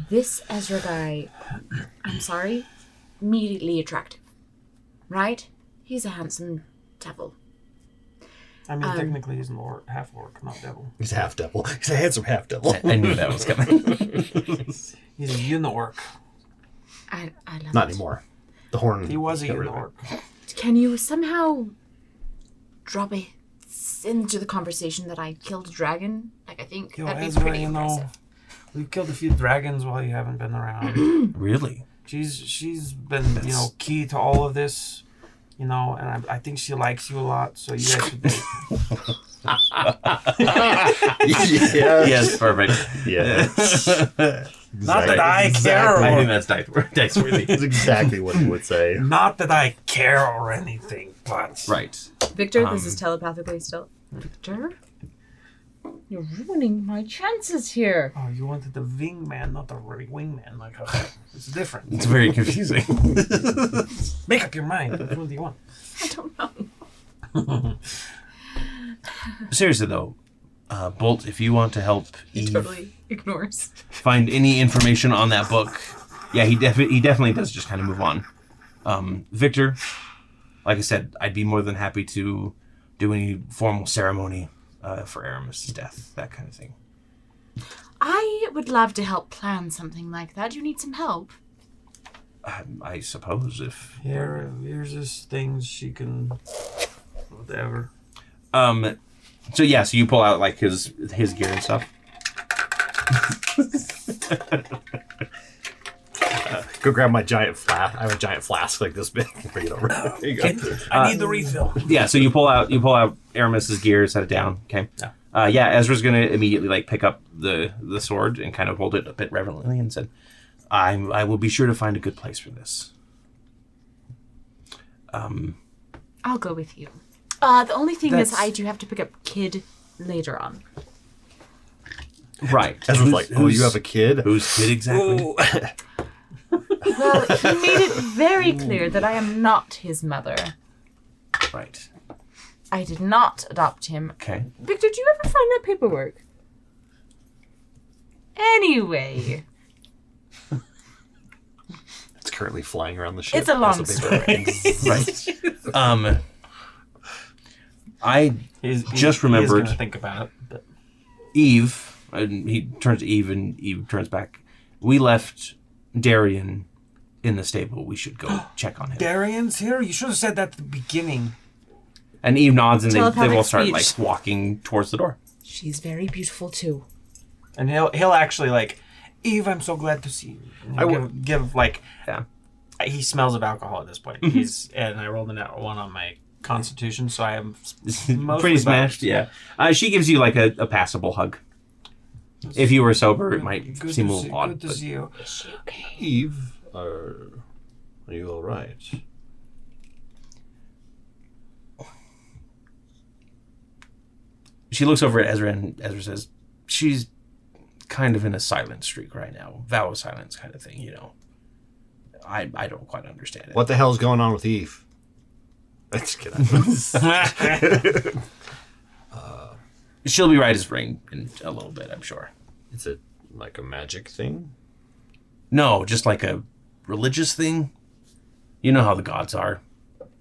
This Ezra guy, I'm sorry, immediately attractive. Right? He's a handsome devil. I mean, technically he's an orc, half orc, not devil. He's a half devil. He's a handsome half devil. I knew that was coming. He's a unorc. I love Not it. anymore. The horn. He was a got rid of it. unorc. Can you somehow drop it into the conversation that I killed a dragon? Like, I think Yo, that'd be Ezra, pretty you impressive. know, we've killed a few dragons while you haven't been around. Really? She's been, key to all of this, and I think she likes you a lot, so you guys should date. Yeah. Yes, perfect. Yes. Not that I care, I think or, that's dice worthy. That's exactly what he would say. not that I care or anything, but Right. Victor, this is telepathically still. Victor? You're ruining my chances here. Oh, you wanted the wingman, not the wingman. Like, it's different. It's very confusing. Make up your mind. Which one do you want? I don't know. Seriously, though, Bolt, if you want to help He Eve totally ignores. find any information on that book, yeah, he definitely does just kind of move on. Victor, like I said, I'd be more than happy to do any formal ceremony for Aramis' death, that kind of thing. I would love to help plan something like that. You need some help. I suppose if... Here's this things she can, whatever. So yeah, so you pull out like his gear and stuff. Go grab my giant flask. I have a giant flask like this big. Bring it over. There you go. I need the refill. Yeah, so you pull out Aramis' gear, set it down. Okay. Yeah. Ezra's gonna immediately like pick up the sword and kind of hold it a bit reverently and said, I will be sure to find a good place for this. I'll go with you. The only thing is That's- I do have to pick up Kid later on. Right. Ezra's like, oh, you have a kid? Whose kid exactly? Ooh. Well, he made it very clear that I am not his mother. Right. I did not adopt him. Okay. Victor, do you ever find that paperwork? Anyway, It's currently flying around the ship. it's a long as paper. story. Right. I He's Just remembered- He's gonna think about it. But Eve, And he turns to Eve, and Eve turns back. We left Darian in the stable. We should go check on him. Darian's here? You should have said that at the beginning. And Eve nods, and they Telepathic will start speech. walking towards the door. She's very beautiful too. And he'll actually Eve, I'm so glad to see you. And he'll give Yeah. he smells of alcohol at this point. And I rolled a nat 1 on my constitution, so I am Pretty smashed, yeah. She gives you a passable hug. If you were sober, it might seem a little odd. Good to see you. Eve, are you all right? She looks over at Ezra, and Ezra says, she's kind of in a silent streak right now. Vow of silence kind of thing, I don't quite understand it. What the hell's going on with Eve? Let's get She'll be right as rain in a little bit, I'm sure. Is it like a magic thing? No, just like a religious thing. You know how the gods are.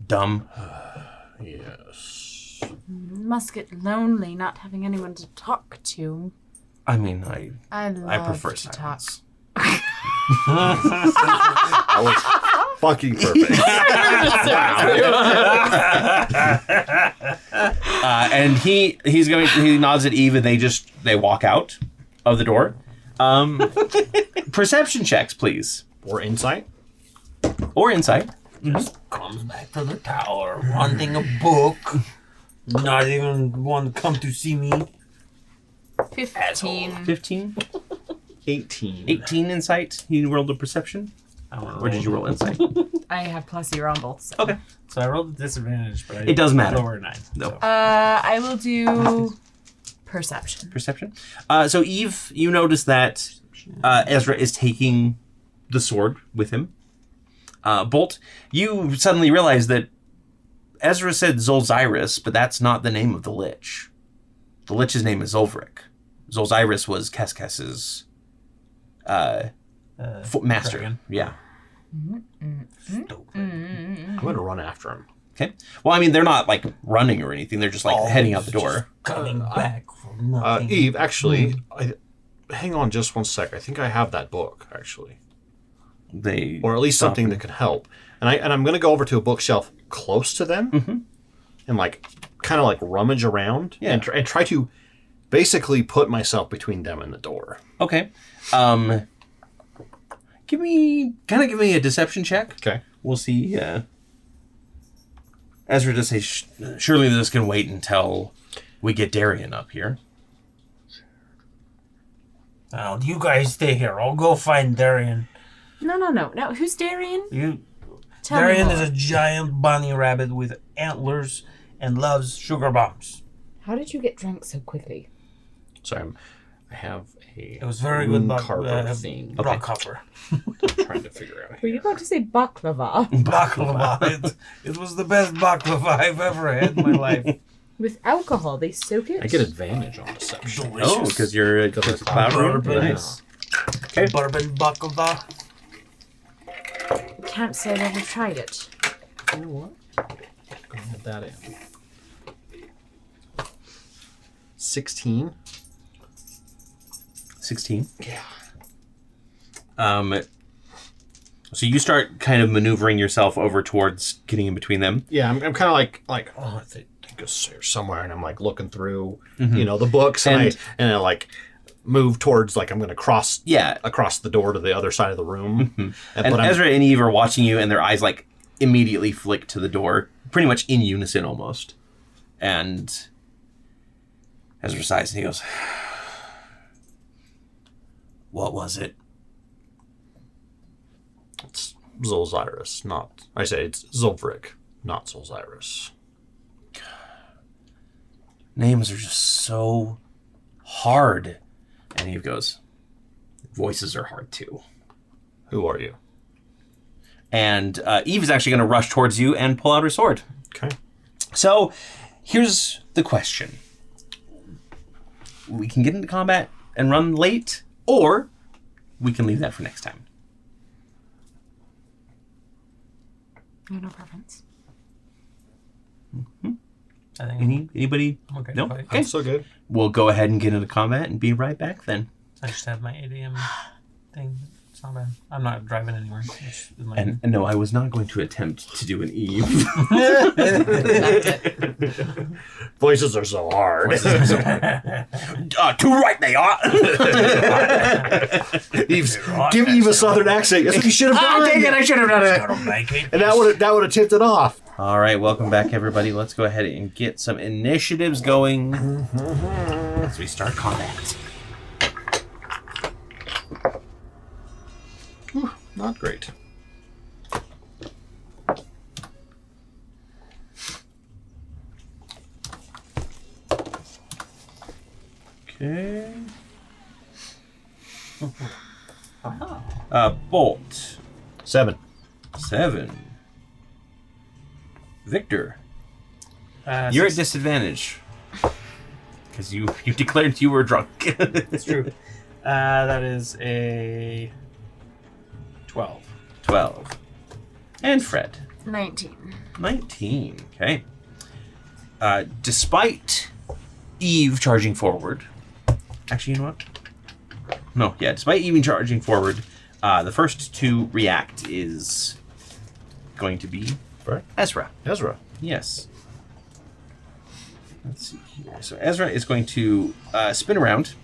Dumb. Yes. Must get lonely not having anyone to talk to. I mean, I I prefer to talk. silence. That was fucking perfect. And he nods at Eve, and they walk out of the door. Perception checks, please, Or insight? or insight. Comes back to the tower, wanting a book. Not even want to come to see me. 15. 15, 18. 18 insight. He rolled a perception, or did you roll insight? I have plus 0 on both. So. Okay. So I rolled a disadvantage, but It does matter. Lower 9. No. So. I will do perception. Perception. So Eve, you notice that Ezra is taking the sword with him. Bolt, you suddenly realize that Ezra said Zolzyrus, but that's not the name of the Lich. The Lich's name is Zolvric. Zolzyrus was Keskes's master. dragon. Yeah. I'm going to run after him. Okay. Well, I mean, they're not running or anything. They're just heading out the door. Coming back from nothing. Eve, actually, hang on just one sec. I think I have that book, actually. Or at least something that could help. And I'm going to go over to a bookshelf close to them and kind of rummage around and try to basically put myself between them and the door. Okay. Give me a deception check. Okay. We'll see. Ezra does say, surely this can wait until we get Darian up here. Now, you guys stay here. I'll go find Darian. No. Who's Darian? Tell me Darian more. is a giant bunny rabbit with antlers and loves sugar bombs. How did you get drunk so quickly? So I have a It was very moon good carver thing. rock hopper. I'm trying to figure out. Were you about to say baklava? Baklava. It was the best baklava I've ever had in my life. With alcohol, they soak it? I get advantage on deception. Oh, because you're a cloud room? Bourbon. Nice. Okay. Bourbon baklava. Can't say I've ever tried it. You know what? Go add that in. 16. 16. Yeah. So you start kind of maneuvering yourself over towards getting in between them. Yeah, I'm kind of like I think it's here somewhere, and I'm looking through, the books, and I move towards I'm going to cross across the door to the other side of the room. And Ezra and Eve are watching you, and their eyes immediately flick to the door, pretty much in unison almost. And Ezra sighs and he goes, "What was it?" It's Zolzyrus, it's Zolvric, not Zolzyrus. Names are just so hard. And Eve goes, "Voices are hard too." Who are you? And Eve is actually going to rush towards you and pull out her sword. Okay. So here's the question. We can get into combat and run late, or we can leave that for next time. I have no preference. I think Anybody? I'm okay. No? Bye. Okay. I'm so good. We'll go ahead and get into combat and be right back then. I just have my 8 a.m. thing. It's not bad. I'm not driving anywhere. It's my And no, I was not going to attempt to do an Eve. Voices are so hard. Too right they are. Give Eve a southern accent. That's what you should have done. Dang it, I should have done it. And that would have tipped it off. All right, welcome back, everybody. Let's go ahead and get some initiatives going as we start combat. Not great. Okay. Bolt. 7. 7. Victor. You're at disadvantage. Because you declared you were drunk. It's true. That is a 12. 12. And Fred. 19. 19. Okay. Despite Eve charging forward. Actually, you know what? No, yeah. Despite Eve charging forward, the first to react is going to be Right. Ezra. Ezra. Yes. Let's see here. So Ezra is going to spin around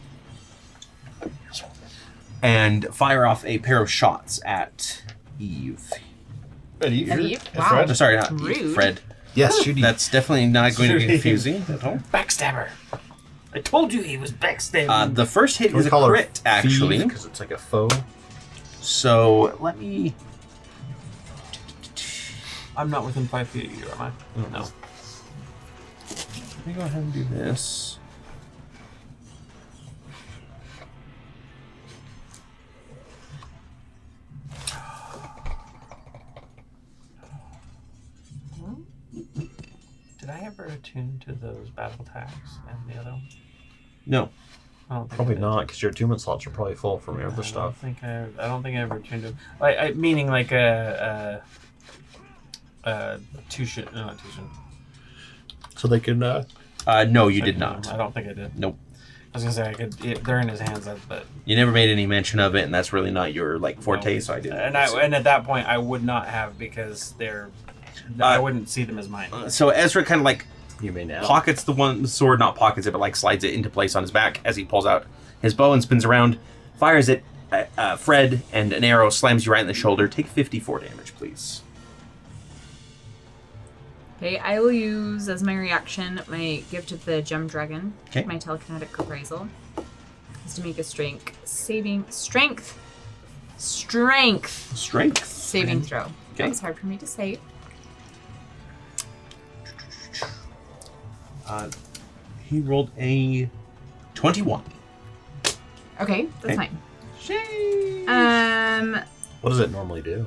and fire off a pair of shots at Eve. Eve? Wow. Fred? Oh, sorry, not Rude. Eve. Fred. Yes, shoot Eve. That's definitely not going to be confusing at all. Backstabber. I told you he was backstabbing. The first hit Can we is a call her crit, actually. Because it's like a foe. So let me. I'm not within 5 feet of you, am I? No. Let me go ahead and do this. Did I ever attune to those battle tags and the other one? No. I don't think Probably I did. not, because your attunement slots are probably full from your other stuff. I don't think I ever tuned to. Meaning like a Tushin. No, not Tushin. So they can. No, you did not. I don't think I did. Nope. I was gonna say they're in his hands, but You never made any mention of it, and that's really not your forte. So I didn't. and at that point I would not have because I wouldn't see them as mine. So Ezra kind of You may now. pockets the sword, not pockets it, but slides it into place on his back as he pulls out his bow and spins around, fires it at Fred, and an arrow slams you right in the shoulder. Take 54 damage, please. Okay, I will use as my reaction my gift of the gem dragon. Okay. My telekinetic appraisal is to make a strength saving throw. That was hard for me to say. He rolled a 21. Okay, that's Okay. fine. What does it normally do?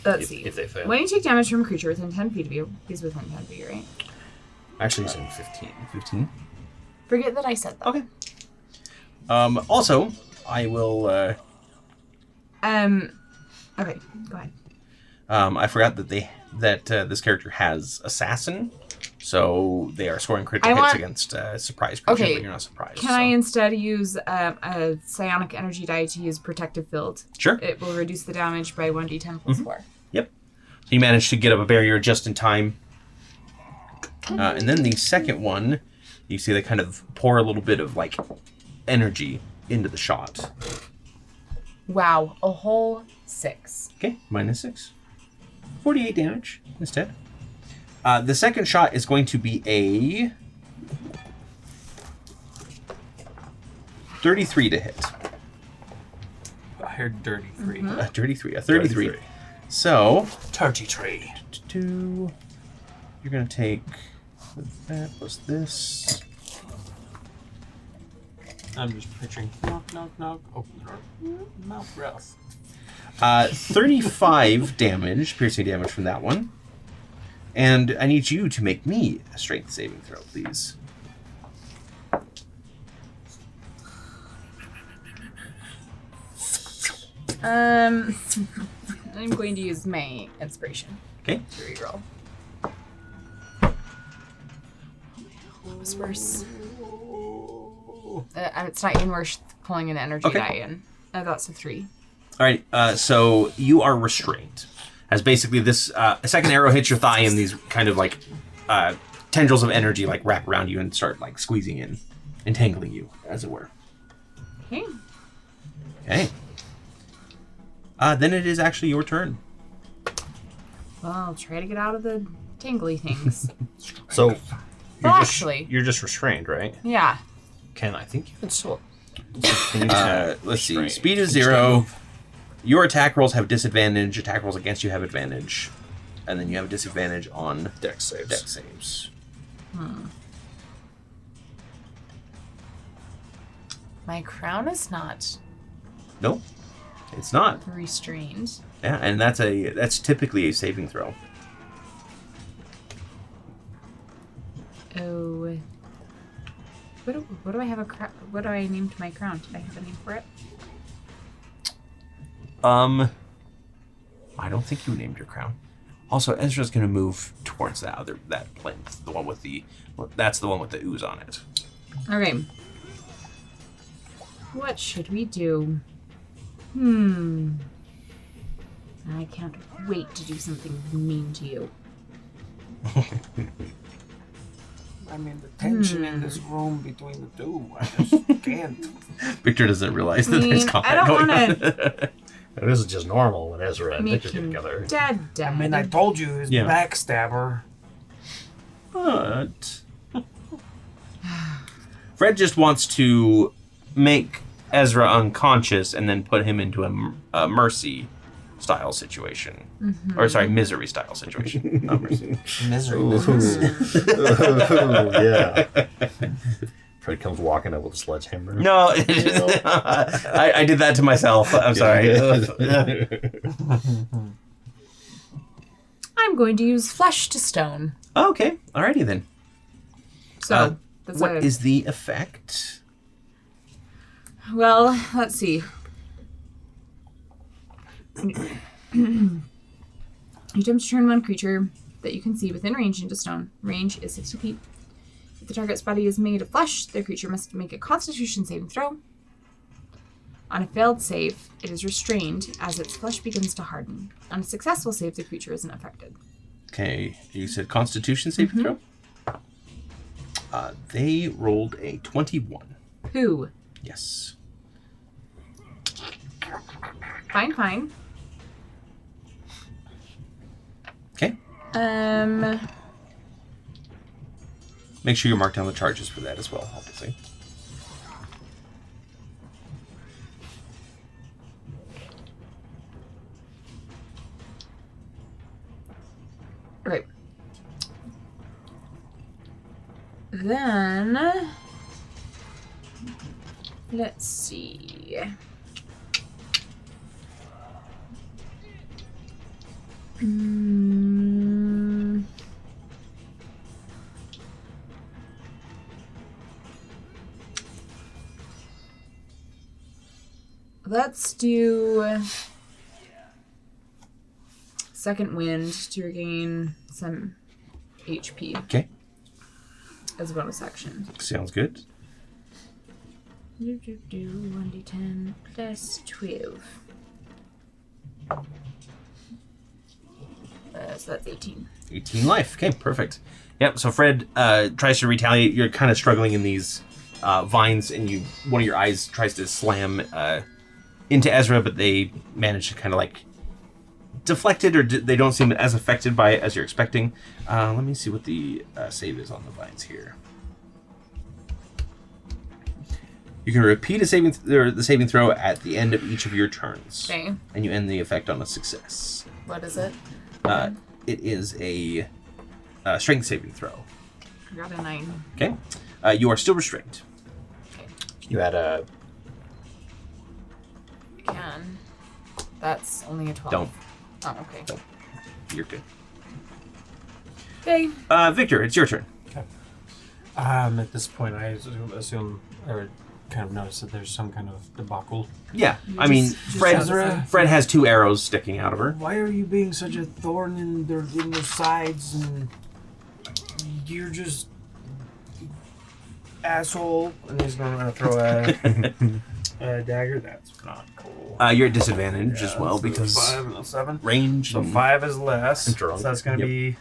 Let's see. If they fail. When you take damage from a creature within 10 feet of you, he's within 10 feet, right? Actually, he's in 15. 15. Forget that I said that. Okay. Also, I will. Okay, go ahead. I forgot that this character has assassin, so they are scoring critical hits against surprise creature, Okay. but you're not surprised. Can I instead use a psionic energy die to use protective field? Sure. It will reduce the damage by 1d10 plus 4. Yep. So you managed to get up a barrier just in time. And then the second one, you see they kind of pour a little bit of energy into the shot. Wow, a whole 6. Okay, -6. 48 damage instead. The second shot is going to be a 33 to hit. I heard dirty 3. A 33. So, 33. you're going to take that plus this. I'm just picturing knock, knock, knock, open the door, mouth breath. 35 damage, piercing damage from that one. And I need you to make me a strength saving throw, please. I'm going to use my inspiration. Okay. To reroll. What was worse? It's not even worth pulling an energy die in. That's a 3. All right. So you are restrained. As basically this a second arrow hits your thigh, and these kind of like tendrils of energy like wrap around you and start like squeezing in, entangling you, as it were. Okay. Okay. Then it is actually your turn. Well, I'll try to get out of the tangly things. So Actually. you're just restrained, right? Yeah. I think you can still. Let's see. Speed is 0. Your attack rolls have disadvantage. Attack rolls against you have advantage. And then you have a disadvantage on Dex saves. Dex saves. My crown is not Nope. It's not. restrained. Yeah, and that's typically a saving throw. Oh. What do I have what do I name to my crown? Did I have a name for it? I don't think you named your crown. Also, Ezra's going to move towards that plinth, that's the one with the ooze on it. Okay. What should we do? I can't wait to do something mean to you. I mean, the tension in this room between the two, I just can't. Victor doesn't realize that there's combat I don't going wanna- on. This is just normal when Ezra and Make Victor get him together. dead. I mean, I told you, he's Yeah. backstabber. But Fred just wants to make Ezra unconscious and then put him into a mercy style situation. Or sorry, misery style situation. Not mercy. Misery. Yeah. Fred comes walking up with a sledgehammer. No, I did that to myself. I'm sorry. I'm going to use flesh to stone. Okay, alrighty then. So that's What is the effect? Well, let's see. You attempt to turn one creature that you can see within range into stone. Range is 60 feet. If the target's body is made of flesh, the creature must make a Constitution saving throw. On a failed save, it is restrained as its flesh begins to harden. On a successful save, the creature isn't affected. Okay, you said Constitution saving throw? They rolled a 21. Who? Yes. Fine. Okay. Make sure you mark down the charges for that as well, obviously. Right. Then let's see. Let's do second wind to regain some HP Okay. as a bonus action. Sounds good. 1d10 plus 12. So that's 18. 18 life. Okay, perfect. Yep, so Fred tries to retaliate. You're kind of struggling in these vines, and one of your eyes tries to slam into Ezra, but they manage to kind of like deflect it, or they don't seem as affected by it as you're expecting. Let me see what the save is on the vines here. You can repeat the saving throw at the end of each of your turns. Okay. And you end the effect on a success. What is it? It is a strength saving throw. I got a 9. Okay. You are still restrained. You had a. I can. That's only a 12. Don't. Oh, okay. Don't. You're good. Okay. Victor, it's your turn. At this point, I assume or kind of notice that there's some kind of debacle. Yeah, I mean, Fred has 2 arrows sticking out of her. Why are you being such a thorn in their sides, and you're just asshole? And he's going to throw a dagger. That's not cool. You're at disadvantage as well because 5 and a 7. range. So 5 is less. Drunk. So that's going to be,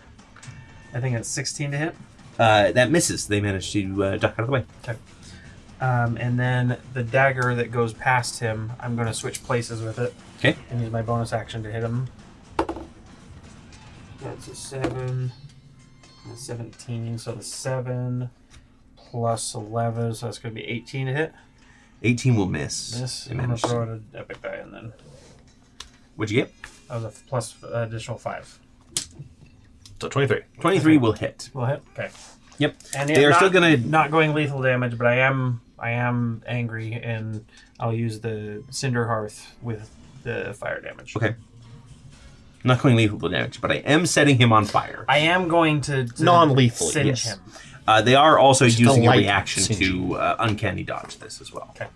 I think it's 16 to hit. That misses. They managed to duck out of the way. Okay. And then the dagger that goes past him, I'm going to switch places with it. Okay. And use my bonus action to hit him. That's a 7. And a 17. So the 7 plus 11. So that's going to be 18 to hit. 18 will miss. This. They I'm going to managed throw to. it an epic die and then. What'd you get? That was a plus additional 5. So 23. 23 will hit. Will hit? Okay. Yep. And They are not, still gonna. not going lethal damage, but I am angry, and I'll use the Cinder Hearth with the fire damage. Okay. Not going lethal damage, but I am setting him on fire. I am going to Non-lethally, singe yes. him. They are also Just a using a light reaction singeing. to uncanny dodge this as well. Okay.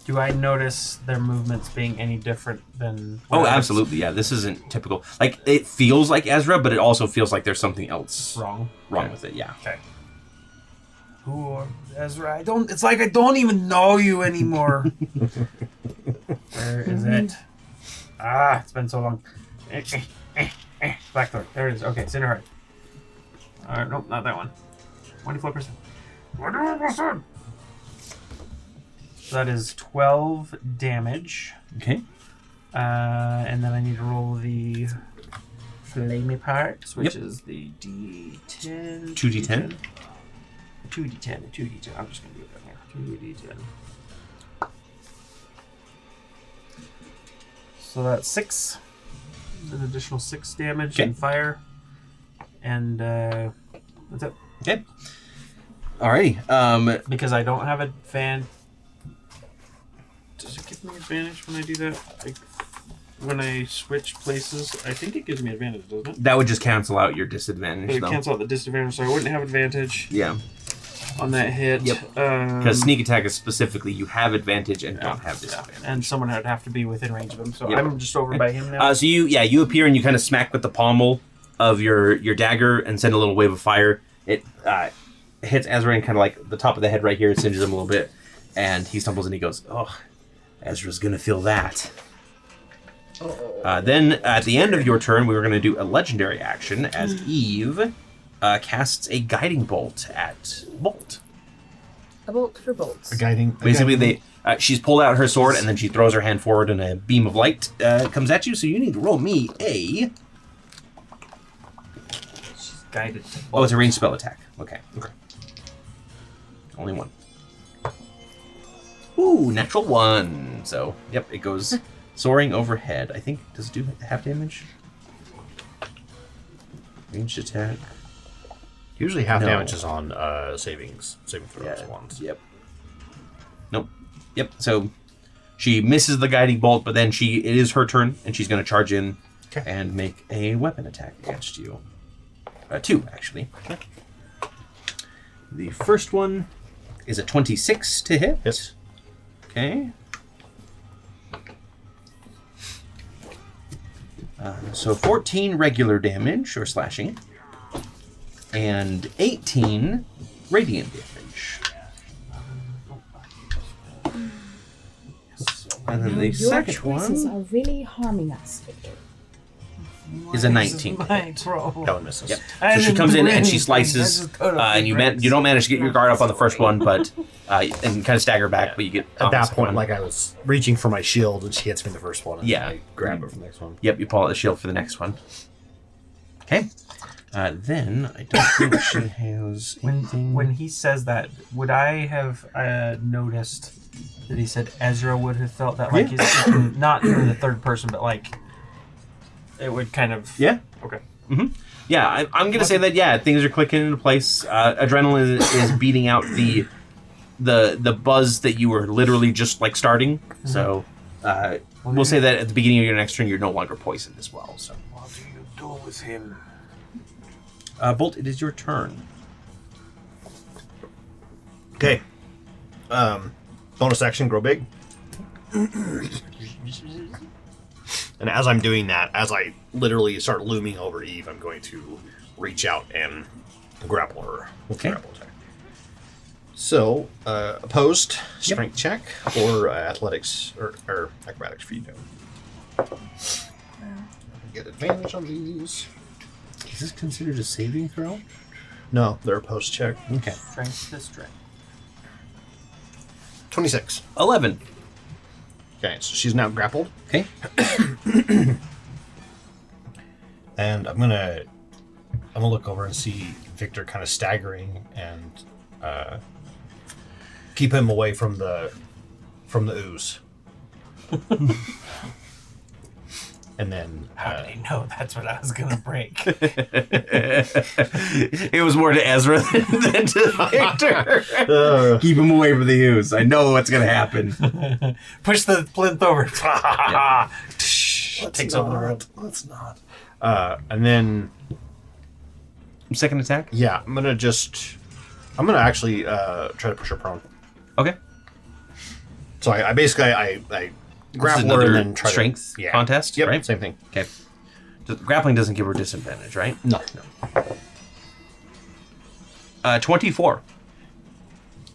Do I notice their movements being any different than? Oh, absolutely. Yeah, this isn't typical. Like, it feels like Ezra, but it also feels like there's something else Wrong. with it. Yeah. Okay. Who are Ezra? I don't. It's like I don't even know you anymore. Where is it? Ah, it's been so long. Blackthorn. There it is. Okay, Cinder Heart. Alright, nope, not that one. 24%. 24%! So that is 12 damage. Okay. And then I need to roll the flamey parts, which is the D10. 2d10? 2d10. I'm just going to do it down here. 2d10. So that's 6. An additional 6 damage and fire. And that's it. Okay. Alrighty. Because I don't have advantage. Does it give me advantage when I do that? When I switch places, I think it gives me advantage, doesn't it? That would just cancel out your disadvantage, It though. cancel out the disadvantage, so I wouldn't have advantage Yeah. on that hit. Yep. Because sneak attack is specifically you have advantage and don't have disadvantage. And someone would have to be within range of him, so Yep. I'm just over by him now. So you appear and you kind of smack with the pommel of your dagger and send a little wave of fire. It hits Ezra in kind of like the top of the head right here. It singes him a little bit, and he stumbles and he goes, "Oh, Ezra's gonna feel that." Then at the end of your turn, we were going to do a legendary action as Eve casts a guiding bolt at Bolt. A bolt for bolts. Basically, she's pulled out her sword and then she throws her hand forward and a beam of light comes at you. So you need to roll me a. She's guided. Oh, it's a ranged spell attack. Okay. Only one. Ooh, natural 1. So, yep, it goes soaring overhead. I think, does it do half damage? Ranged attack. Usually half No. damage is on saving throws ones. Yep. Nope. Yep. So she misses the guiding bolt, but then it is her turn, and she's going to charge in and make a weapon attack against you. 2, actually. Okay. The first one is a 26 to hit. Yes. Okay. So 14 regular damage, or slashing, and 18 radiant damage. And then the Your second choices one are really harming us, Victor. is a 19. That one misses. Yep. So she comes in and she slices, and you don't manage to get your guard up on the first one, but and kind of stagger back, but you get on At the that second point, one. like I was reaching for my shield, and she hits me in the first one. And Yeah. I grab it for the next one. Yep, you pull out the shield for the next one. Okay. Then I don't think she has anything. When he says that, would I have noticed that he said Ezra would have felt that? Like he's speaking, not in the third person, but like it would kind of. Yeah. Okay. Mm-hmm. Yeah, I'm gonna say that. Yeah, things are clicking into place. Adrenaline is beating out the buzz that you were literally just like starting. Mm-hmm. So we'll say that at the beginning of your next turn, you're no longer poisoned as well. So What do you do with him? Bolt, it is your turn. Okay. bonus action, grow big. And as I'm doing that, as I literally start looming over Eve, I'm going to reach out and grapple her with the grapple attack. So, opposed, strength check, or athletics, or acrobatics for you. Get advantage on these. Is this considered a saving throw? No, they're opposed check. Okay. Strength to strength. 26. 11. Okay, so she's now grappled. Okay. And I'm gonna look over and see Victor kind of staggering and keep him away from the ooze. And then How did he know that's what I was gonna break? It was more to Ezra than to Victor. Keep him away from the ooze. I know what's going to happen. Push the plinth over. takes over the world. Let's not. And then Second attack? yeah, I'm gonna actually try to push her prone. Okay. So I basically I grapple her and then try strength to contest, Yep, right? same thing. Okay. So grappling doesn't give her disadvantage, right? No. 24.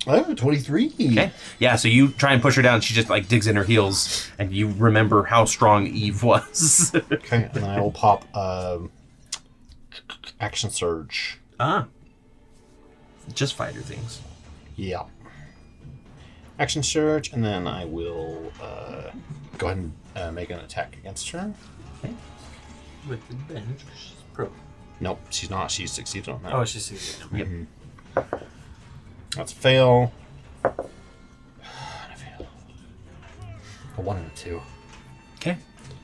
Oh, 23. Okay. Yeah, so you try and push her down, and she just like digs in her heels, and you remember how strong Eve was. Okay, and then I will pop action surge. Just fighter things. Yeah. Action surge, and then I will go ahead and make an attack against her. With advantage. She's pro. Nope, she's not. She's succeeded on that. Oh, she's succeeded. Yep. That's a fail. And a fail. A 1 and a 2. Okay.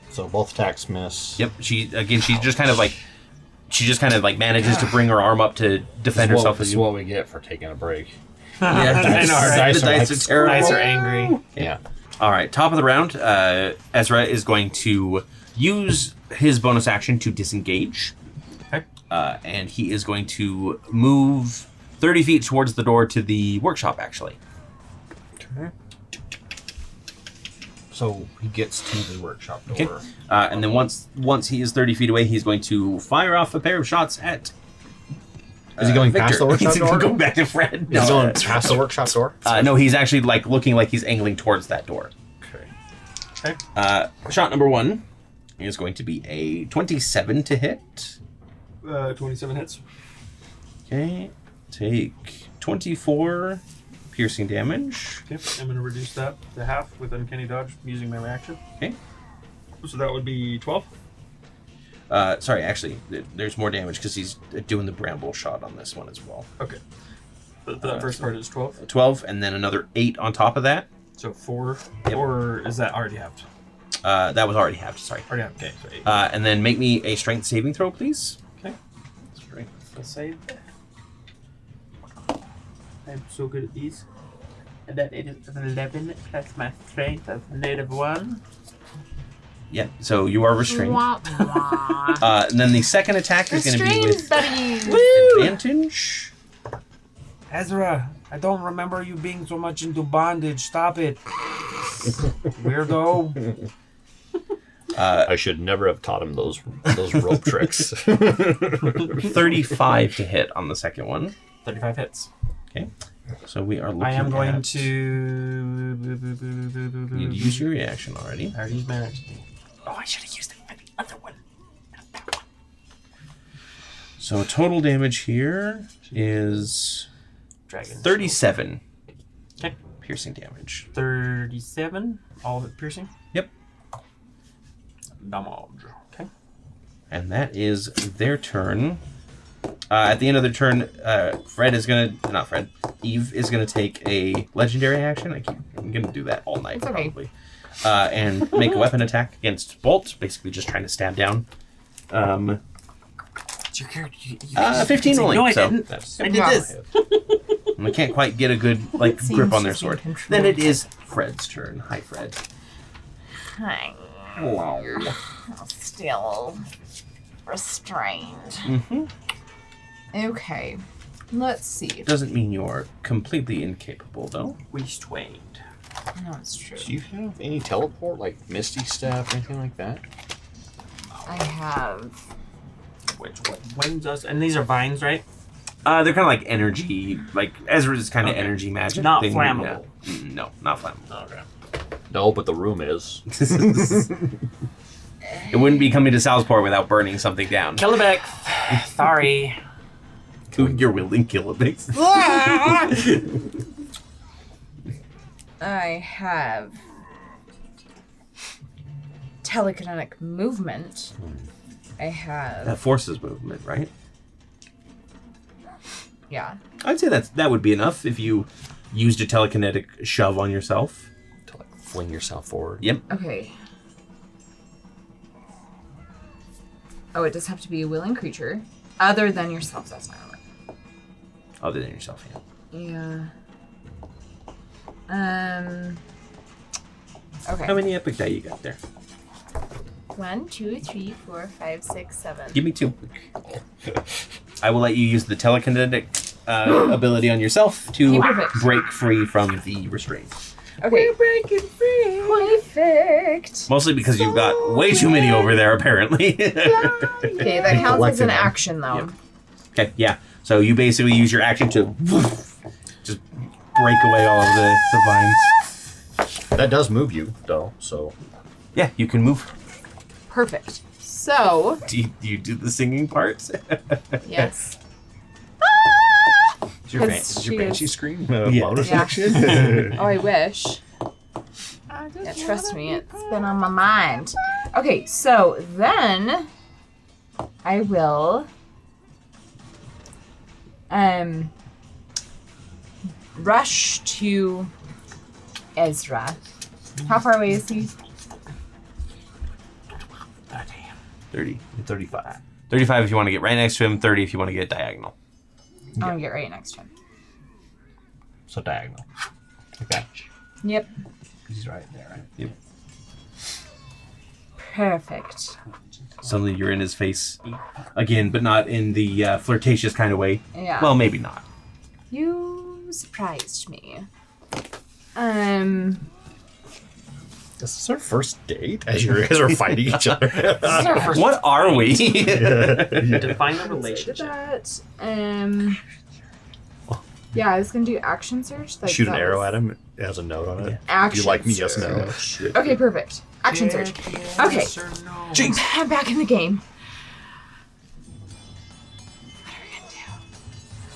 So both attacks miss. Yep. She just kind of like manages to bring her arm up to defend herself. This is what we get for taking a break. Yeah, I know, right? The dice are terrible. Dice are angry. Yeah. All right, top of the round. Ezra is going to use his bonus action to disengage. Okay. And he is going to move 30 feet towards the door to the workshop, actually. Okay. So he gets to the workshop door. Okay. And then once he is 30 feet away, he's going to fire off a pair of shots at. Is he going Victor. past the workshop He's door? going back to Fred. Is he going past the workshop door? No, he's actually like looking like he's angling towards that door. Okay. Okay. Shot number 1 is going to be a 27 to hit. 27 hits. Okay, take 24 piercing damage. Okay, I'm going to reduce that to half with Uncanny Dodge using my reaction. Okay. So that would be 12. Sorry, actually, there's more damage because he's doing the bramble shot on this one as well. Okay. The first part is 12. 12, and then another 8 on top of that. So 4. Yep. Or is that already halved? That was already halved, sorry. Already halved, okay. So 8. And then make me a strength saving throw, please. Okay. Strength to save. I'm so good at these. And that it is an 11 plus my strength of -1. Yeah, so you are restrained. Wah, wah. And then the second attack is going to be with buddies. advantage. Ezra, I don't remember you being so much into bondage. Stop it. Weirdo. I should never have taught him those rope tricks. 35 to hit on the second one. 35 hits. Okay. So we are looking I am going at... to... You need to use your reaction already. I already used my reaction. Oh, I should have used it for the other one. Not that one. So total damage here is Dragon. 37 Okay. piercing damage. 37. All of it piercing. Yep. Damage. Okay. And that is their turn. At the end of their turn, Eve is gonna take a legendary action. I'm gonna do that all night, It's okay. probably. And make a weapon attack against Bolt, basically just trying to stab down. It's your character. 15 only. No, I so didn't. that's- I did this. And I can't quite get a good grip on their seems sword. in control. Then it is Fred's turn. Hi, Fred. I'm still restrained. Mm-hmm. Okay. Let's see. Doesn't mean you're completely incapable, though. Restrained. No, it's true. Do you have any teleport, like Misty Step or anything like that? I have. Which what wings us? And these are vines, right? They're kind of like energy, like Ezra's kind of energy magic. Not thing. flammable. Yeah. No, not flammable. Okay. No, but the room is. It wouldn't be coming to Salsport without burning something down. Killabeck. Sorry. You're wielding Killabix. I have telekinetic movement. I have. That forces movement, right? Yeah. I'd say that would be enough if you used a telekinetic shove on yourself. To like fling yourself forward. Yep. Okay. Oh, it does have to be a willing creature. Other than yourself, that's not gonna work. Other than yourself, yeah. Yeah. Okay. How many epic die you got there? 1, 2, 3, 4, 5, 6, 7. Give me 2. I will let you use the telekinetic ability on yourself to Perfect. break free from the restraint. Okay. We're breaking free. Perfect. Mostly because you've got way too many over there, apparently. Okay, that counts as an action, though. Yep. Okay, yeah. So you basically use your action to just break away all of the vines. That does move you, though, so. Yeah, you can move. Perfect. So, Do you do the singing parts? yes. Is your, Because is your she Banshee is- scream Yeah. bonus Yeah. action? Oh, I wish. Yeah, trust me, it's been on my mind. Okay, so then I will rush to Ezra. How far away is he? 30. 35. 35 if you want to get right next to him, 30 if you want to get diagonal. I'm gonna get right next to him. So diagonal. Okay. Yep. He's right there, right? Yep. Perfect. Suddenly you're in his face again, but not in the flirtatious kind of way. Yeah. Well, maybe not. You surprised me. This is our first date as you guys are fighting each other. What are we? Define the relationship. That. Yeah, I was gonna do action search. Like Shoot an that arrow was- at him. It has a note on it. Action Do you like me? Yes, search. no. Okay, perfect. Action search. Okay. Yes or no? Jeez. I'm back in the game. What are we gonna do?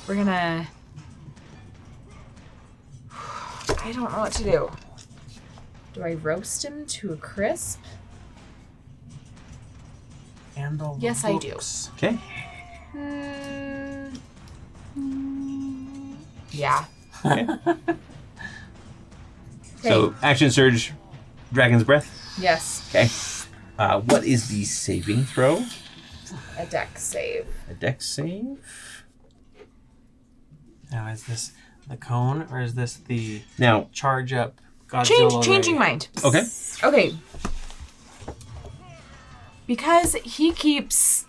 We're gonna. I don't know what to do. Do I roast him to a crisp? Handle the Yes, I do. books. Okay. Yeah. Okay. Okay. So, action surge, dragon's breath. Yes. Okay. What is the saving throw? A deck save. A dex save? Now, is this the cone or is this the Now, charge up Godzilla? Changing ray? mind. okay. Okay. Because he keeps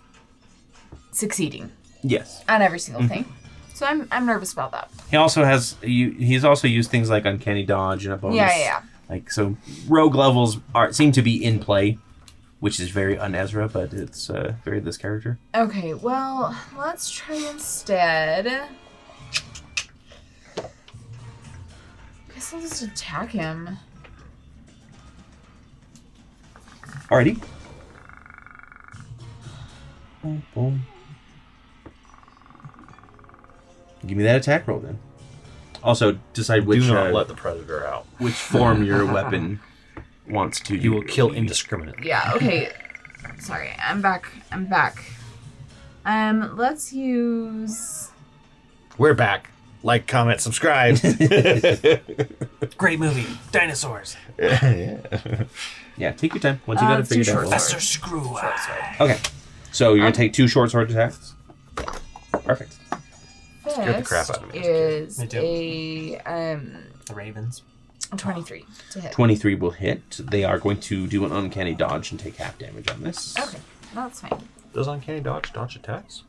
succeeding Yes. on every single thing. So I'm nervous about that. He also has, he's also used things like Uncanny Dodge and a bonus. Yeah. Like, so rogue levels seem to be in play, which is very un-Ezra, but it's very this character. Okay, well, let's try instead. Guess I'll just attack him. Alrighty. Boom, boom. Give me that attack roll then. Also, decide which Do not let the predator out. which form your weapon wants to. You will kill indiscriminately. Yeah, okay. Sorry, I'm back. Let's use... We're back. Like, comment, subscribe. Great movie. Dinosaurs. Yeah, take your time. Once you got it two figured out. short Professor Screw. Okay. So you're gonna take 2 short sword attacks. Perfect. Scared the crap out of me as a Is Me too. a The Ravens. 23 to hit. 23 will hit. They are going to do an uncanny dodge and take half damage on this. Okay, that's fine. Does Uncanny Dodge attacks?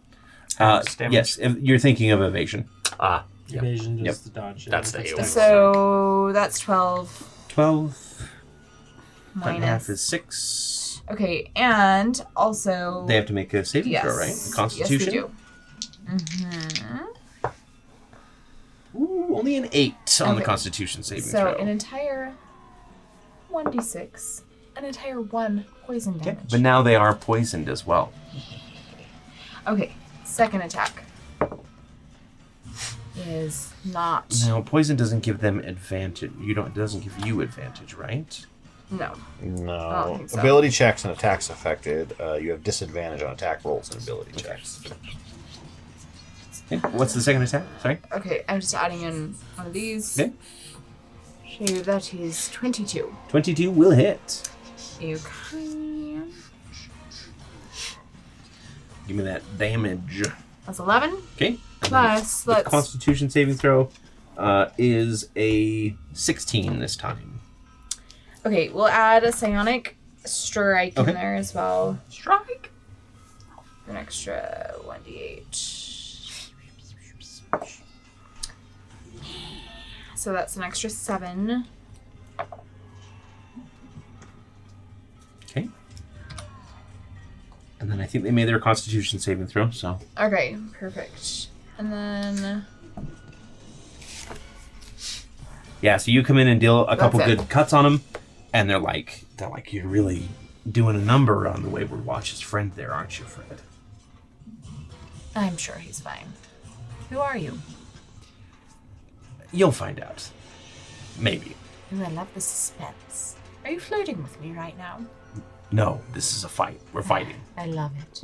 Damage. Yes, if you're thinking of evasion. Ah, yep. Evasion is Yep. the dodge. That's the AoE. So that's 12 12. Cut in half minus. is 6. Okay, and also. They have to make a saving throw, right? A Constitution. Yes, they do. Ooh, only an 8 on the Okay. Constitution saving So throw. an entire 1d6, an entire 1 poison Okay, damage. but now they are poisoned as well. Okay, second attack is not. Now, poison doesn't give them advantage. It doesn't give you advantage, right? No. No. I don't think so. Ability checks and attacks affected. You have disadvantage on attack rolls and ability checks. Okay. What's the second attack? Sorry. Okay, I'm just adding in one of these. Okay. So that is 22. 22 will hit. Okay. Give me that damage. That's 11. Okay. Plus, The let's. Constitution saving throw is a 16 this time. Okay, we'll add a psionic strike Okay. in there as well. Strike. An extra 1d8. So that's an extra 7. Okay. And then I think they made their Constitution saving throw, so. Okay, perfect. And then. Yeah, so you come in and deal a couple That's it. good cuts on them, and they're like, you're really doing a number on the Wayward Watch's friend there, aren't you, Fred? I'm sure he's fine. Who are you? You'll find out. Maybe. Ooh, I love the suspense. Are you flirting with me right now? No, this is a fight. We're fighting. I love it.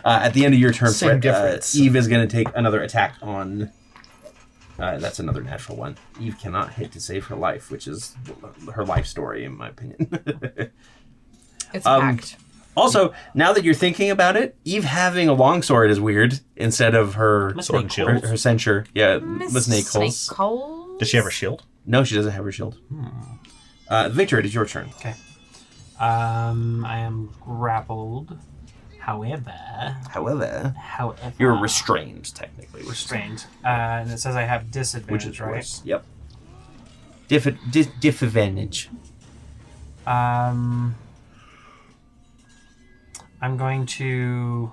At the end of your turn, Same Fred, difference. Eve is going to take another attack on... that's another natural one. Eve cannot hit to save her life, which is her life story, in my opinion. It's packed. Also, now that you're thinking about it, Eve having a longsword is weird instead of her Sword and shield. her censure. Yeah, with snake holes. Snake holes? Does she have her shield? No, she doesn't have her shield. Victor, it is your turn. Okay. I am grappled. However, You're restrained, technically. restrained. And it says I have Which disadvantage, is right? worse. Yep. Disadvantage. I'm going to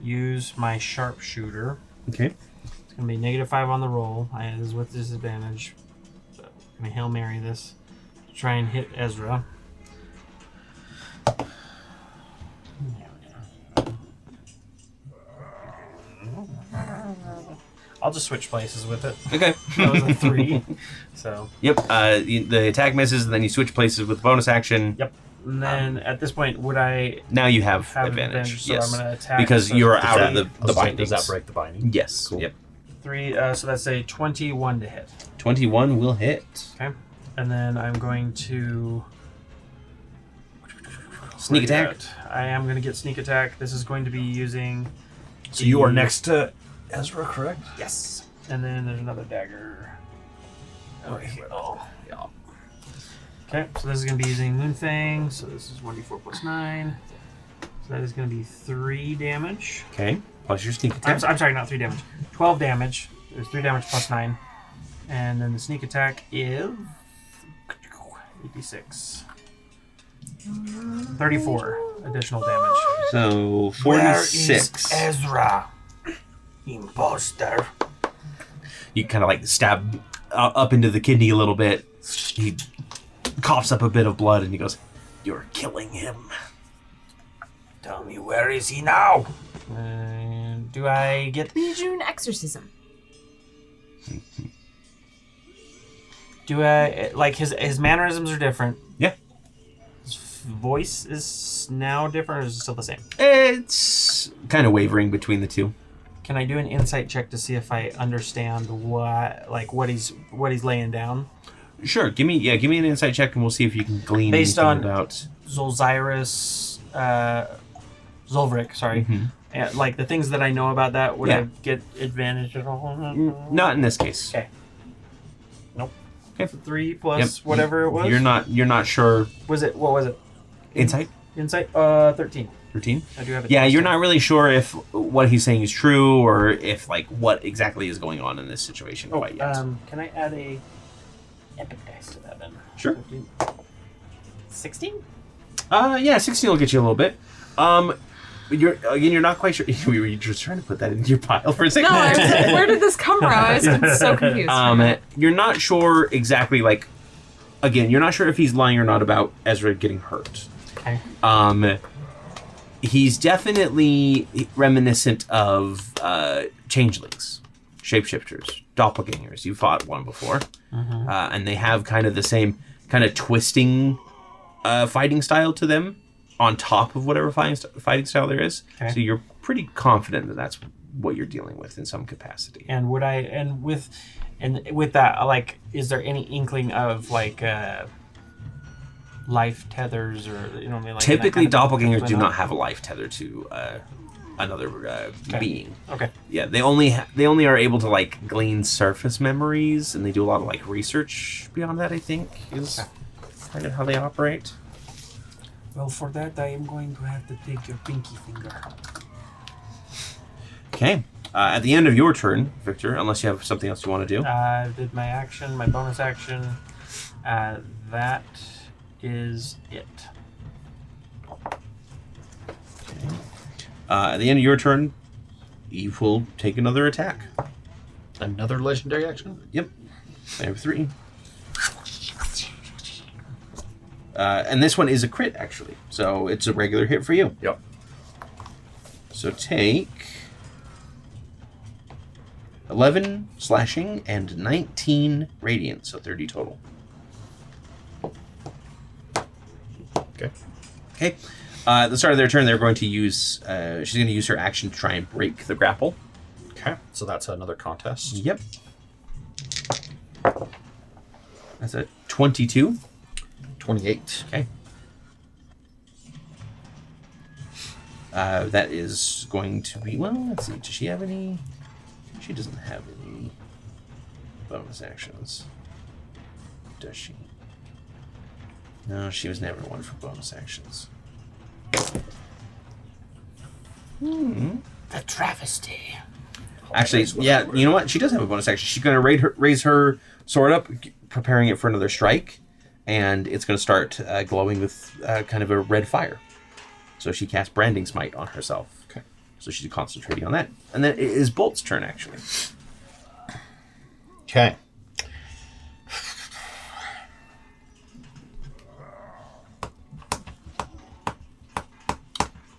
use my sharpshooter. Okay. It's going to be -5 on the roll. This is with disadvantage. So I'm going to Hail Mary this. Try and hit Ezra. I'll just switch places with it. Okay. That was a 3. So, Yep. The attack misses, and then you switch places with bonus action. yep. And then at this point, would I Now you have have advantage. So yes. I'm going to attack. Because so you're it's out of the Does bindings. that break the binding? Yes. Cool. Yep. 3. So that's a 21 to hit. 21 will hit. Okay. And then I'm going to Sneak attack. I am going to get sneak attack. This is going to be using. So you are next to Ezra, correct? Yes. And then there's another dagger. Oh, yeah. Okay, so this is going to be using Moonfang. So this is 1d4 plus 9. So that is going to be 3 damage. Okay. Plus your sneak attack. I'm sorry, not 3 damage. 12 damage. There's 3 damage plus 9. And then the sneak attack is 86. 34 additional damage. So 46. Ezra? Imposter. You kind of like stab up into the kidney a little bit. He coughs up a bit of blood and he goes, "You're killing him." Tell me, where is he now? Do I get... Legion exorcism. Do I... Like, his mannerisms are different. Yeah. His voice is now different, or is it still the same? It's kind of wavering between the two. Can I do an insight check to see if I understand what he's laying down? Sure. Give me an insight check and we'll see if you can glean Based anything on- about Zolzyrus, Zolvric, sorry. Mhm. And, like, the things that I know about that, would Yeah. I get advantage at all? Not in this case. Okay. Nope. Okay. 3 plus Yep. whatever it was? You're not sure. What was it? Insight? Insight 13. 13? I do have a Yeah, you're +10. not really sure if what he's saying is true or if, like, what exactly is going on in this situation quite yet. Can I add a epic dice to that then? Sure. 16? Yeah, 16 will get you a little bit. You're not quite sure. We were just trying to put that into your pile for a second. No, I was like, where did this come from? I was so confused. You're not sure exactly, like, again, you're not sure if he's lying or not about Ezra getting hurt. Okay. He's definitely reminiscent of changelings, shapeshifters, doppelgangers. You fought one before. And they have kind of the same kind of twisting fighting style to them on top of whatever fighting style there is. Okay. So you're pretty confident that that's what you're dealing with in some capacity. And with that, like, is there any inkling of like life tethers or you know what I mean? Like Typically, that kind of doppelgangers do whatnot? not have a life tether to another being. Okay. Yeah, they only are able to like glean surface memories, and they do a lot of like research beyond that. I think is kind of how they operate. Well, for that, I am going to have to take your pinky finger. Okay. At the end of your turn, Victor, unless you have something else you want to do. Did my action, my bonus action. That is it. At the end of your turn, Eve will take another attack. Another legendary action? Yep. I have 3. And this one is a crit, actually. So it's a regular hit for you. Yep. So take 11 slashing and 19 radiant, so 30 total. Okay. Okay. At the start of their turn, they're going to use... she's going to use her action to try and break the grapple. Okay. So that's another contest. Yep. That's a 22. 28. Okay. That is going to be... Well, let's see. Does she have any... She doesn't have any bonus actions. Does she? No, she was never one for bonus actions. The travesty. Actually, yeah, you know what? She does have a bonus action. She's going to raise her sword up, preparing it for another strike, and it's going to start glowing with kind of a red fire. So she casts Branding Smite on herself. Okay. So she's concentrating on that. And then it is Bolt's turn, actually. Okay.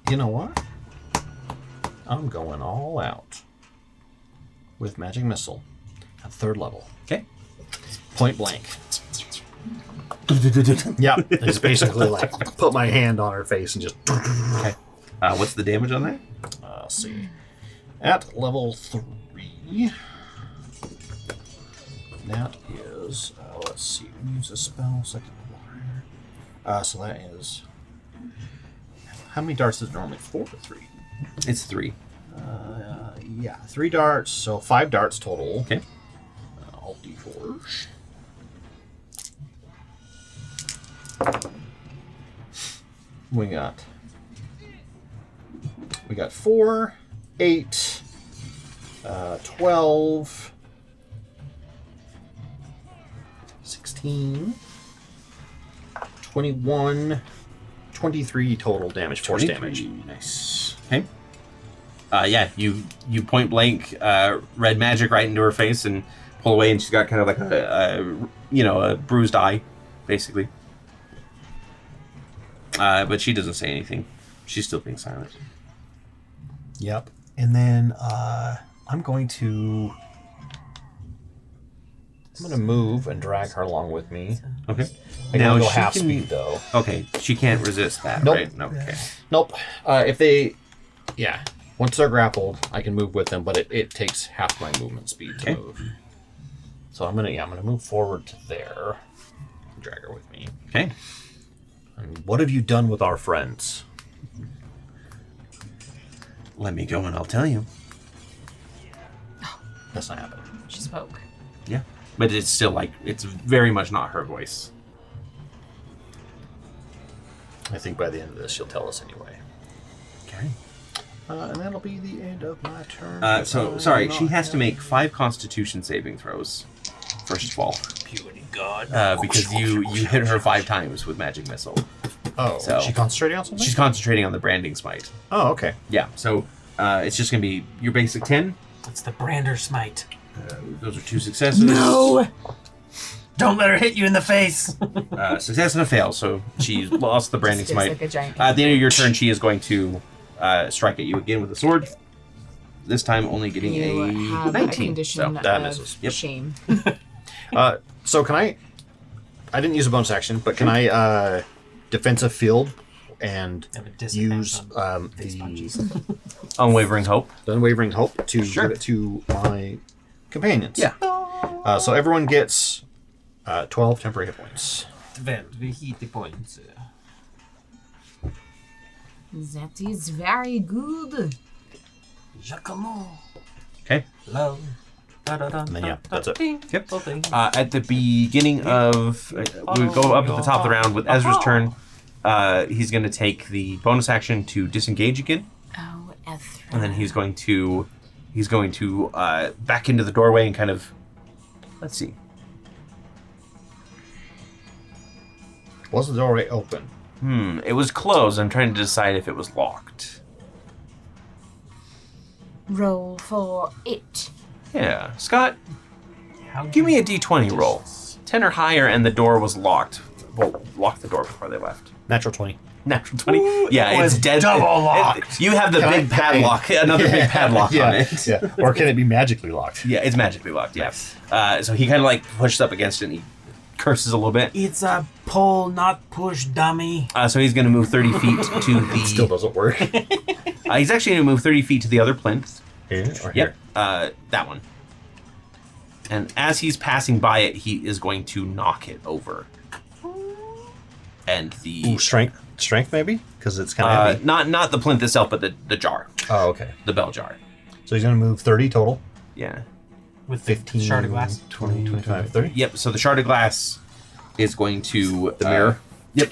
You know what? I'm going all out with Magic Missile at 3rd level. Okay. Point blank. Yep. It's basically like put my hand on her face and just... Okay. What's the damage on that? Let's see. At level 3, that is, let's see, use a spell, second level. So that is, how many darts is it normally? 4 or 3? It's 3. Yeah, 3 darts, so 5 darts total. Okay. All d4s. We got 4, 8, 12, 16, 21, 23 total damage, force 23. damage. Nice. Okay. Yeah, you point blank red magic right into her face and pull away, and she's got kind of like a bruised eye, basically. But she doesn't say anything. She's still being silent. Yep. And then I'm going to move and drag her along with me. Okay. I Now can go she half can- speed though. Okay, she can't resist that, Nope. right? Okay. Nope. Once they're grappled, I can move with them, but it takes half my movement speed to Okay. move. So I'm gonna move forward to there. Drag her with me. Okay. And what have you done with our friends? Let me go and I'll tell you. That's not happening. She spoke. Yeah. But it's still like, it's very much not her voice. I think by the end of this, she'll tell us anyway. Okay. And that'll be the end of my turn. Sorry, she has to make 5 Constitution saving throws. First of all, Puny God. because you hit her 5 times with magic missile. Oh, So- is she concentrating on something? She's concentrating on the branding smite. Oh, okay. Yeah, so it's just gonna be your basic 10. It's the Brander Smite. Those are 2 successes. No! Don't let her hit you in the face. Success and a fail. So she lost the branding Just smite. like a giant At the end of your turn, she is going to strike at you again with a sword. This time, only getting You a have 19. a condition so that of misses. Yep. shame. So can I didn't use a bonus action, but can I defensive field and Have a disadvantage use on face punches. the Unwavering hope. unwavering hope to Sure. give it to my companions? Yeah. So everyone gets 12 temporary hit points. 12 hit points. That is very good. Giacomo. Okay. Love. And then, yeah, that's it. Yep. At the beginning of, we go up at the top of the round with Ezra's turn. He's going to take the bonus action to disengage again, Oh, Ethra. and then he's going to back into the doorway and kind of, let's see. Was the doorway open? It was closed. I'm trying to decide if it was locked. Roll for it. Yeah, Scott, How give me a d20 roll. 10 or higher, and the door was locked. Well, locked the door before they left. Natural 20. Natural 20. Yeah, it it's was dead. double locked. You have the Can I- big padlock, another big padlock on it. Yeah. Or can it be magically locked? Yeah, it's magically locked. Yeah. So he kind of like pushes up against it, and he curses a little bit. It's a pull, not push, dummy. So he's going to move 30 feet to It still the. doesn't work. He's actually going to move 30 feet to the other plinth. Here or Yep. here? That one. And as he's passing by it, he is going to knock it over. And the Ooh, strength maybe? Because it's kind of heavy. not the plinth itself, but the jar, Oh, okay. the bell jar. So he's going to move 30 total. Yeah. With the 15, shard of glass. 20, 25, 30. Yep. So the shard of glass is going to The mirror? Yep.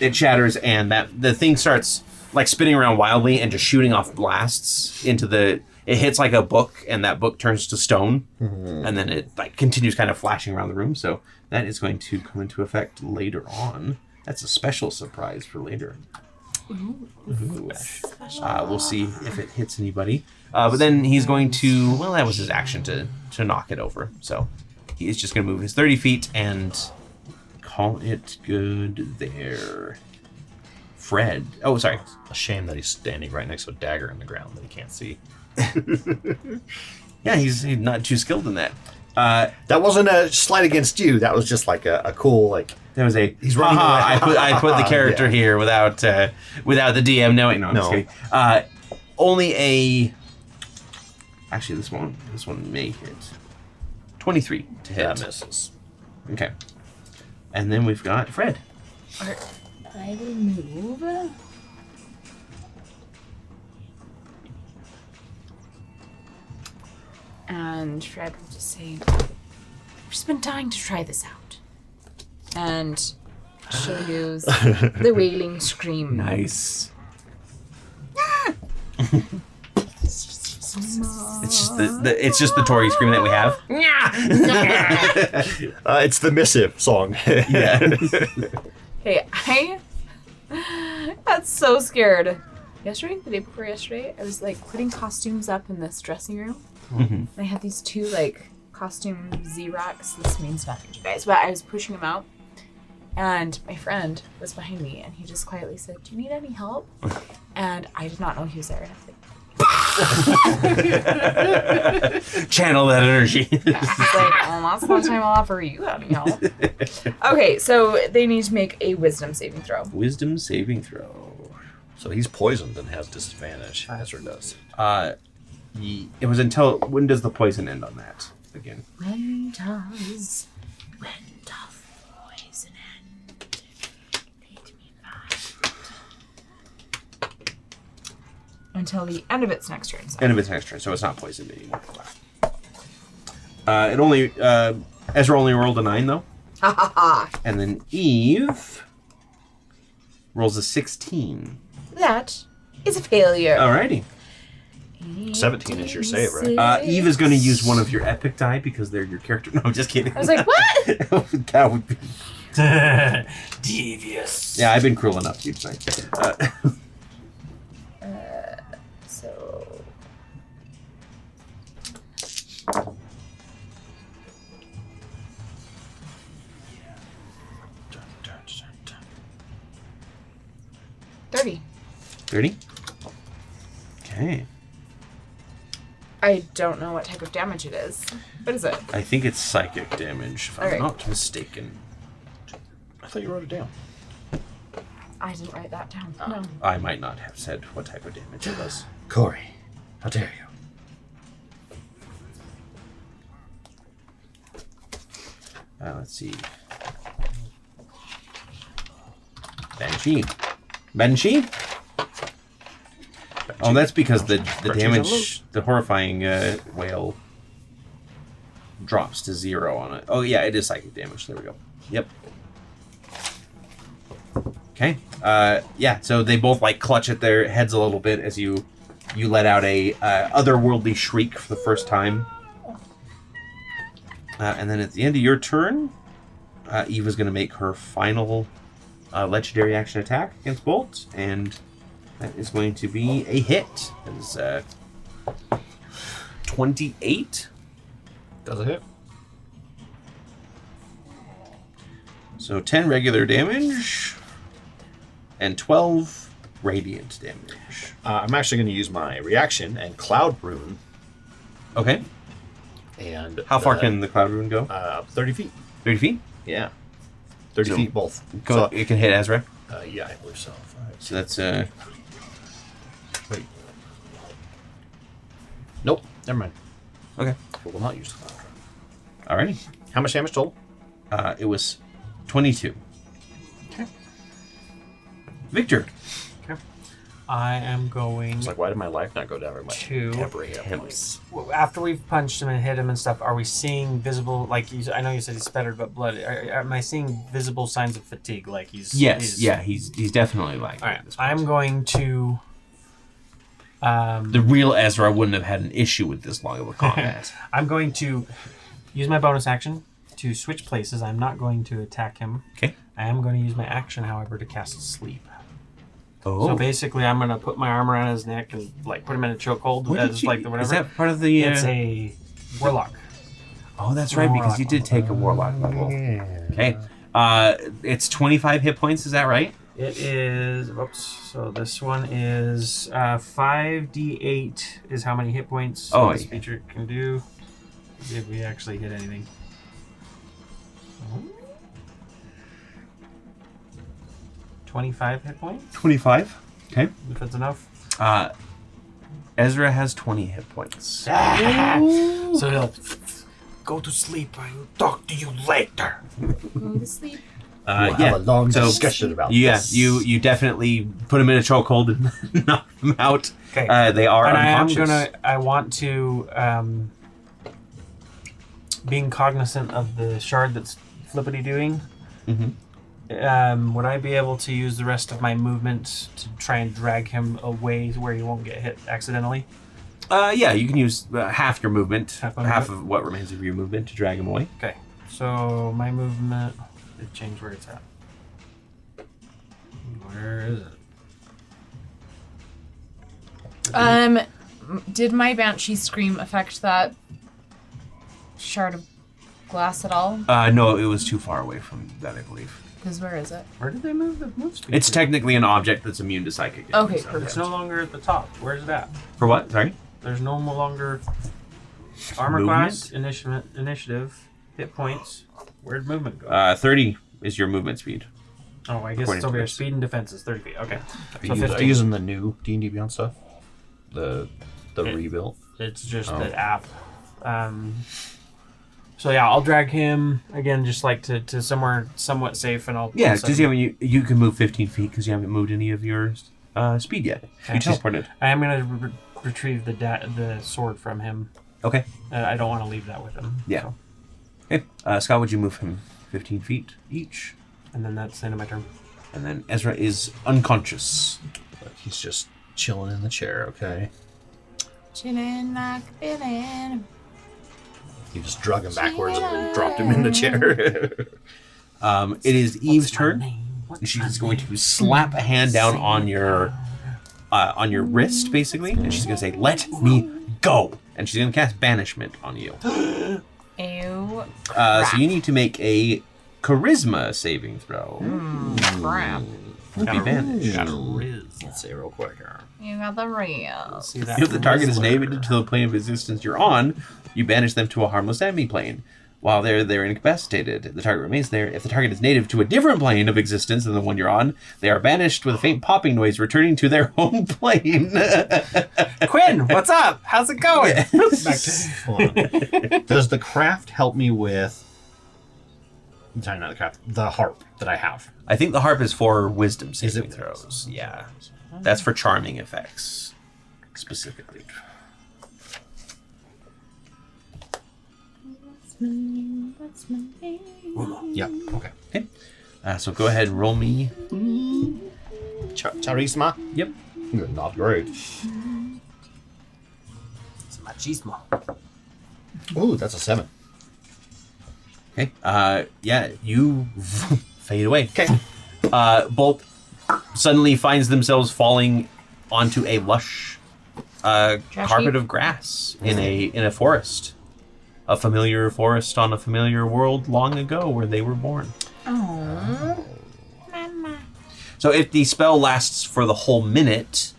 It shatters, and the thing starts like spinning around wildly and just shooting off blasts into the. It hits like a book, and that book turns to stone, and then it like continues kind of flashing around the room. So that is going to come into effect later on. That's a special surprise for later. Ooh. We'll see if it hits anybody. But then he's going to. Well, that was his action to knock it over. So he is just going to move his 30 feet and call it good there. Fred. Oh, sorry. A shame that he's standing right next to a dagger in the ground that he can't see. Yeah, he's not too skilled in that. That wasn't a slight against you. That was just like a cool, like, There was a. He's running away. I put the character Yeah. here without the DM knowing. No, I'm just No. kidding. Only a. Actually, this one may hit. 23 to hit. that misses. Okay. And then we've got Fred. I will move. And Fred will just say, "I've just been dying to try this out." And she'll use the wailing scream. Nice. It's just the Torrey scream that we have. It's the missive song. Yeah. Hey, I got so scared. Yesterday, the day before yesterday, I was like putting costumes up in this dressing room. And I had these 2 like costume Z-Racks. This means nothing to you guys, but I was pushing them out. And my friend was behind me, and he just quietly said, "Do you need any help?" And I did not know he was there. And I was like, Channel that energy. I was like, "Oh, that's the last time I'll offer you any help." Okay, so they need to make a wisdom saving throw. Wisdom saving throw. So he's poisoned and has disadvantage. Ezra does. It was until when does the poison end on that again? When doth poison end? Let me find. Until the end of its next turn. So. End of its next turn, so it's not poisoned anymore. It only Ezra only rolled a 9 though, Ha ha ha! and then Eve rolls a 16. That is a failure. Alrighty. 17 is your save, right? Eve is going to use one of your epic die because they're your character. No, I'm just kidding. I was like, what? That would be... Devious. Yeah, I've been cruel enough to you tonight. So... $30. 30? Okay. I don't know what type of damage it is. What is it? I think it's psychic damage, if I'm Alright. not mistaken. I thought you wrote it down. I didn't write that down. No. I might not have said what type of damage it was. Cory, how dare you? Let's see. Banshee? Oh, that's because the damage, the horrifying whale drops to 0 on it. Oh, yeah, it is psychic damage. There we go. Yep. Okay. Yeah, so they both, like, clutch at their heads a little bit as you let out a otherworldly shriek for the first time. And then at the end of your turn, Eva's going to make her final legendary action attack against Bolt, and that is going to be a hit. That is 28. Does it hit? So 10 regular damage and 12 radiant damage. I'm actually going to use my reaction and Cloud Rune. Okay. And How far can the Cloud Rune go? 30 feet. 30 feet? Yeah. 30 So- feet both. Go, it can hit Ezra. Yeah, I believe so. So that's Wait. Nope. Never mind. okay. We will not use the Cloud Rune. Alrighty. How much damage total? It was 22. Okay. Victor. I am going It's like, why did my life not go down very much? to... Temporary hit points. After we've punched him and hit him and stuff, are we seeing visible, like, I know you said he's spattered but blood, am I seeing visible signs of fatigue? Like he's... Yes. Yeah. He's definitely like. Alright, I'm going to... The real Ezra wouldn't have had an issue with this long of a combat. I'm going to use my bonus action to switch places. I'm not going to attack him. Okay. I am going to use my action, however, to cast Sleep. Oh. So basically, I'm going to put my arm around his neck and like put him in a chokehold What did as you- like the whatever. Is that part of the? It's a warlock. Oh, that's right, because you did take a warlock level. Okay. It's 25 hit points. Is that right? It is. Oops. So this one is 5d8 is how many hit points this yeah. creature can do. If we actually hit anything. 25 hit points, 25. Okay. if that's enough. Ezra has 20 hit points. So he'll go to sleep. I will talk to you later. Go to sleep. We'll Yeah. have a long So- discussion about Yeah, this. you definitely put him in a chokehold and knock him out. Okay. They are And unconscious. I want to, being cognizant of the shard that's flippity doing. Would I be able to use the rest of my movement to try and drag him away where he won't get hit accidentally? Yeah, you can use half your movement, Half my half movement? of what remains of your movement to drag him away. Okay. So my movement, it changed where it's at. Where is it? Did my Banshee scream affect that shard of glass at all? No, it was too far away from that, I believe. Because where is it? Where did they move the move speed? It's to? technically an object that's immune to psychic damage. Okay, so- perfect. It's no longer at the top. Where's it at? For what? Sorry? There's no longer armor Movement? class, initiative, hit points. Where'd movement go? 30 is your movement speed. Oh, I guess according it's to over here. this. Speed and defense is 30 feet. Okay. Are So you 15. using the new D&D Beyond stuff? The rebuilt? It's just Oh. the app. So yeah, I'll drag him again, just like to somewhere somewhat safe, and I'll Yeah, I'll set because him- you can move 15 feet because you haven't moved any of your speed yet. You Okay. teleported. I am gonna retrieve the sword from him. Okay. I don't want to leave that with him. Yeah. So. Okay. Scott, would you move him 15 feet each? And then that's the end of my turn. And then Ezra is unconscious. He's just chilling in the chair, okay? Chillin' like a villain. You just drug him backwards and dropped him in the chair. It is Eve's turn. And she's going to slap a hand down on your wrist, basically. And she's going to say, "Let me go." And she's going to cast Banishment on you. Ew. So you need to make a Charisma saving throw. Crap. Be banished. Let's see real quick here. You got the real. See that If the target is Rizzler. native to the plane of existence you're on, you banish them to a harmless enemy plane. While they're incapacitated, the target remains there. If the target is native to a different plane of existence than the one you're on, they are banished with a faint popping noise, returning to their home plane. Quinn, what's up? How's it going? Back to Hold on. Does the craft help me with... I'm sorry, not the craft. The harp that I have. I think the harp is for wisdom saving it? throws. Yeah. That's for charming effects, specifically. Yeah, okay. Okay. So go ahead and roll me. Charisma? Yep. Not great. It's machismo. Ooh, that's a 7. Okay. Yeah, you fade away. Okay. Bolt suddenly finds themselves falling onto a lush carpet of grass in a forest. A familiar forest on a familiar world long ago where they were born. Oh, mama. So if the spell lasts for the whole minute,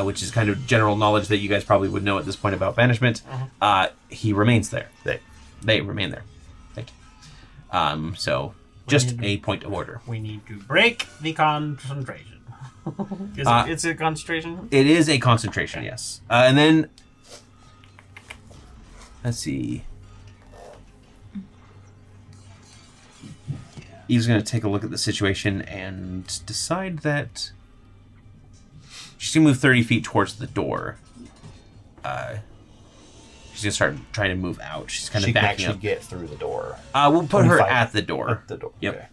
which is kind of general knowledge that you guys probably would know at this point about banishment, he remains there. They remain there. Thank you. So just a point of order. We need to break the concentration. It's a concentration? It is a concentration, yes. And then, let's see. Eve's going to take a look at the situation and decide that she's going to move 30 feet towards the door. She's going to start trying to move out. She's kind of She can backing actually up. get through the door. We'll put her 25. at the door. At the door. Yep. Okay.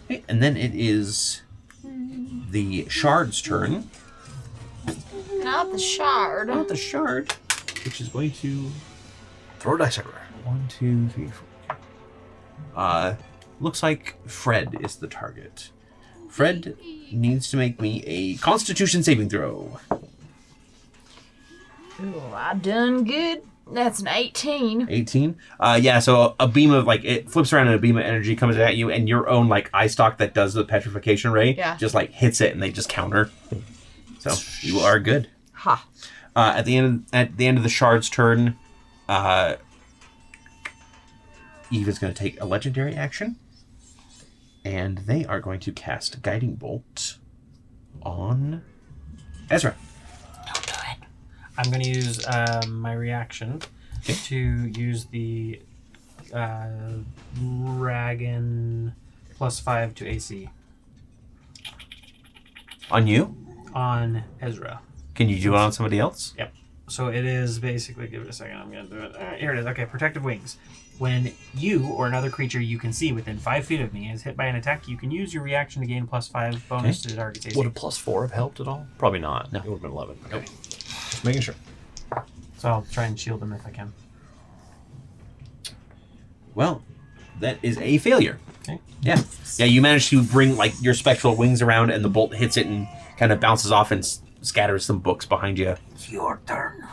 Okay, and then it is the shard's turn. Not the shard. Not the shard, which is going to Throw dice everywhere. 1, 2, 3, 4. Looks like Fred is the target. Fred needs to make me a Constitution saving throw. Ooh, I done good. That's an 18. 18. Yeah. So a beam of it flips around and a beam of energy comes at you, and your own eye stalk that does the petrification ray just hits it, and they just counter. So you are good. Ha. At the end of the shard's turn, Eve is going to take a legendary action, and they are going to cast Guiding Bolt on Ezra. Don't do it. I'm going to use my reaction to use the Dragon +5 to AC On you? on Ezra. Can you do it on somebody else? Yep. So it is basically, give it a second, I'm going to do it. Here it is. Okay, Protective Wings. When you or another creature you can see within 5 feet of me is hit by an attack, you can use your reaction to gain +5 bonus to the target's AC. Would a +4 have helped at all? Probably not. No. It would have been 11. Okay. Just making sure. So I'll try and shield them if I can. Well, that is a failure. Okay. Yeah. Yeah, you managed to bring your spectral wings around, and the bolt hits it and kind of bounces off and scatters some books behind you. Your turn.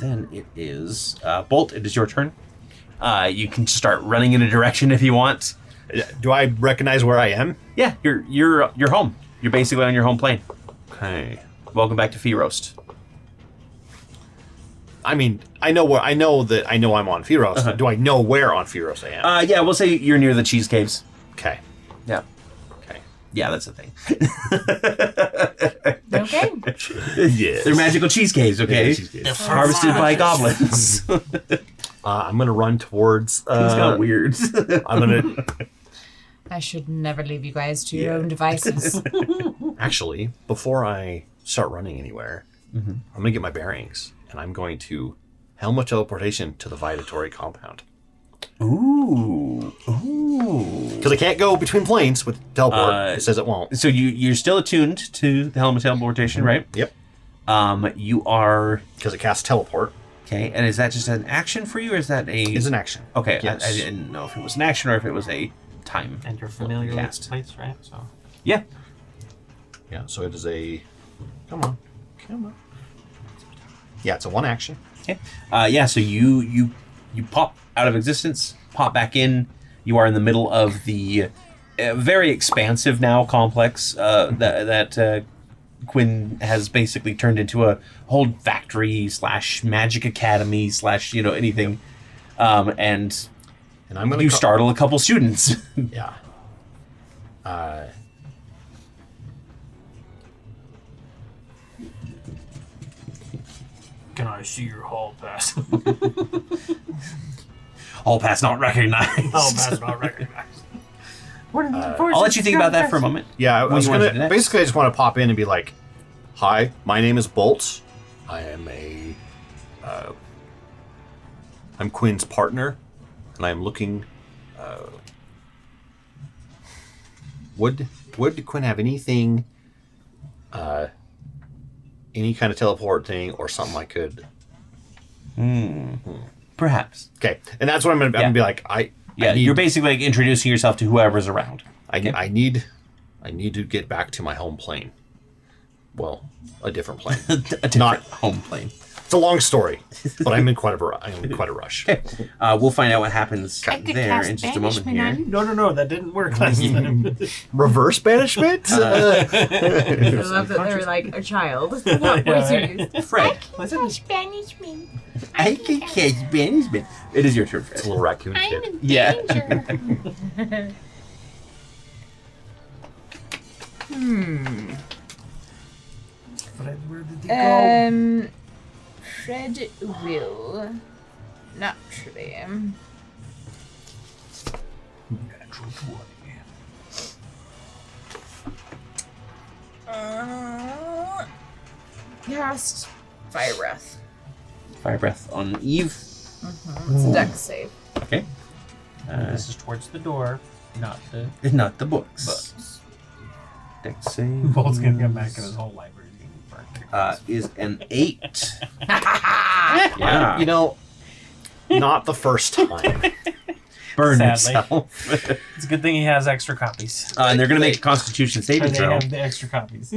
Then it is Bolt. It is your turn. You can start running in a direction if you want. Do I recognize where I am? Yeah, you're home. You're basically on your home plane. Okay. Welcome back to Fee Roast. I mean, I know I'm on Firos. Do I know where on Firos I am? Yeah, we'll say you're near the cheese caves. Okay. Yeah. Okay. Yeah, that's the thing. Okay. Yeah. They're magical cheese caves, okay? Yeah, cheese caves. Harvested by goblins. I'm gonna run towards. It's got weird. I'm gonna I should never leave you guys to your own devices. actually, before I start running anywhere, I'm gonna get my bearings, and I'm going to helmet teleportation to the Torrey compound. Ooh. Ooh. Because I can't go between planes with teleport. It says it won't. So you're still attuned to the Helm of Teleportation, right? Yep. You are... Because it casts teleport. Okay, and is that just an action for you, or is that a... It's an action. Okay, Yes. I didn't know if it was an action or if it was a time. And you're familiar Cast. with place, right? So Yeah. Yeah, so it is a... Come on. Yeah, it's a one action. Okay. So you pop out of existence, pop back in. You are in the middle of the very expansive now complex that Quinn has basically turned into a whole factory / magic academy / anything. And And I'm going to... you startle a couple students. Yeah. can I see your hall pass? All pass not recognized. Hall pass not recognized. I'll let you think about that for a moment. Yeah, I What was do you want to do gonna next? basically I just want to pop in and be like, "Hi, my name is Bolt. I am I'm Quinn's partner, and I am looking. Would Quinn have anything, any kind of teleport thing or something I could? Perhaps. Okay, and that's what I'm gonna be like. I need, You're basically like introducing yourself to whoever's around. I need to get back to my home plane. Well, a different plane. A different Not- home plane. It's a long story, but I'm in quite a rush. Okay. We'll find out what happens I could there cast in just a moment here. banishment on you. No, that didn't work last time. Reverse banishment? I love that they're like a child. What words are used? Fred, Cast banishment. I can catch banishment. It is your turn, Fred. It's a little raccoon I'm kid. in Yeah. danger. Fred, where did he go? Fred will naturally. Cast Fire Breath. Fire breath on Eve. It's a dex save. Okay. This is towards the door, not the Not the books. books. Dex save. Bolt's gonna come back in his whole library. He's gonna be burnt. Is an 8. Yeah. You know, not the first time. Burn Sadly. yourself. It's a good thing he has extra copies. And they're going to make a Constitution Or saving they throw. have the extra copies.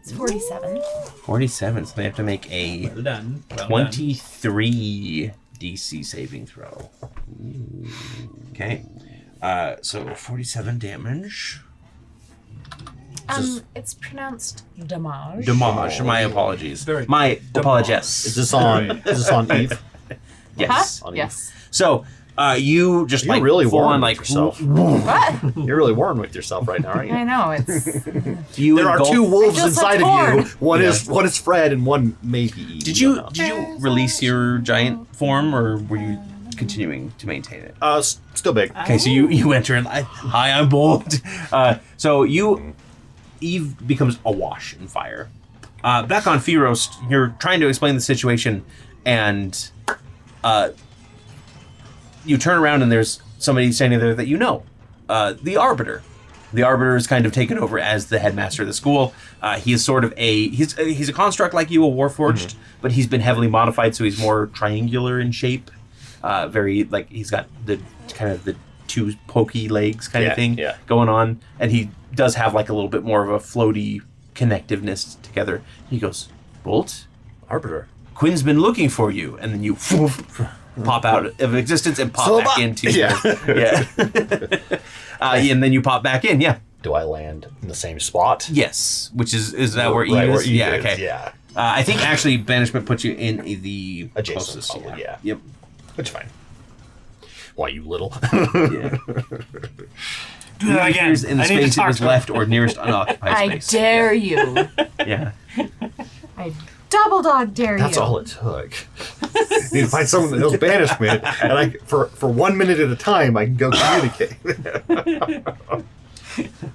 It's 47. 47, so they have to make a Well done. Well 23 DC saving throw. Okay. So 47 damage. It's pronounced damage. Damage. My apologies. Very My apologies. Is this on Eve? Yes. On Eve? Yes. So you just You're like really full warm on with like yourself. What? You're really warm with yourself right now, aren't you? I know, it's... you There are engulf- two wolves I feel so inside torn. of you. One is Fred, and one maybe Eve. Did We you don't know. did you release your giant form, or were you continuing to maintain it? Still big. Okay, so you enter and hi, I'm Bolt. So Eve becomes awash in fire. Back on Ferost, you're trying to explain the situation, and you turn around and there's somebody standing there that you know, the Arbiter. The Arbiter is kind of taken over as the headmaster of the school. He is sort of he's a construct like you, a Warforged, but he's been heavily modified, so he's more triangular in shape. Very like he's got the kind of the two pokey legs kind of thing going on, and he does have like a little bit more of a floaty connectiveness together. He goes, Bolt, Arbiter. Quinn's been looking for you, and then you pop out of existence and pop back into and then you pop back in. Yeah. Do I land in the same spot? Yes. Which is that where Eve Right, is? where Eve Yeah. is, Okay. yeah. I think actually banishment puts you in the Adjacent, closest. probably, yeah. Yep. Which is fine. Why, you little? Yeah. Do that again. Appears in the I need to space it talk was to him. left or nearest unoccupied I space. dare you. Yeah. I double dog dare That's you. all it took. You need to find someone that knows banishment, and for 1 minute at a time, I can go communicate.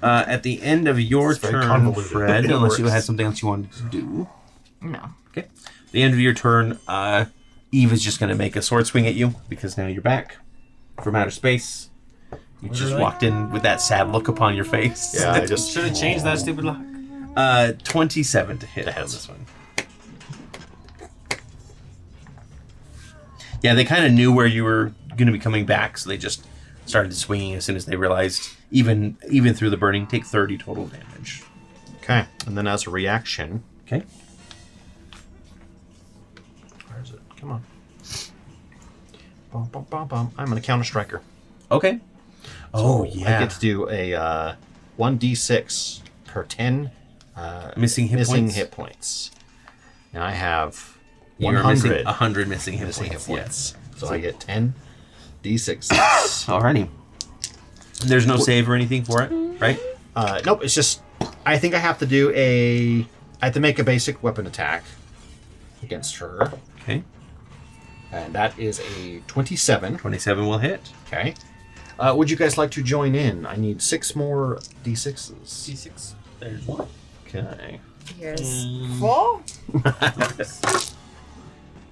At the end of your It's very turn, convoluted. Fred, It unless you works. had something else you wanted to do. No. Okay. At the end of your turn, Eve is just going to make a sword swing at you because now you're back from outer space. You just walked in with that sad look upon your face. Yeah, I just Should have changed that stupid lock. 27 to hit on hits. this one. Yeah, they kind of knew where you were going to be coming back, so they just started swinging as soon as they realized, even through the burning, take 30 total damage. Okay, and then as a reaction, Okay. where is it? Come on. Bum, bum, bum, bum. I'm gonna counter striker. Okay. Oh, So yeah. I get to do a 1d6 per 10 Missing hit points? hit points. And I have You're 100 missing 100 missing hit missing points. hit points. Yes. So I get 10 d6s. Alrighty. There's no save or anything for it, right? Nope, it's just I think I have to do I have to make a basic weapon attack against her. Okay. And that is a 27. 27 will hit. Okay. Would you guys like to join in? I need 6 more d6s. D6. There's one. Okay. Here's 4.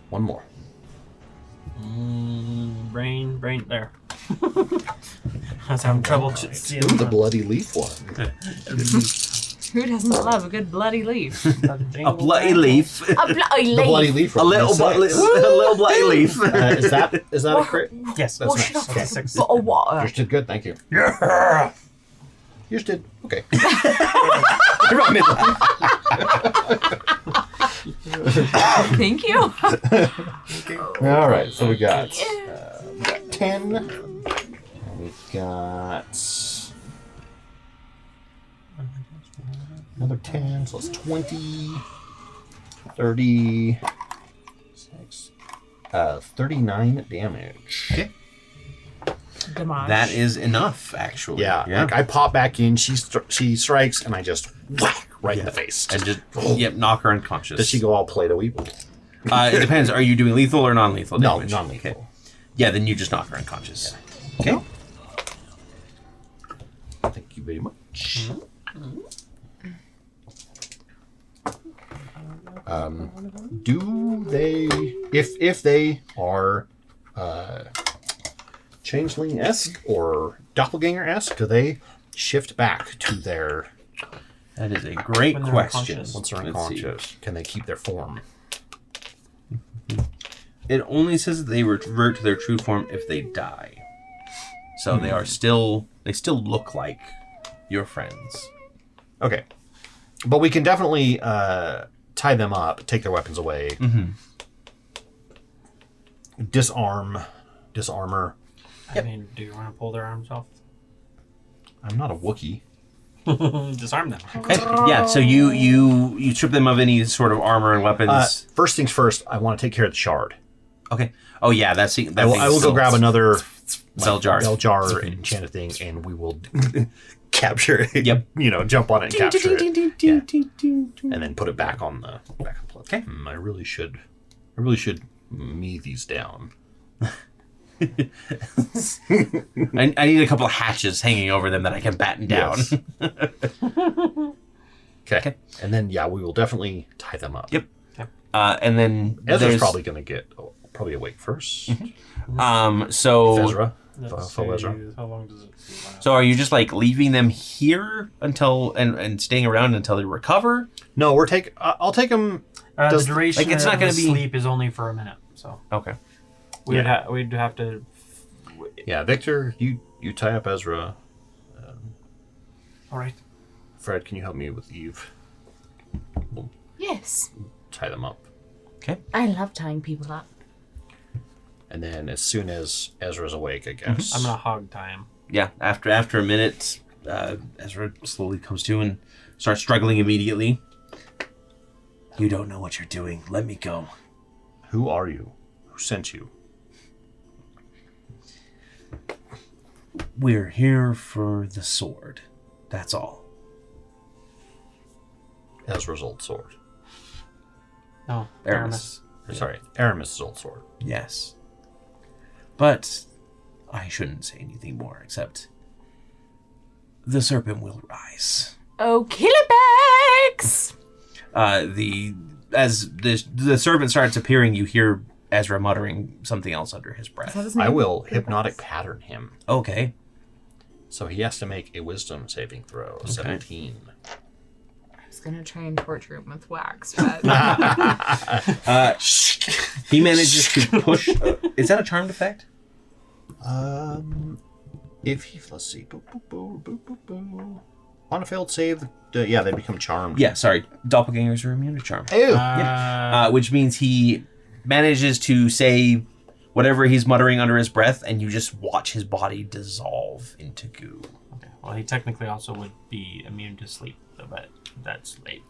One more. Brain there. I was having trouble seeing Ooh, the bloody leaf one. Who doesn't love a good bloody leaf? A bloody leaf. A bloody The bloody leaf. leaf A one. little, That's a little bloody leaf. Is that a crit? Yes, That's Wash it nice. off Okay. with a bottle of water. Yours did good, thank you. Yeah. Yours did okay. Thank you. All right, so we got 10. And we've got another 10, so it's 20, 30, 39 damage. Okay. Damage. That is enough, actually. Yeah, like I pop back in, she strikes, and I just whack right in the face. And just, knock her unconscious. Does she go all play the weevil? It depends. Are you doing lethal or non-lethal No, damage? non-lethal. Okay. Yeah, then you just knock her unconscious. Okay. Thank you very much. Do they, if they are changeling-esque or doppelganger-esque, do they shift back to their That is a great When they're question. unconscious. once they're Let's see. unconscious? Can they keep their form? It only says that they revert to their true form if they die. So they still look like your friends. Okay, but we can definitely tie them up, take their weapons away, disarmor. I mean, do you want to pull their arms off? I'm not a Wookiee. Disarm them. Okay. Yeah, so you strip them of any sort of armor and weapons. First things first, I want to take care of the shard. Okay. Oh yeah, that I will go grab another bell jar. bell jar enchanted thing, and we will capture it. Yep. Jump on it and capture it, Yeah. and then put it back on the plate. Okay. I really should me these down. I need a couple of hatches hanging over them that I can batten down. Yes. Okay. And then we will definitely tie them up. Yep. And then Ezra's there's probably going to get awake first. so Ezra. Let's Faux Ezra. see, how long does it last? So are you just like leaving them here until and staying around until they recover? No, I'll take them. The Does- duration like, it's of not gonna the be- sleep is only for a minute, so Okay. we'd have to. Yeah, Victor, you tie up Ezra. All right. Fred, can you help me with Eve? We'll Yes. tie them up. Okay. I love tying people up. And then as soon as Ezra's awake, I guess. I'm gonna hog tie him. Yeah. After a minute, Ezra slowly comes to and starts struggling immediately. You don't know what you're doing. Let me go. Who are you? Who sent you? We're here for the sword. That's all. Ezra's old sword. No, Aramis. Sorry, Aramis' old sword. Yes. But I shouldn't say anything more except The serpent will rise. Oh, Killibex! As the serpent starts appearing, you hear Ezra muttering something else under his breath. I will hypnotic pattern him. Okay. So he has to make a wisdom saving throw. 17. I was gonna try and torture him with wax, but He manages to push. Is that a charmed effect? If he, let's see. On a failed save, yeah, they become charmed. Yeah, sorry. Doppelgangers are immune to charm. Ew. Which means he manages to say whatever he's muttering under his breath, and you just watch his body dissolve into goo. Okay. Well, he technically also would be immune to sleep, but that's late.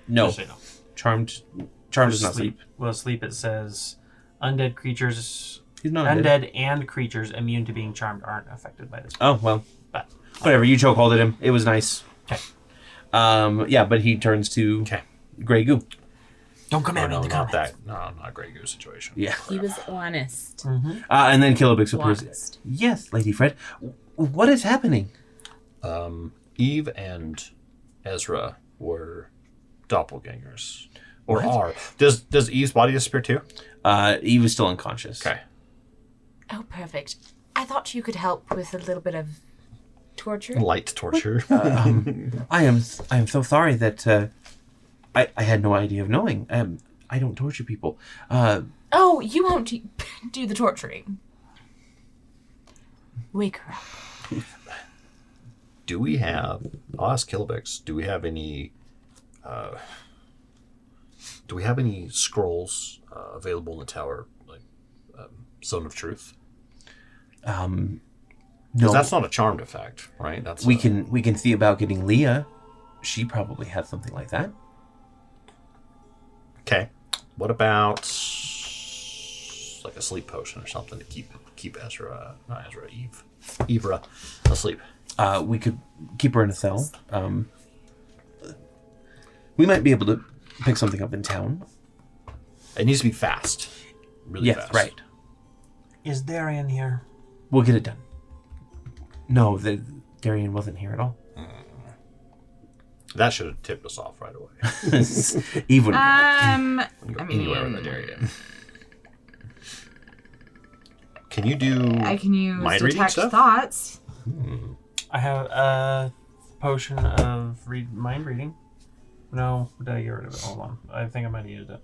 No. Just so you know. Charmed does not sleep. Well, sleep, it says undead creatures... He's not Undead and creatures immune to being charmed aren't affected by this. Oh, well. But Whatever, you chokeholded him. It was nice. Okay. Yeah, but he turns to Grey Goo. Don't come Oh, at me no, in the not comments. that. No, not Grey Goose situation. Yeah. he was honest. And then Killabix appears. Honest. Yes, Lady Fred. What is happening? Eve and Ezra were doppelgangers. Or What? are. Does Eve's body disappear too? Eve is still unconscious. Okay. Oh, perfect. I thought you could help with a little bit of torture. Light torture. I am so sorry that I had no idea of knowing. I don't torture people. Oh, you won't do the torturing. Wake her up. Do we have... I'll ask Killabix. Do we have any scrolls available in the tower, like Zone of Truth? No, Because that's not a charmed effect, right? That's we can see about getting Leah. She probably has something like that. Okay. What about like a sleep potion or something to keep Ivra asleep? We could keep her in a cell. We might be able to pick something up in town. It needs to be fast. Really Yes, fast. right. Is Darian here? We'll get it done. No, Darian wasn't here at all. That should have tipped us off right away. Eve wouldn't. I Anywhere mean, with the Darian. Can you do I can use mind reading detect stuff? thoughts. I have a potion of mind reading. No, did I get rid of it? Hold on. I think I might have used it.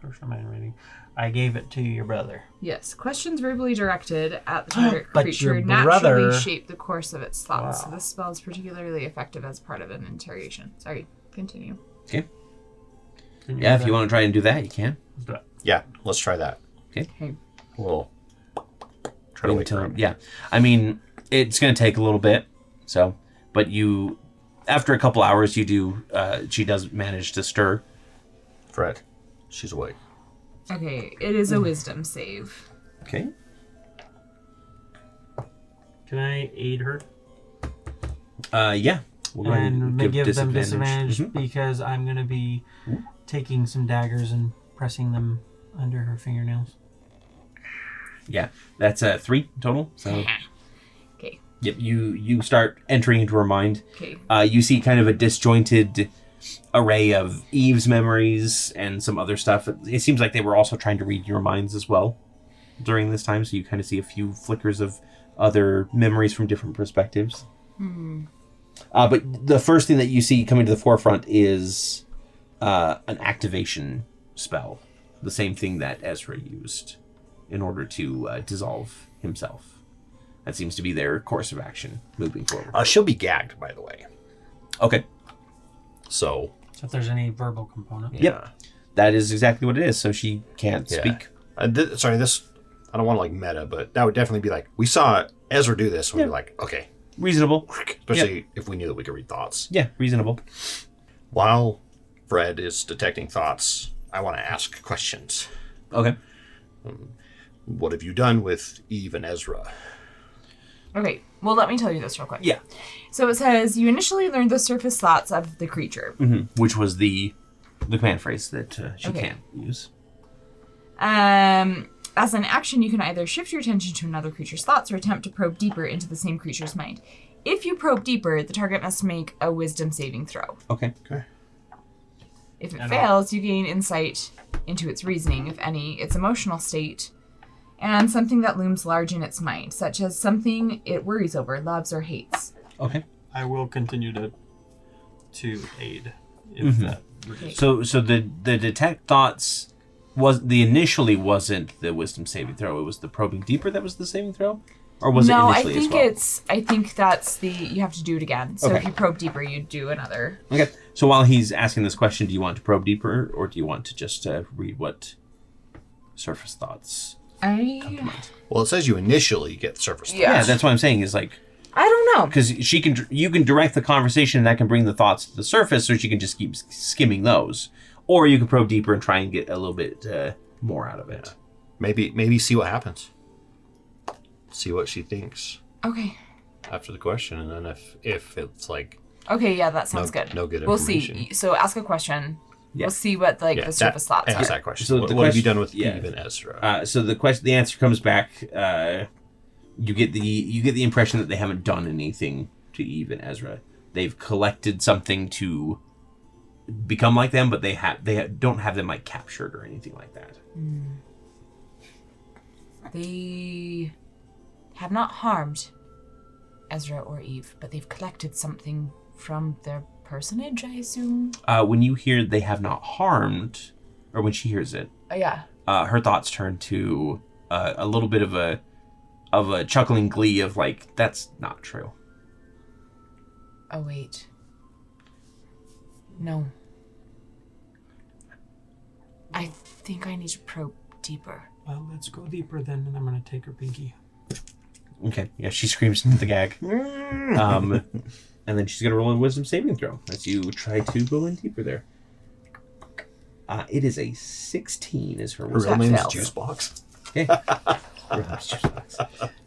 Potion of mind reading. I gave it to your brother. Yes, questions verbally directed at the target But creature your naturally brother- shape the course of its thoughts. So Wow. this spell is particularly effective as part of an interrogation. Sorry, continue. Okay. Can Yeah, do if that? you want to try and do that, you can. Let's do it. Yeah, let's try that. Okay. We'll try to wake her up. Yeah, I mean, it's going to take a little bit. So, but you, after a couple hours, you do. She does manage to stir. Fred, she's awake. Okay, it is a wisdom save. Okay. Can I aid her? Yeah. We'll go ahead And give them disadvantage Mhm. because I'm going to be taking some daggers and pressing them under her fingernails. Yeah, that's 3 total. So, Okay. yep, you start entering into her mind. Okay. You see kind of a disjointed array of Eve's memories and some other stuff. It seems like they were also trying to read your minds as well during this time, so you kind of see a few flickers of other memories from different perspectives. But the first thing that you see coming to the forefront is an activation spell. The same thing that Ezra used in order to dissolve himself. That seems to be their course of action moving forward. She'll be gagged, by the way. Okay. So, So if there's any verbal component. yeah. Yep. That is exactly what it is, so she can't Yeah. speak. This, I don't want to like meta, but that would definitely be like, we saw Ezra do this, and we'd be like, okay. Reasonable. Especially if we knew that we could read thoughts. Yeah, reasonable. While Fred is detecting thoughts, I want to ask questions. Okay. What have you done with Eve and Ezra? Okay, well, let me tell you this real quick. Yeah. So it says, you initially learned the surface thoughts of the creature. Which was the command phrase that she Okay. can't use. As an action, you can either shift your attention to another creature's thoughts or attempt to probe deeper into the same creature's mind. If you probe deeper, the target must make a wisdom saving throw. Okay. If it fails, you gain insight into its reasoning, if any, its emotional state, and something that looms large in its mind, such as something it worries over, loves, or hates. Okay. I will continue to aid if that. So the detect thoughts initially wasn't the wisdom saving throw. It was the probing deeper that was the saving throw, or was it initially as well? I think that's you have to do it again. So Okay. if you probe deeper, you do another. Okay. So while he's asking this question, do you want to probe deeper, or do you want to just read what surface thoughts come to mind? Well, it says you initially get surface thoughts. Yeah, that's what I'm saying. Is like I don't know. because you can direct the conversation, and that can bring the thoughts to the surface, or she can just keep skimming those, or you can probe deeper and try and get a little bit more out of it. Maybe see what happens. See what she thinks Okay. after the question, and then if it's like Okay, yeah, that sounds good. no good We'll information. see. So ask a question. Yeah. We'll see what the surface thoughts ask are. that question. So what the have you question- done with yeah. Eve and Ezra? So the answer comes back. You get the impression that they haven't done anything to Eve and Ezra. They've collected something to become like them, but they don't have them like captured or anything like that. They have not harmed Ezra or Eve, but they've collected something from their personage, I assume. When you hear they have not harmed, or when she hears it, Yeah. her thoughts turn to a little bit of a chuckling glee of like, that's not true. Oh, wait. No. I think I need to probe deeper. Well, let's go deeper then, and I'm gonna take her pinky. Okay, yeah, she screams into the gag. And then she's going to roll a wisdom saving throw as you try to go in deeper there. It is a 16 is her Her wisdom. real name's fails. Juicebox. Okay.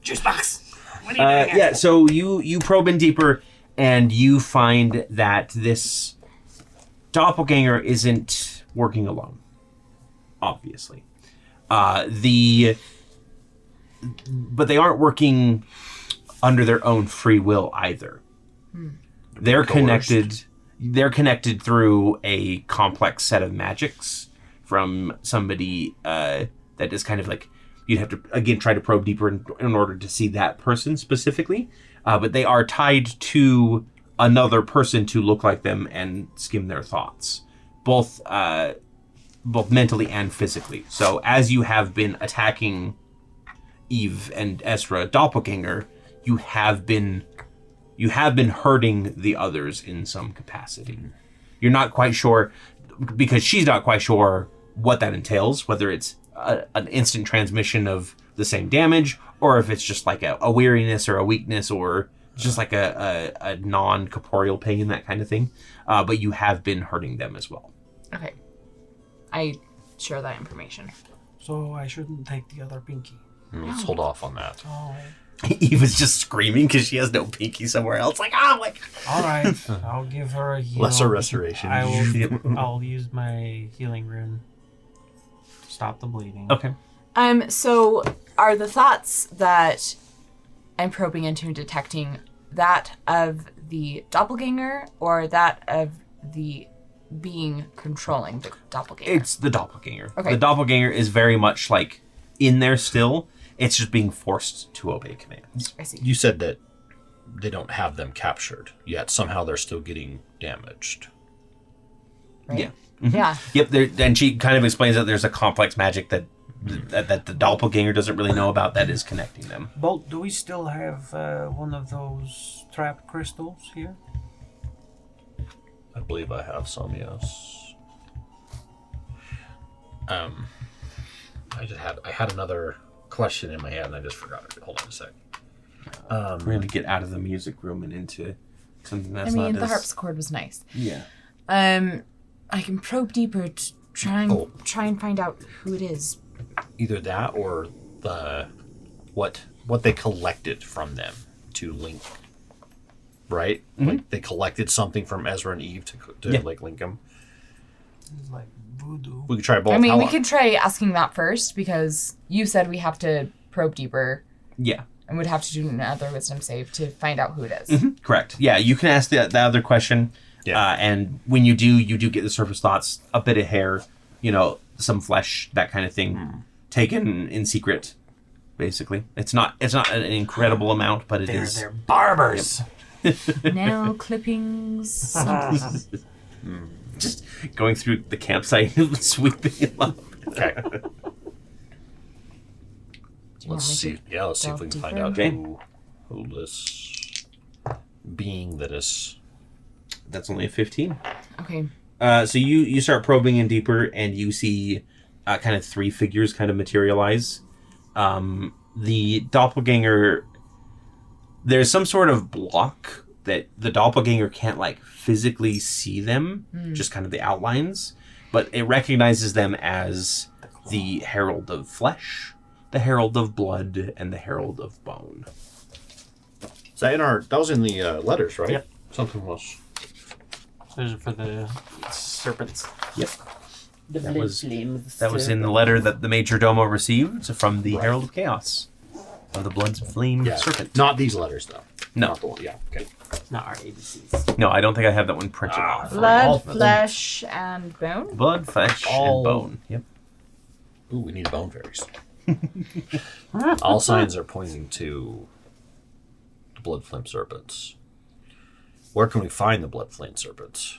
Juice box. What are you doing? Yeah, so you probe in deeper, and you find that this doppelganger isn't working alone. Obviously. But they aren't working under their own free will either. They're connected. They're connected through a complex set of magics from somebody that is kind of like, you'd have to again try to probe deeper in order to see that person specifically. But they are tied to another person to look like them and skim their thoughts, both mentally and physically. So as you have been attacking Eve and Ezra doppelganger, you have been hurting the others in some capacity. You're not quite sure, because she's not quite sure what that entails, whether it's an instant transmission of the same damage, or if it's just like a weariness or a weakness, or just like a non-corporeal pain, that kind of thing. But you have been hurting them as well. Okay. I share that information. So I shouldn't take the other pinky. Let's hold off on that. Oh, Eve is just screaming because she has no pinky somewhere else. Like, oh, like. all right. I'll give her a heal. Lesser restoration. I'll use my healing rune to stop the bleeding. Okay. So are the thoughts that I'm probing into and detecting that of the doppelganger or that of the being controlling the doppelganger? It's the doppelganger. Okay. The doppelganger is very much like in there still. It's just being forced to obey commands. I see. You said that they don't have them captured, yet somehow they're still getting damaged. Right? Yeah. Yeah. Yep. And she kind of explains that there's a complex magic that the doppelganger doesn't really know about that is connecting them. Bolt, do we still have one of those trap crystals here? I believe I have some, yes. I had another question in my head and I just forgot it. Hold on a sec. We're going to get out of the music room and into something that's I mean, not the as... harpsichord was nice. Yeah. I can probe deeper to try and find out who it is. Either that or the what they collected from them to link. Right? Like they collected something from Ezra and Eve to Yeah. like link them. It's like voodoo. We could try both. I mean, How we long- could try asking that first because you said we have to probe deeper Yeah. and would have to do another wisdom save to find out who it is. Correct. Yeah, you can ask the other question. Yeah. And when you do get the surface thoughts, a bit of hair, some flesh, that kind of thing, taken in secret. Basically, it's not an incredible amount, but They're barbers. Nail clippings. Just going through the campsite and sweeping it up. Okay. Do you Let's want me see. Yeah, let's see if we can find out Okay. who this being that is. That's only a 15. Okay. So you start probing in deeper, and you see kind of three figures kind of materialize. The doppelganger, there's some sort of block that the doppelganger can't physically see them, just kind of the outlines, but it recognizes them as the Herald of Flesh, the Herald of Blood, and the Herald of Bone. Is that that was in the letters, right? Yep. Something was. Those are for the serpents. Yep. The That was in the letter that the Major Domo received from the Herald of Chaos, of the Blood's Flame Yeah. Serpent. Not these letters, though. No. Not the one. Yeah. Okay. Not our ABCs. No, I don't think I have that one printed off. Blood, flesh, and bone. Blood, flesh, All- and bone. Yep. Ooh, we need bone fairies. All signs are pointing to the blood flame serpents. Where can we find the blood flame serpents?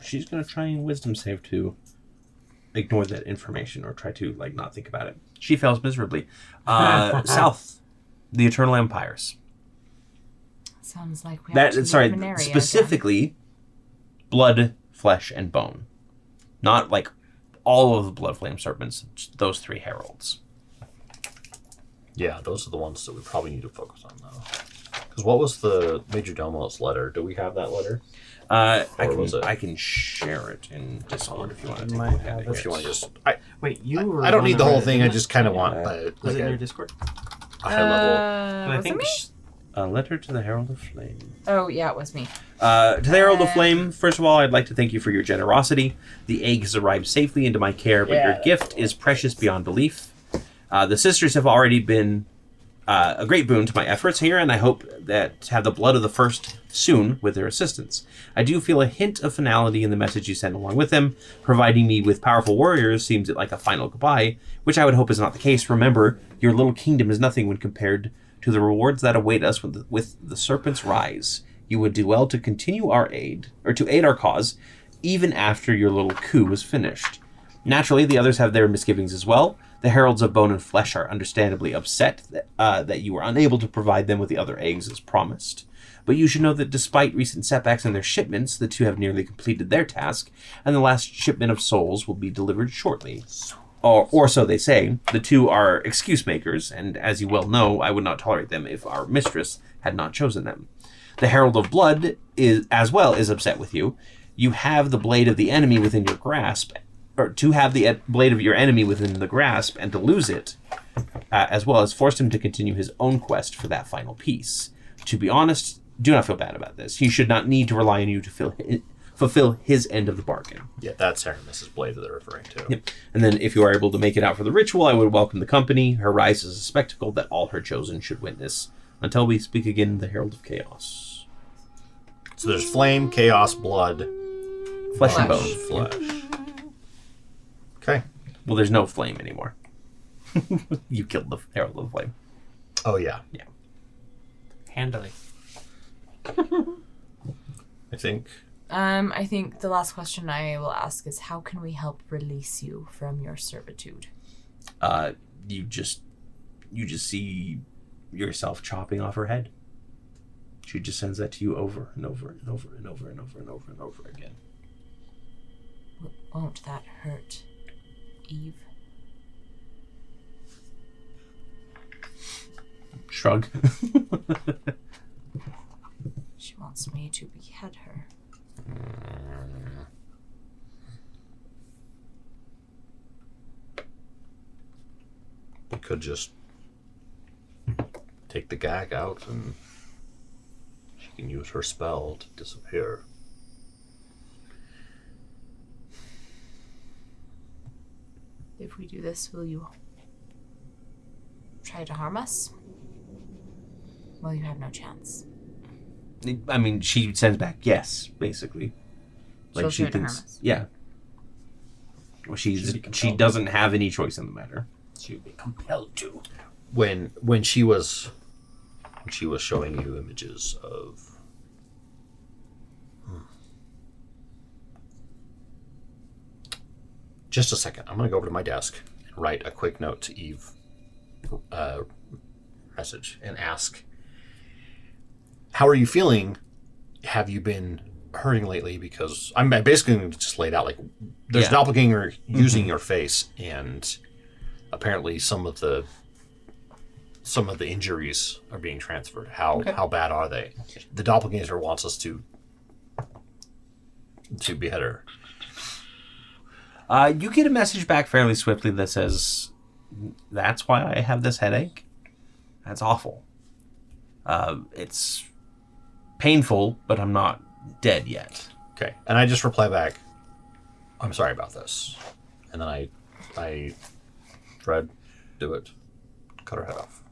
She's gonna try and wisdom save to ignore that information or try to not think about it. She fails miserably. South, the Eternal Empires. Sounds like we have to Sorry, leave Aneria specifically blood, flesh, and bone. Not all of the blood flame serpents. Just those three heralds. Yeah, those are the ones that we probably need to focus on, though. Because what was the Major Domo's letter? Do we have that letter? I was it? can share it in Discord if you want to take a Might look have at it. it. If you want to just... Wait, you were. I don't the need one the that whole read it, thing. I didn't just kind of it? want Was it in your a Discord? high level... I was it think. me? A letter to the Herald of Flame. Oh, yeah, it was me. To the Herald of Flame, first of all, I'd like to thank you for your generosity. The egg has arrived safely into my care, but your gift is precious beyond belief. The sisters have already been a great boon to my efforts here, and I hope that to have the blood of the first soon with their assistance. I do feel a hint of finality in the message you send along with them. Providing me with powerful warriors seems like a final goodbye, which I would hope is not the case. Remember, your little kingdom is nothing when compared to the rewards that await us with the Serpent's Rise. You would do well to continue our aid, or to aid our cause, even after your little coup was finished. Naturally, the others have their misgivings as well. The Heralds of Bone and Flesh are understandably upset that you were unable to provide them with the other eggs as promised. But you should know that despite recent setbacks in their shipments, the two have nearly completed their task, and the last shipment of souls will be delivered shortly. Or so they say. The two are excuse makers, and as you well know, I would not tolerate them if our mistress had not chosen them. The Herald of Blood is upset with you. You have the blade of the enemy within your grasp, or to have the blade of your enemy within the grasp and to lose it, as well as forced him to continue his own quest for that final piece. To be honest, do not feel bad about this. He should not need to rely on you to fulfill his end of the bargain. Yeah, that's Artemis's blade that they're referring to. Yep. And then if you are able to make it out for the ritual, I would welcome the company. Her rise is a spectacle that all her chosen should witness. Until we speak again, the Herald of Chaos. So there's flame, chaos, blood, Flesh and bone. flesh. Okay. Well, there's no flame anymore. You killed the Herald of Flame. Oh, yeah. Yeah. Handily. I think... I think the last question I will ask is, how can we help release you from your servitude? You just see yourself chopping off her head. She just sends that to you over and over and over and over and over and over and over again. Won't that hurt, Eve? Shrug. She wants me to behead her. We could just take the gag out and she can use her spell to disappear. If we do this, will you try to harm us? Well, you have no chance. I mean, she sends back yes, basically. Like She'll she try to harm thinks, us. yeah. Well, she compelled. doesn't have any choice in the matter. She would be compelled to. When she was showing you images of just a second, I'm gonna go over to my desk and write a quick note to Eve message and ask, how are you feeling? Have you been hurting lately? Because I'm basically going to just lay it out like there's Yeah. doppelganger using your face, and apparently some of the injuries are being transferred. How bad are they? The doppelganger wants us to behead her. You get a message back fairly swiftly that says, "That's why I have this headache. That's awful. It's painful, but I'm not dead yet." Okay, and I just reply back, I'm sorry about this. And then I Fred, do it. Cut her head off.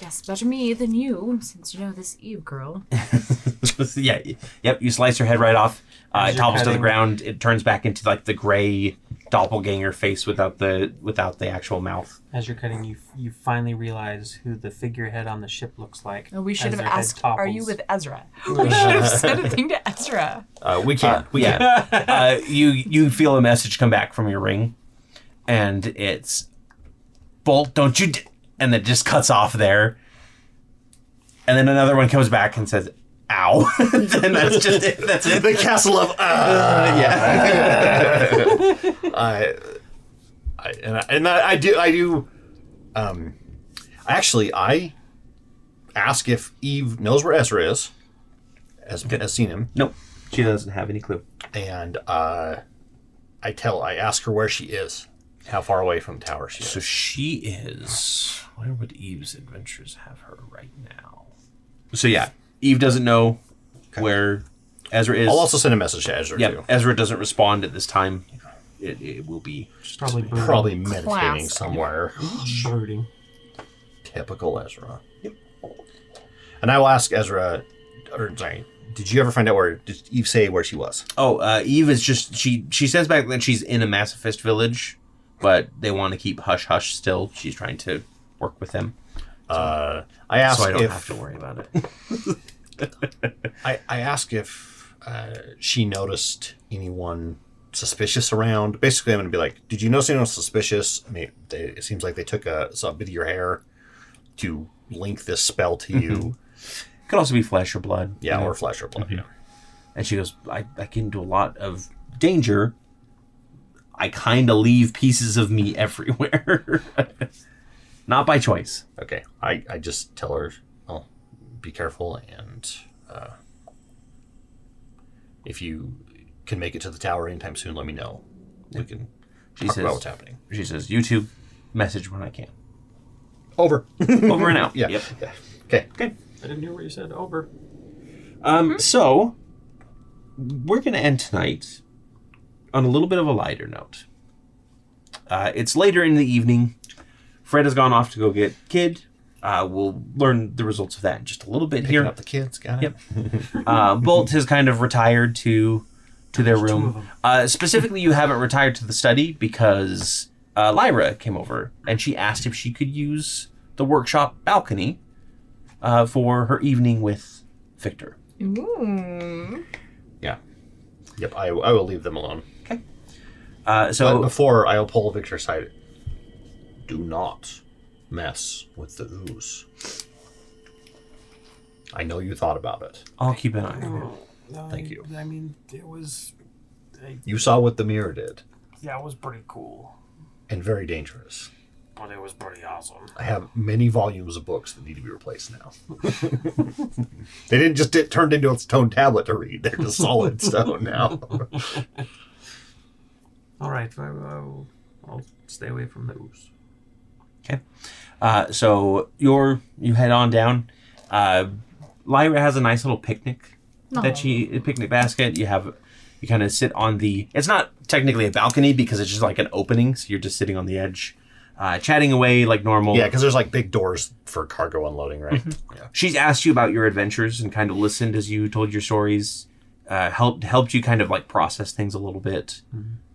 Guess better me than you, since you know this Eve girl. Yeah, yep. You slice her head right off. As It you're topples to the cutting- ground. It turns back into like the gray doppelganger face without the actual mouth. As you're cutting, you finally realize who the figurehead on the ship looks like. We should as have their head asked, are you topples. with Ezra? We should have said a thing to Ezra. We can't. Yeah. You feel a message come back from your ring, and it's Bolt, don't you? And then just cuts off there. And then another one comes back and says, "Ow!" And that's just it. That's it. The castle of Yeah. I do. Actually, I ask if Eve knows where Ezra is, has seen him, Nope. She doesn't have any clue. and I ask her where she is, how far away from the tower she is. So she is. Where would Eve's adventures have her right now? So yeah, Eve doesn't know where Ezra is. I'll also send a message to Ezra Yep. too. Ezra doesn't respond at this time. It will be. Probably brooding. Probably meditating Classic. somewhere. Brooding. Typical Ezra. Yep. And I will ask Ezra, or sorry, did you ever find out did Eve say where she was? Oh, Eve is just she sends back that she's in a Masochist village, but they want to keep hush hush still. She's trying to work with them, I asked so I don't if have to worry about it. I ask if she noticed anyone suspicious around. Basically, I'm going to be like, did you notice anyone suspicious? I mean, it seems like they took a bit of your hair to link this spell to you. Could also be flesh or blood. Yeah, you know? or flesh or blood. Yeah. And she goes, I get into a lot of danger. I kind of leave pieces of me everywhere. Not by choice. Okay. I just tell her, oh, be careful, and if you can make it to the tower anytime soon, let me know. We can talk about what's happening. She says, YouTube, message when I can. Over. Over and out. Yeah. Yep. Yeah. Okay. Okay. I didn't hear what you said. Over. So, we're going to end tonight on a little bit of a lighter note. It's later in the evening. Fred has gone off to go get Kid. We'll learn the results of that in just a little bit Picking here. up the kids. Got it. Yep. Bolt has kind of retired to their room. Specifically, you haven't retired to the study because Lyra came over and she asked if she could use the workshop balcony for her evening with Victor. Ooh. Yeah. Yep. I will leave them alone. So But before I'll pull Victor aside, do not mess with the ooze. I know you thought about it. I'll keep an eye on it. Thank you. I mean, it was. You saw what the mirror did, Yeah, it was pretty cool. and very dangerous. But it was pretty awesome. I have many volumes of books that need to be replaced now. They didn't just get turned into a stone tablet to read. They're just solid stone now. All right, I'll stay away from the ooze. Okay. So you head on down. Lyra has a nice little picnic picnic basket. You have You kind of sit on it's not technically a balcony because it's just like an opening, so you're just sitting on the edge, chatting away like normal. Yeah, because there's like big doors for cargo unloading, right? Yeah. She's asked you about your adventures and kind of listened as you told your stories, helped you kind of like process things a little bit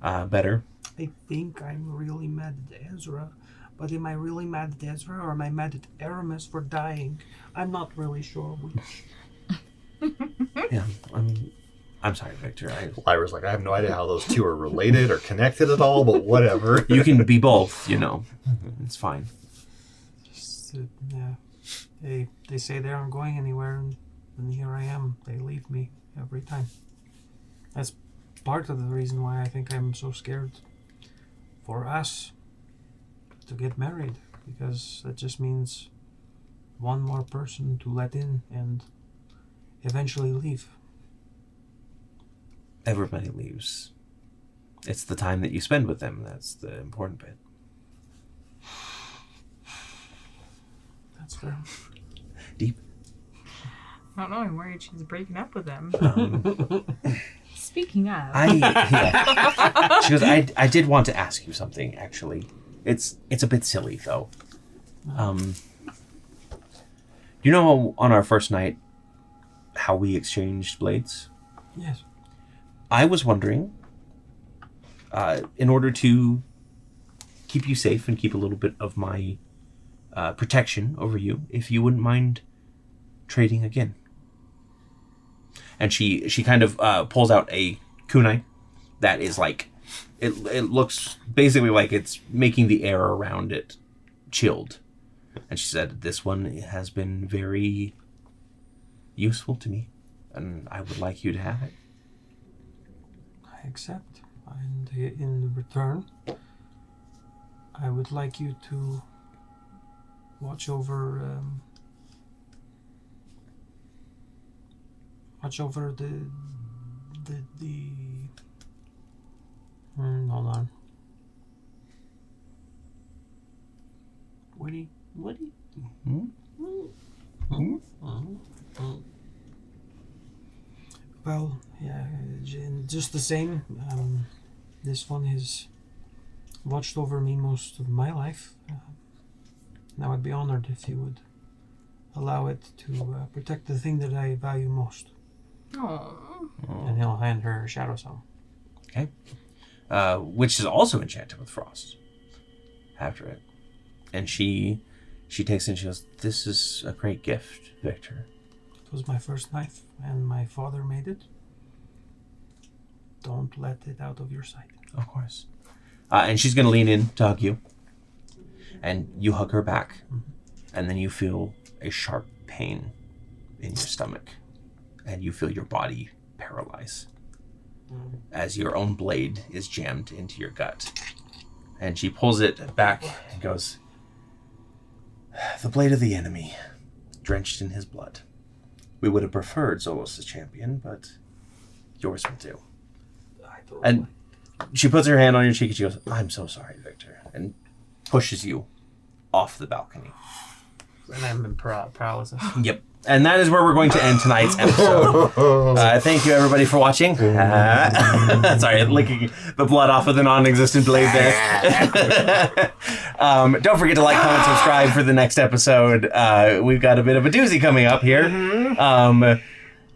better. I think I'm really mad at Ezra, but am I really mad at Ezra or am I mad at Aramis for dying? I'm not really sure which. Yeah, I'm sorry, Victor. Lyra's like, I have no idea how those two are related or connected at all, but whatever. You can be both, you know. It's fine. Just, yeah. They say they aren't going anywhere, and here I am. They leave me every time. That's part of the reason why I think I'm so scared for us to get married, because that just means one more person to let in and eventually leave. Everybody leaves. It's the time that you spend with them that's the important bit. That's fair. Deep. I don't know. I'm worried she's breaking up with him. Speaking of, She goes, I did want to ask you something, actually. It's a bit silly, though. You know on our first night how we exchanged blades? Yes. I was wondering, in order to keep you safe and keep a little bit of my protection over you, if you wouldn't mind trading again. And she kind of pulls out a kunai that is like, it looks basically like it's making the air around it chilled. And she said, this one has been very useful to me, and I would like you to have it. I accept. And in return, I would like you to watch over the hold on. Woody? Well, yeah, just the same. This one has watched over me most of my life. And I would be honored if you would allow it to protect the thing that I value most. oh, And he'll hand her Shadow Song. Okay. Which is also enchanted with frost after it. And she takes it and she goes, this is a great gift, Victor. It was my first knife, and my father made it. Don't let it out of your sight. Of course. And she's going to lean in to hug you. And you hug her back. And then you feel a sharp pain in your stomach. And you feel your body paralyze as your own blade is jammed into your gut. And she pulls it back and goes, the blade of the enemy, drenched in his blood. We would have preferred Zolos' champion, but yours will do. And she puts her hand on your cheek and she goes, I'm so sorry, Victor, and pushes you off the balcony. And I'm in paralysis. Yep. And that is where we're going to end tonight's episode. Thank you, everybody, for watching. Sorry, licking the blood off of the non-existent blade there. Don't forget to like, comment, subscribe for the next episode. We've got a bit of a doozy coming up here.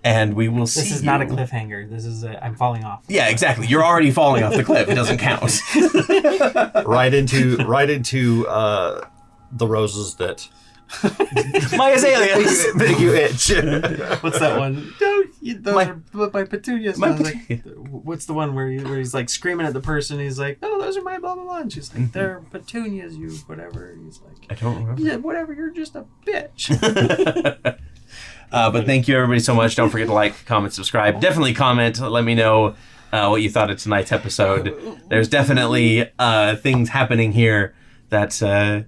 And we will see. This is not a cliffhanger. This is I'm falling off. Yeah, exactly. You're already falling off the cliff. It doesn't count. right into the roses that my azaleas make you itch. What's that one? Those are my petunias. My I was like, what's the one where he's like screaming at the person? He's like, "No, those are my blah blah blah." And she's like, "They're petunias, you whatever." And he's like, I don't remember. Yeah, whatever. You're just a bitch. But thank you, everybody, so much. Don't forget to like, comment, subscribe. Definitely comment. Let me know what you thought of tonight's episode. There's definitely things happening here that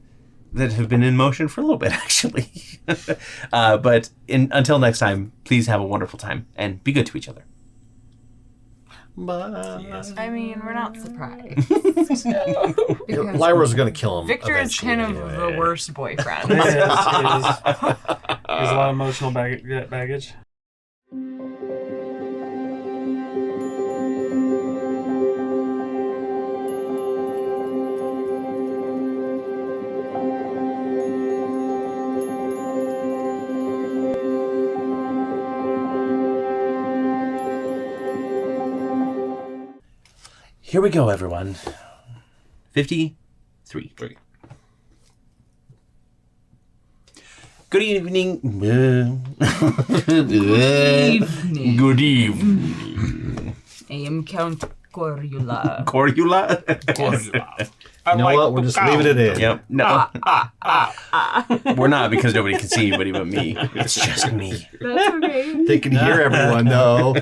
have been in motion for a little bit, actually. But until next time, please have a wonderful time and be good to each other. Bye. Yes. I mean, we're not surprised. Because Lyra's gonna kill him. Victor is kind of eventually. the worst boyfriend. It is. There's a lot of emotional baggage. Here we go, everyone. 53. Three. Good evening. Good evening. I am Count Corula. Cordula? You know what? We're just leaving it in. Yep. No. We're not because nobody can see anybody but me. It's just me. That's okay. They can hear everyone, though.